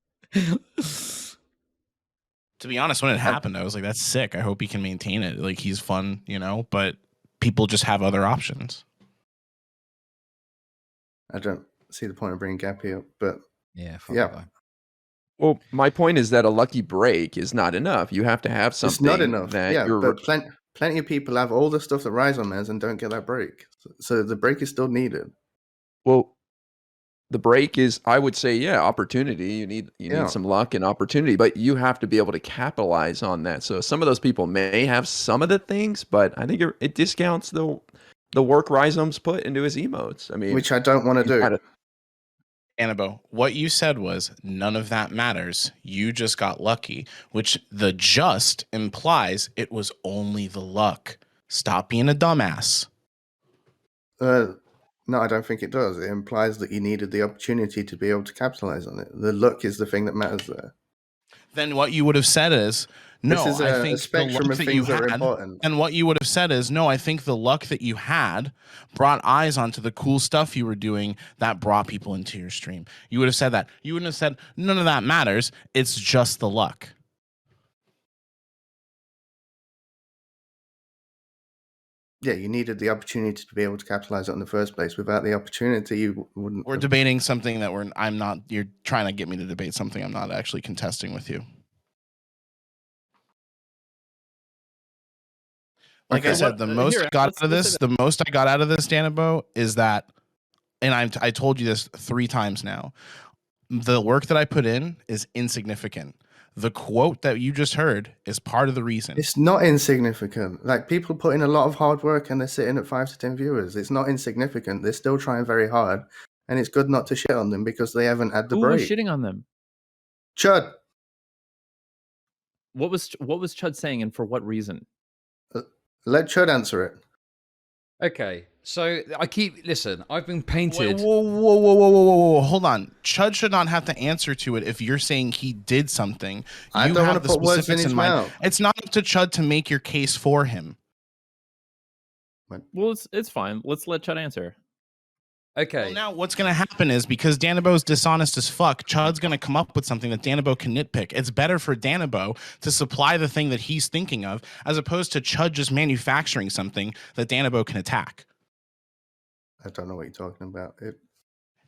To be honest, when it happened, I was like, that's sick. I hope he can maintain it. Like, he's fun, but people just have other options. I don't see the point of bringing Gappy up, but yeah. Well, my point is that a lucky break is not enough. You have to have something. It's not enough. That but plenty of people have all the stuff that Rhyzohm has and don't get that break. So the break is still needed. Well, the break is, I would say, opportunity. You need some luck and opportunity, but you have to be able to capitalize on that. So some of those people may have some of the things, but I think it discounts the work Rhyzohm's put into his emotes. I mean, which I don't want to do. Danabo, what you said was none of that matters. You just got lucky, which the just implies it was only the luck. Stop being a dumbass. No, I don't think it does. It implies that you needed the opportunity to be able to capitalize on it. The luck is the thing that matters there. Then what you would have said is, no, this is I think a spectrum of things that are important. And what you would have said is, no, I think the luck that you had brought eyes onto the cool stuff you were doing that brought people into your stream. You would have said that. You wouldn't have said, none of that matters. It's just the luck. Yeah, you needed the opportunity to be able to capitalize it in the first place. Without the opportunity, you wouldn't. We're debating something that I'm not. You're trying to get me to debate something I'm not actually contesting with you. Like I said, the most I got out of this, Danabo, is that, and I told you this 3 times now. The work that I put in is insignificant. The quote that you just heard is part of the reason. It's not insignificant. Like, people put in a lot of hard work and they're sitting at 5 to 10 viewers. It's not insignificant. They're still trying very hard, and it's good not to shit on them because they haven't had the Who break. was shitting on them? Chud. What was Chud saying, and for what reason? Let Chud answer it. Okay, so listen, I've been painted. Whoa. Hold on. Chud should not have to answer to it if you're saying he did something. I don't want to put words in his mouth. It's not up to Chud to make your case for him. Well, it's fine. Let's let Chud answer. Okay. Well, now what's going to happen is, because Danabo's dishonest as fuck, Chud's going to come up with something that Danabo can nitpick. It's better for Danabo to supply the thing that he's thinking of, as opposed to Chud just manufacturing something that Danabo can attack. I don't know what you're talking about.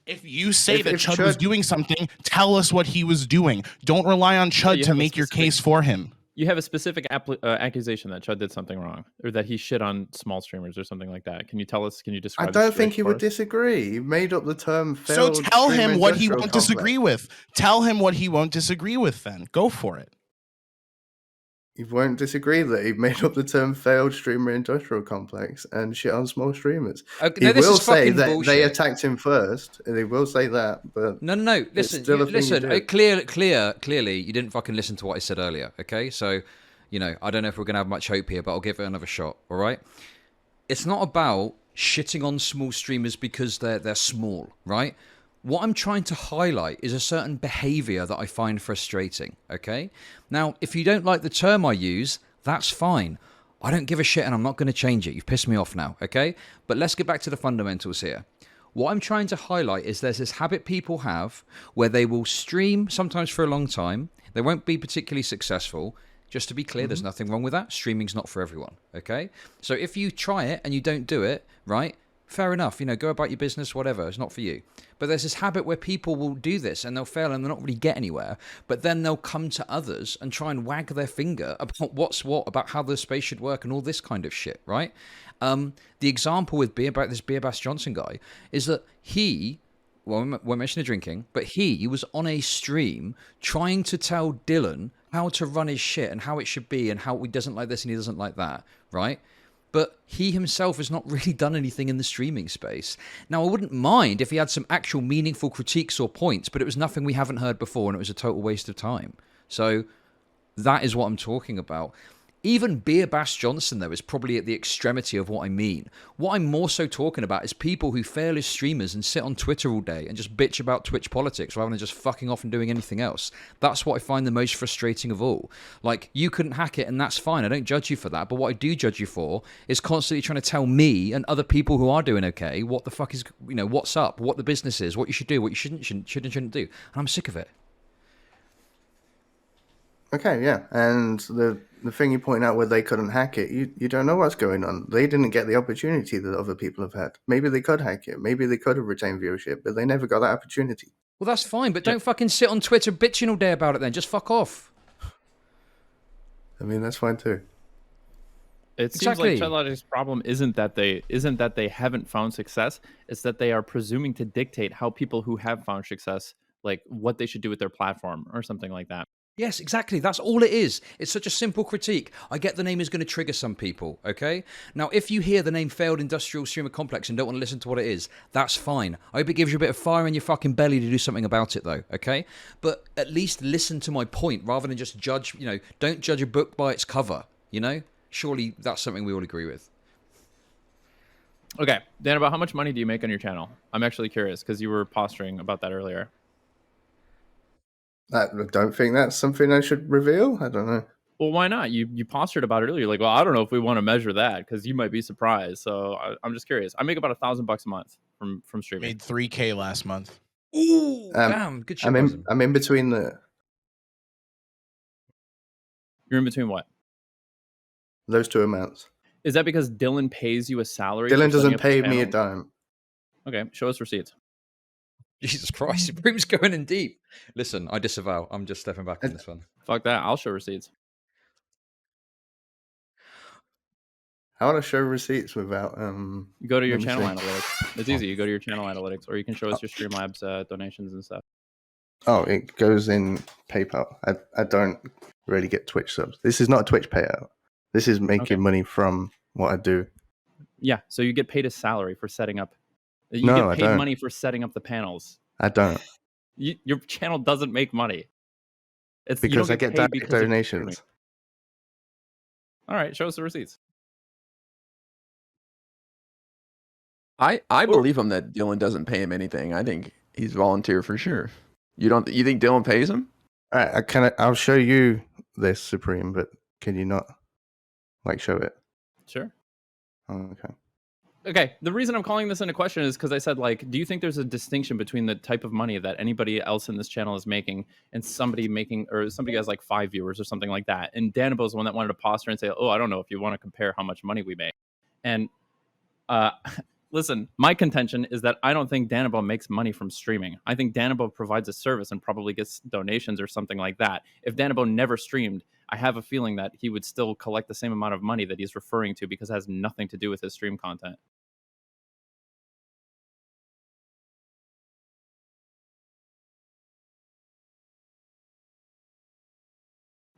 If you say that Chud was doing something, tell us what he was doing. Don't rely on Chud to make your case for him. You have a specific accusation that Chud did something wrong, or that he shit on small streamers or something like that. Can you tell us? Can you describe? I don't think he would disagree. He made up the term. So tell him what he won't disagree with. Tell him what he won't disagree with. Then go for it. He won't disagree that he made up the term failed streamer industrial complex and shit on small streamers. Okay, he no, will say that bullshit. they attacked him first. He will say that, but no. Listen, clearly, you didn't fucking listen to what I said earlier. Okay, so, I don't know if we're gonna have much hope here, but I'll give it another shot. All right, it's not about shitting on small streamers because they're small, right? What I'm trying to highlight is a certain behavior that I find frustrating, okay? Now, if you don't like the term I use, that's fine. I don't give a shit and I'm not going to change it. You've pissed me off now, okay? But let's get back to the fundamentals here. What I'm trying to highlight is there's this habit people have where they will stream sometimes for a long time. They won't be particularly successful. Just to be clear, there's nothing wrong with that. Streaming's not for everyone, okay? So if you try it and you don't do it, right? Fair enough, go about your business, whatever, it's not for you. But there's this habit where people will do this and they'll fail and they'll not really get anywhere, but then they'll come to others and try and wag their finger about what's what, about how the space should work and all this kind of shit, right? The example with about this Beer Bass Johnson guy is that we're mentioning drinking, but he was on a stream trying to tell Dylan how to run his shit and how it should be and how he doesn't like this and he doesn't like that, right? But he himself has not really done anything in the streaming space. Now, I wouldn't mind if he had some actual meaningful critiques or points, but it was nothing we haven't heard before, and it was a total waste of time. So that is what I'm talking about. Even Beer Bass Johnson, though, is probably at the extremity of what I mean. What I'm more so talking about is people who fail as streamers and sit on Twitter all day and just bitch about Twitch politics rather than just fucking off and doing anything else. That's what I find the most frustrating of all. Like, you couldn't hack it and that's fine. I don't judge you for that. But what I do judge you for is constantly trying to tell me and other people who are doing okay what the fuck is, what's up, what the business is, what you should do, what you shouldn't do. And I'm sick of it. Okay, yeah, and the thing you point out where they couldn't hack it, you don't know what's going on. They didn't get the opportunity that other people have had. Maybe they could hack it. Maybe they could have retained viewership, but they never got that opportunity. Well, that's fine, but don't fucking sit on Twitter bitching all day about it then. Just fuck off. I mean, that's fine too. It seems like ChatLogic's problem isn't that they haven't found success. It's that they are presuming to dictate how people who have found success, like what they should do with their platform or something like that. Yes, exactly. That's all it is. It's such a simple critique. I get the name is going to trigger some people, okay? Now, if you hear the name Failed Industrial Streamer Complex and don't want to listen to what it is, that's fine. I hope it gives you a bit of fire in your fucking belly to do something about it, though, okay? But at least listen to my point rather than just judge, don't judge a book by its cover, Surely that's something we all agree with. Okay, Dan, about how much money do you make on your channel? I'm actually curious because you were posturing about that earlier. I don't think that's something I should reveal. I don't know. Well, why not? You postured about it earlier. You're like, well, I don't know if we want to measure that because you might be surprised. So I'm just curious. I make about $1,000 a month from streaming. Made $3,000 last month. Ooh, damn, good shit. I'm in between the. You're in between what? Those two amounts. Is that because Dylan pays you a salary? Dylan for setting doesn't up the pay me a channel? dime. Okay, show us receipts. Jesus Christ, Supreme's going in deep. Listen, I disavow. I'm just stepping back on this one. Fuck that. I'll show receipts. I want to show receipts without. You go to your let me channel see. analytics. It's easy. You go to your channel analytics, or you can show us your Streamlabs donations and stuff. Oh, it goes in PayPal. I don't really get Twitch subs. This is not a Twitch payout. This is making money from what I do. Yeah, so you get paid a salary for setting up. You No, I get paid don't. money for setting up the panels. I don't. Your channel doesn't make money. It's you Because don't I get paid direct because of streaming. donations. All right, show us the receipts. I believe him that Dylan doesn't pay him anything. I think he's volunteer for sure. You think Dylan pays him? All right, I'll show you this Supreme, but can you not show it? Sure. Oh, okay. Okay, the reason I'm calling this into question is because I said, do you think there's a distinction between the type of money that anybody else in this channel is making and somebody has 5 viewers or something like that? And Danabo's the one that wanted to posture and say, oh, I don't know if you want to compare how much money we make. And listen, my contention is that I don't think Danabo makes money from streaming. I think Danabo provides a service and probably gets donations or something like that. If Danabo never streamed, I have a feeling that he would still collect the same amount of money that he's referring to because it has nothing to do with his stream content.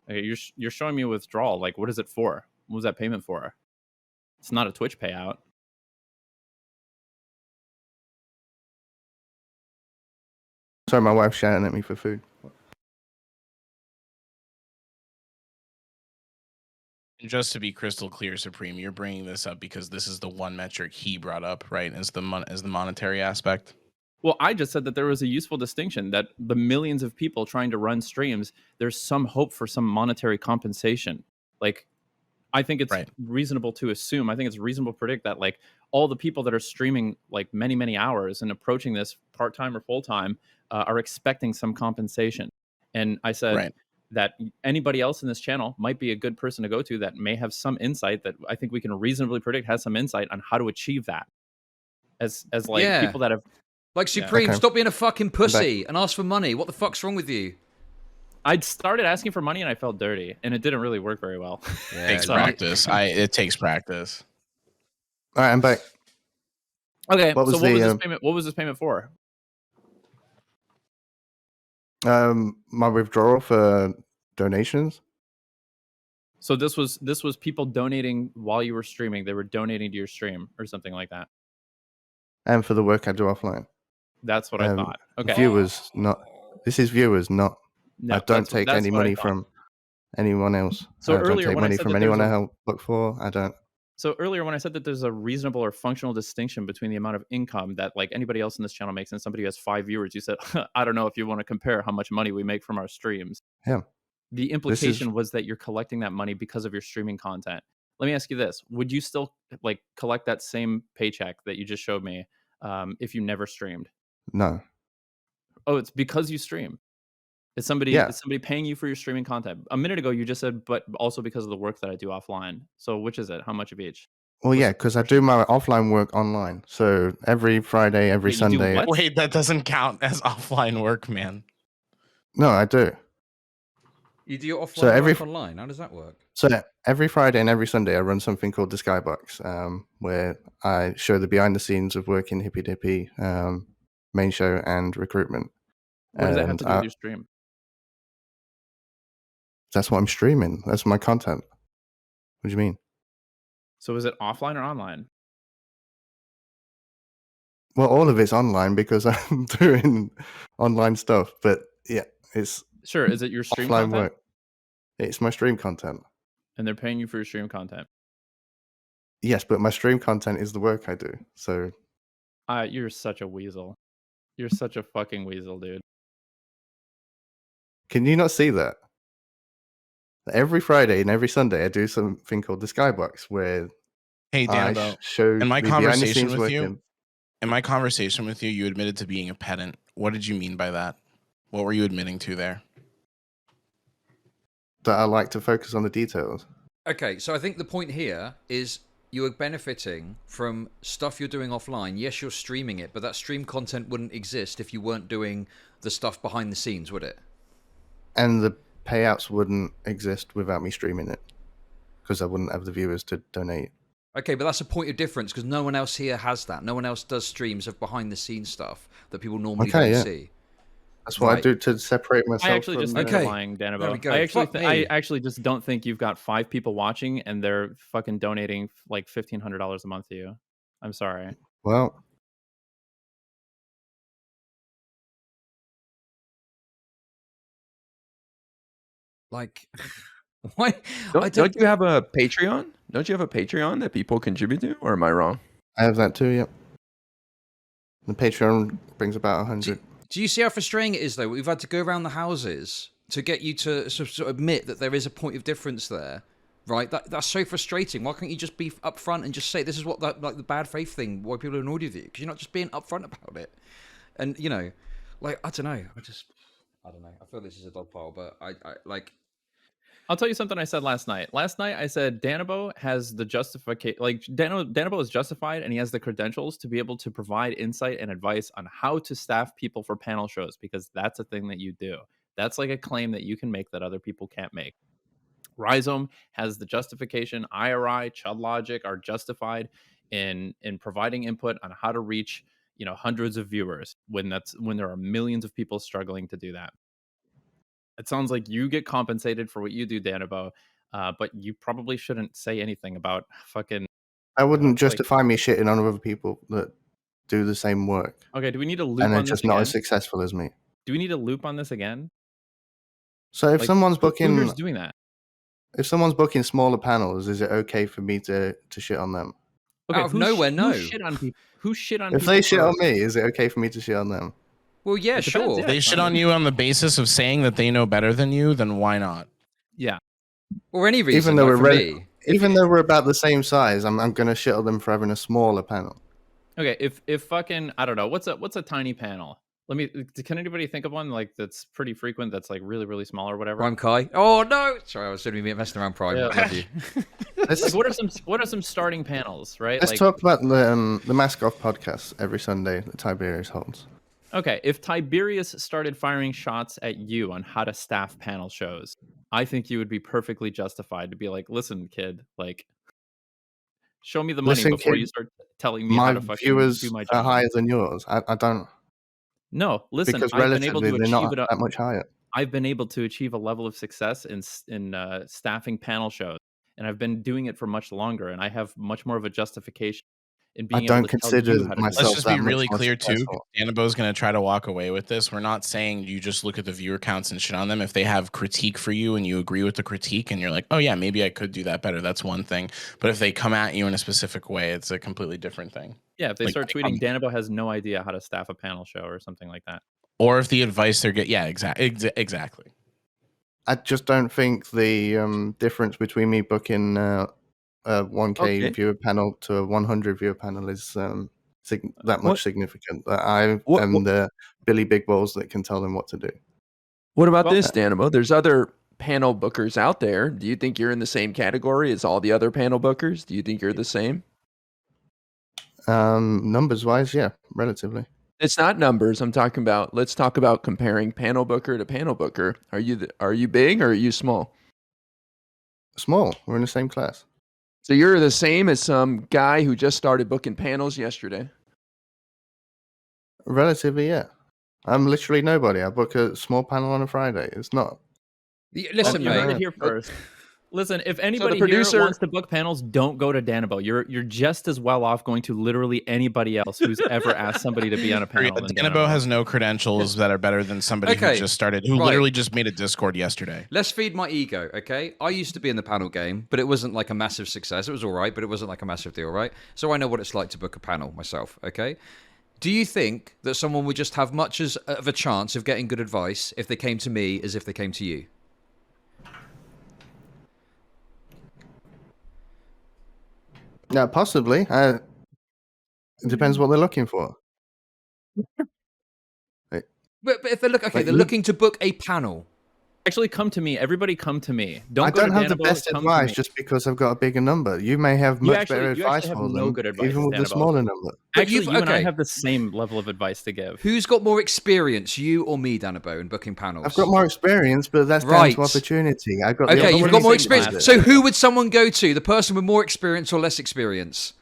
Okay, you're showing me a withdrawal. What is it for? What was that payment for? It's not a Twitch payout. Sorry, my wife's shouting at me for food. Just to be crystal clear, Supreme, you're bringing this up because this is the one metric he brought up, right? As the monetary aspect. Well, I just said that there was a useful distinction that the millions of people trying to run streams, there's some hope for some monetary compensation. I think it's reasonable to assume, I think it's reasonable to predict that all the people that are streaming many, many hours and approaching this part-time or full-time are expecting some compensation. And I said that anybody else in this channel might be a good person to go to that may have some insight that I think we can reasonably predict has some insight on how to achieve that. As people that have Supreme, stop being a fucking pussy and ask for money. What the fuck's wrong with you? I'd started asking for money and I felt dirty, and it didn't really work very well. Yeah, it takes practice. It takes practice. All right, I'm back. Okay, what was this payment? What was this payment for? My withdrawal for donations. So this was people donating while you were streaming. They were donating to your stream or something like that. And for the work I do offline. That's what I thought. Okay. Viewers, not. This is viewers, not. No, I don't take any money from anyone else. So I don't take money from anyone I help look for. I don't. So earlier when I said that there's a reasonable or functional distinction between the amount of income that anybody else in this channel makes and somebody who has 5 viewers, you said, I don't know if you want to compare how much money we make from our streams. Yeah. The implication was that you're collecting that money because of your streaming content. Let me ask you this. Would you still collect that same paycheck that you just showed me if you never streamed? No. Oh, it's because you stream. Is somebody paying you for your streaming content? A minute ago, you just said, but also because of the work that I do offline. So which is it? How much of each? Well, yeah, because I do my offline work online. So every Friday, every Sunday. Wait, that doesn't count as offline work, man. No, I do. You do your offline work online? How does that work? So every Friday and every Sunday, I run something called the Skybox, where I show the behind the scenes of working Hippy Dippy, main show, and recruitment. What does that have to do with your stream? That's what I'm streaming. That's my content. What do you mean? So is it offline or online? Well, all of it's online because I'm doing online stuff. But yeah, it's sure. Is it your stream offline content? work? It's my stream content. And they're paying you for your stream content. Yes, but my stream content is the work I do. So you're such a weasel. You're such a fucking weasel, dude. Can you not see that? Every Friday and every Sunday, I do something called the Skybox, where hey, Danabo, show in my conversation with working. you. In my conversation with you, you admitted to being a pedant. What did you mean by that? What were you admitting to there? That I like to focus on the details. Okay, so I think the point here is you are benefiting from stuff you're doing offline. Yes, you're streaming it, but that stream content wouldn't exist if you weren't doing the stuff behind the scenes, would it? And the payouts wouldn't exist without me streaming it, because I wouldn't have the viewers to donate. Okay, but that's a point of difference because no one else here has that. No one else does streams of behind the scenes stuff that people normally don't see. That's what I do to separate myself. I actually just think you're lying, Danabo. There we go. I actually just don't think you've got 5 people watching and they're fucking donating like $1,500 a month to you. I'm sorry. Well, like, why? Don't you have a Patreon? Don't you have a Patreon that people contribute to, or am I wrong? I have that too. Yep. The Patreon brings about 100. Do you see how frustrating it is, though? We've had to go around the houses to get you to sort of admit that there is a point of difference there, right? That's so frustrating. Why can't you just be upfront and just say this is what like the bad faith thing? Why people are annoyed with you? Because you're not just being upfront about it. And I don't know. I don't know. I feel this is a dog pile, but I like. I'll tell you something I said last night. Last night I said Danabo has the justification, like Danabo is justified and he has the credentials to be able to provide insight and advice on how to staff people for panel shows, because that's a thing that you do. That's like a claim that you can make that other people can't make. Rhyzohm has the justification. IRI, Chud Logic are justified in providing input on how to reach hundreds of viewers when there are millions of people struggling to do that. It sounds like you get compensated for what you do, Danabo, but you probably shouldn't say anything about fucking. I wouldn't justify me shitting on other people that do the same work. Okay, do we need a loop and they're on this just not again? as successful as me. Do we need a loop on this again? So if someone's booking, who's doing that? If someone's booking smaller panels, is it okay for me to shit on them? Okay, Out of nowhere, no. Who shit on people? Who shit on If people? they shit on me, is it okay for me to shit on them? Well, yeah, sure. If they shit on you on the basis of saying that they know better than you, then why not? Yeah. Or any reason. Even though like we're for me. even though we're about the same size, I'm gonna shit on them for having a smaller panel. Okay, if fucking I don't know, what's a tiny panel? Can anybody think of one like that's pretty frequent, that's like really, really small or whatever? Prime Kai. Oh no! Sorry, I was sitting here messing around Prime. Yeah. I love you. Like, what are some starting panels, right? Let's like, talk about the Mask Off podcast every Sunday that Tiberius holds. Okay, if Tiberius started firing shots at you on how to staff panel shows, I think you would be perfectly justified to be like, listen, kid, like, show me the money before you start telling me how to fucking viewers do my are job. higher than yours. I don't. No, listen, Because I've been able to relatively, they're achieve not it. that much higher. I've been able to achieve a level of success in staffing panel shows, and I've been doing it for much longer, and I have much more of a justification in being able to tell you how to do it. Let's just be really clear too. Danabo's going to try to walk away with this. We're not saying you just look at the viewer counts and shit on them. If they have critique for you and you agree with the critique and you're like, oh yeah, maybe I could do that better, that's one thing. But if they come at you in a specific way, it's a completely different thing. Yeah, if they start tweeting, Danabo has no idea how to staff a panel show or something like that. Or if the advice they're getting, exactly. I just don't think the difference between me booking a 1K viewer panel to a 100 viewer panel is that much significant. I am the Billy Big Balls that can tell them what to do. What about this, Danabo? There's other panel bookers out there. Do you think you're in the same category as all the other panel bookers? Do you think you're the same? Numbers wise, yeah, relatively. It's not numbers. I'm talking about. Let's talk about comparing panel booker to panel booker. Are you big or are you small? Small. We're in the same class. So you're the same as some guy who just started booking panels yesterday. Relatively, yeah. I'm literally nobody. I book a small panel on a Friday. It's not. Listen, you mate. heard it here first. Listen, if anybody producer here wants to book panels, don't go to Danabo. You're just as well off going to literally anybody else who's ever asked somebody to be on a panel. Danabo has no credentials that are better than somebody who just started, who literally just made a Discord yesterday. Let's feed my ego, okay? I used to be in the panel game, but it wasn't like a massive success. It was all right, but it wasn't like a massive deal, right? So I know what it's like to book a panel myself, okay? Do you think that someone would just have much of a chance of getting good advice if they came to me as if they came to you? No, possibly. It depends what they're looking for. But if they're they're looking to book a panel. Actually, come to me. Everybody, come to me. Don't I go don't to have the Danabo, best come to advice me. just because I've got a bigger number. You may have You much better advice have for no them, good advice, even with the Danabo. smaller number. Actually, you and I have the same level of advice to give. Who's got more experience, you or me, Danabo, in booking panels? I've got more experience, but that's down to opportunity. I've got Okay, you've got more experience. experience. So who would someone go to? The person with more experience or less experience?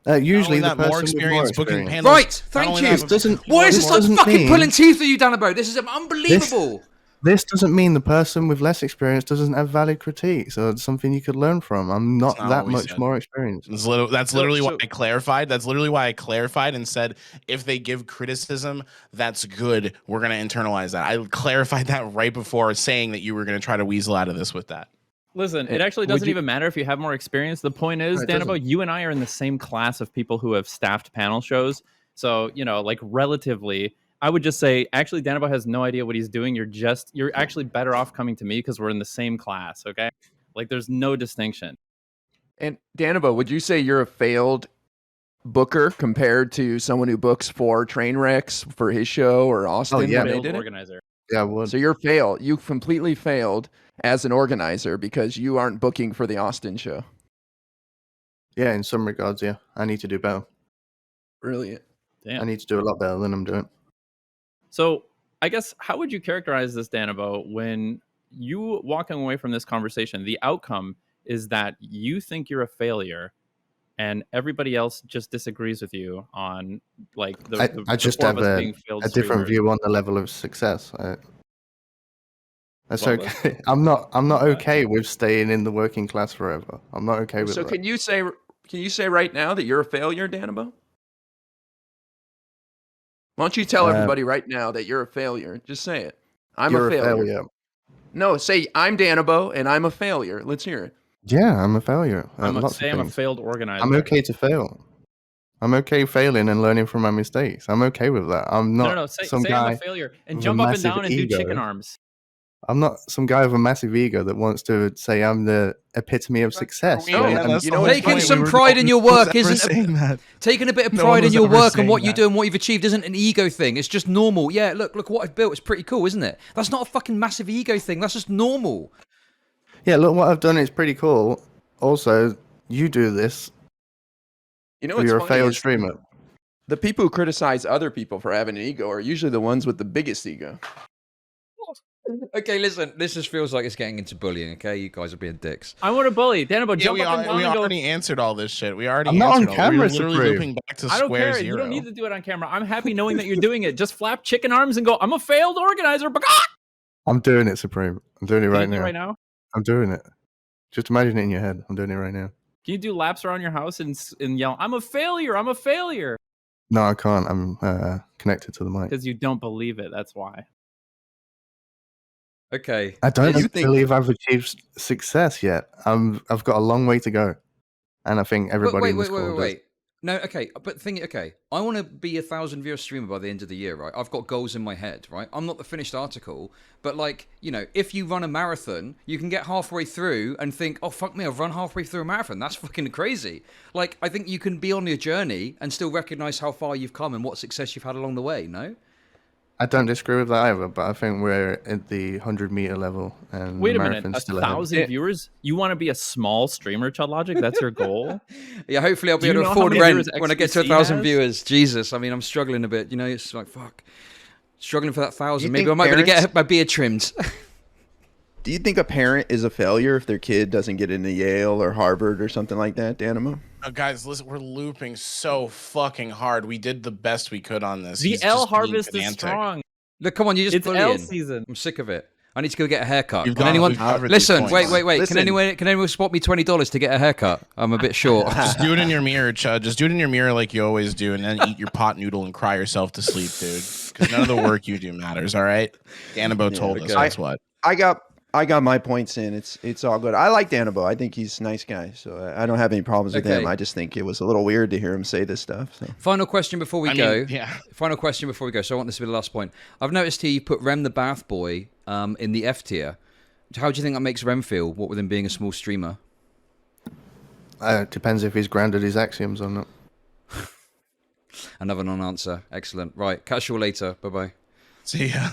Usually the that, person more with experience booking experience. panels. Right, thank you. Doesn't, Why is this this like doesn't fucking mean- pulling teeth with you, Danabo? This is unbelievable. This doesn't mean the person with less experience doesn't have valid critique. So it's something you could learn from. I'm not not that what we much said. more experienced. That's literally why I clarified. That's literally why I clarified and said if they give criticism, that's good. We're gonna internalize that. I clarified that right before saying that you were gonna try to weasel out of this with that. Listen, it actually doesn't even matter if you have more experience. The point is, it Danabo, doesn't. you and I are in the same class of people who have staffed panel shows. So, you know, like relatively, I would just say, actually, Danabo has no idea what he's doing. You're actually better off coming to me because we're in the same class, okay? Like, there's no distinction. And Danabo, would you say you're a failed booker compared to someone who books for Trainwrecks for his show or Austin? yeah. when they Failed did it? organizer. Yeah, I would. So you're failed. You completely failed as an organizer because you aren't booking for the Austin show. Yeah, in some regards, yeah. I need to do better. Brilliant. Damn. I need to do a lot better than I'm doing. So, I guess, how would you characterize this, Danabo, when you walking away from this conversation, the outcome is that you think you're a failure and everybody else just disagrees with you on like I just have a different streamers. view on the level of success. That's Well, okay. I'm not okay with staying in the working class forever. I'm not okay with So that. can you say right now that you're a failure, Danabo? Why don't you tell everybody right now that you're a failure? Just say it. I'm You're a failure. No, say I'm Danabo and I'm a failure. Let's hear it. Yeah, I'm a failure. I'm Lots of a things. failed organizer. I'm okay to fail. I'm okay failing and learning from my mistakes. I'm okay with that. I'm not No, say some I'm guy a failure and with jump a up and massive down and do ego. chicken arms. I'm not some guy with a massive ego that wants to say I'm the epitome of success. No, when- you know, Taking some pride in your work isn't taking a bit of pride in your work and what you do and what you've achieved isn't an ego thing. It's just normal. Yeah, look what I've built. It's pretty cool, isn't it? That's not a fucking massive ego thing. That's just normal. Yeah, look what I've done. It's pretty cool. Also, you do this. You know what's You're a funny failed is streamer. the people who criticize other people for having an ego are usually the ones with the biggest ego. Okay, listen. This just feels like it's getting into bullying. Okay, you guys are being dicks. I want to bully. Danabo, Yeah, jump we, up and down we and go. already answered all this shit. We already I'm not answered on all. We were camera, literally Supreme. looping back to I don't square care. zero. You don't need to do it on camera. I'm happy knowing that you're doing it. Just flap chicken arms and go, I'm a failed organizer. I'm doing it, Supreme. I'm doing it Can right you do it now. right now? I'm doing it. Just imagine it in your head. I'm doing it right now. Can you do laps around your house and yell, I'm a failure. I'm a failure. No, I can't. I'm connected to the mic. Because you don't believe it. That's why. Okay. I don't believe I've achieved success yet. I've got a long way to go, and I think everybody in this call does. No, okay, but I want to be 1,000 viewer streamer by the end of the year, right? I've got goals in my head, right? I'm not the finished article, but like, you know, if you run a marathon, you can get halfway through and think, oh, fuck me, I've run halfway through a marathon. That's fucking crazy. Like, I think you can be on your journey and still recognize how far you've come and what success you've had along the way, no? I don't disagree with that either, but I think we're at the 100-meter level, and Wait the a minute, marathon's still 1,000 viewers? You want to be a small streamer, Chud Logic? That's your goal? Yeah, hopefully I'll be able to afford rent when I get to 1,000 viewers. Jesus, I mean, I'm struggling a bit. You know, it's like, fuck. Struggling for that 1,000. Maybe I might be able to get my beard trimmed. Do you think a parent is a failure if their kid doesn't get into Yale or Harvard or something like that, Danamo? Guys, listen, we're looping so fucking hard. We did the best we could on this. The He's L just being harvest is pedantic. strong. Look, come on, you just It's bullying. L season. I'm sick of it. I need to go get a haircut. You've Can gone- anyone we've covered these listen? points. Wait. Listen. Can anyone spot me $20 to get a haircut? I'm a bit short. Just do it in your mirror, Chud. Just do it in your mirror like you always do, and then eat your pot noodle and cry yourself to sleep, dude. Because none of the work you do matters, all right? Danabo told us that's what. I got my points in. It's all good. I like Danabo. I think he's a nice guy, so I don't have any problems with him. I just think it was a little weird to hear him say this stuff. So. Final question before we go. Yeah. Final question before we go. So I want this to be the last point. I've noticed here you put Rem the Bath Boy in the F tier. How do you think that makes Rem feel? What with him being a small streamer? It depends if he's grounded his axioms or not. Another non-answer. Excellent. Right. Catch you all later. Bye-bye. See ya.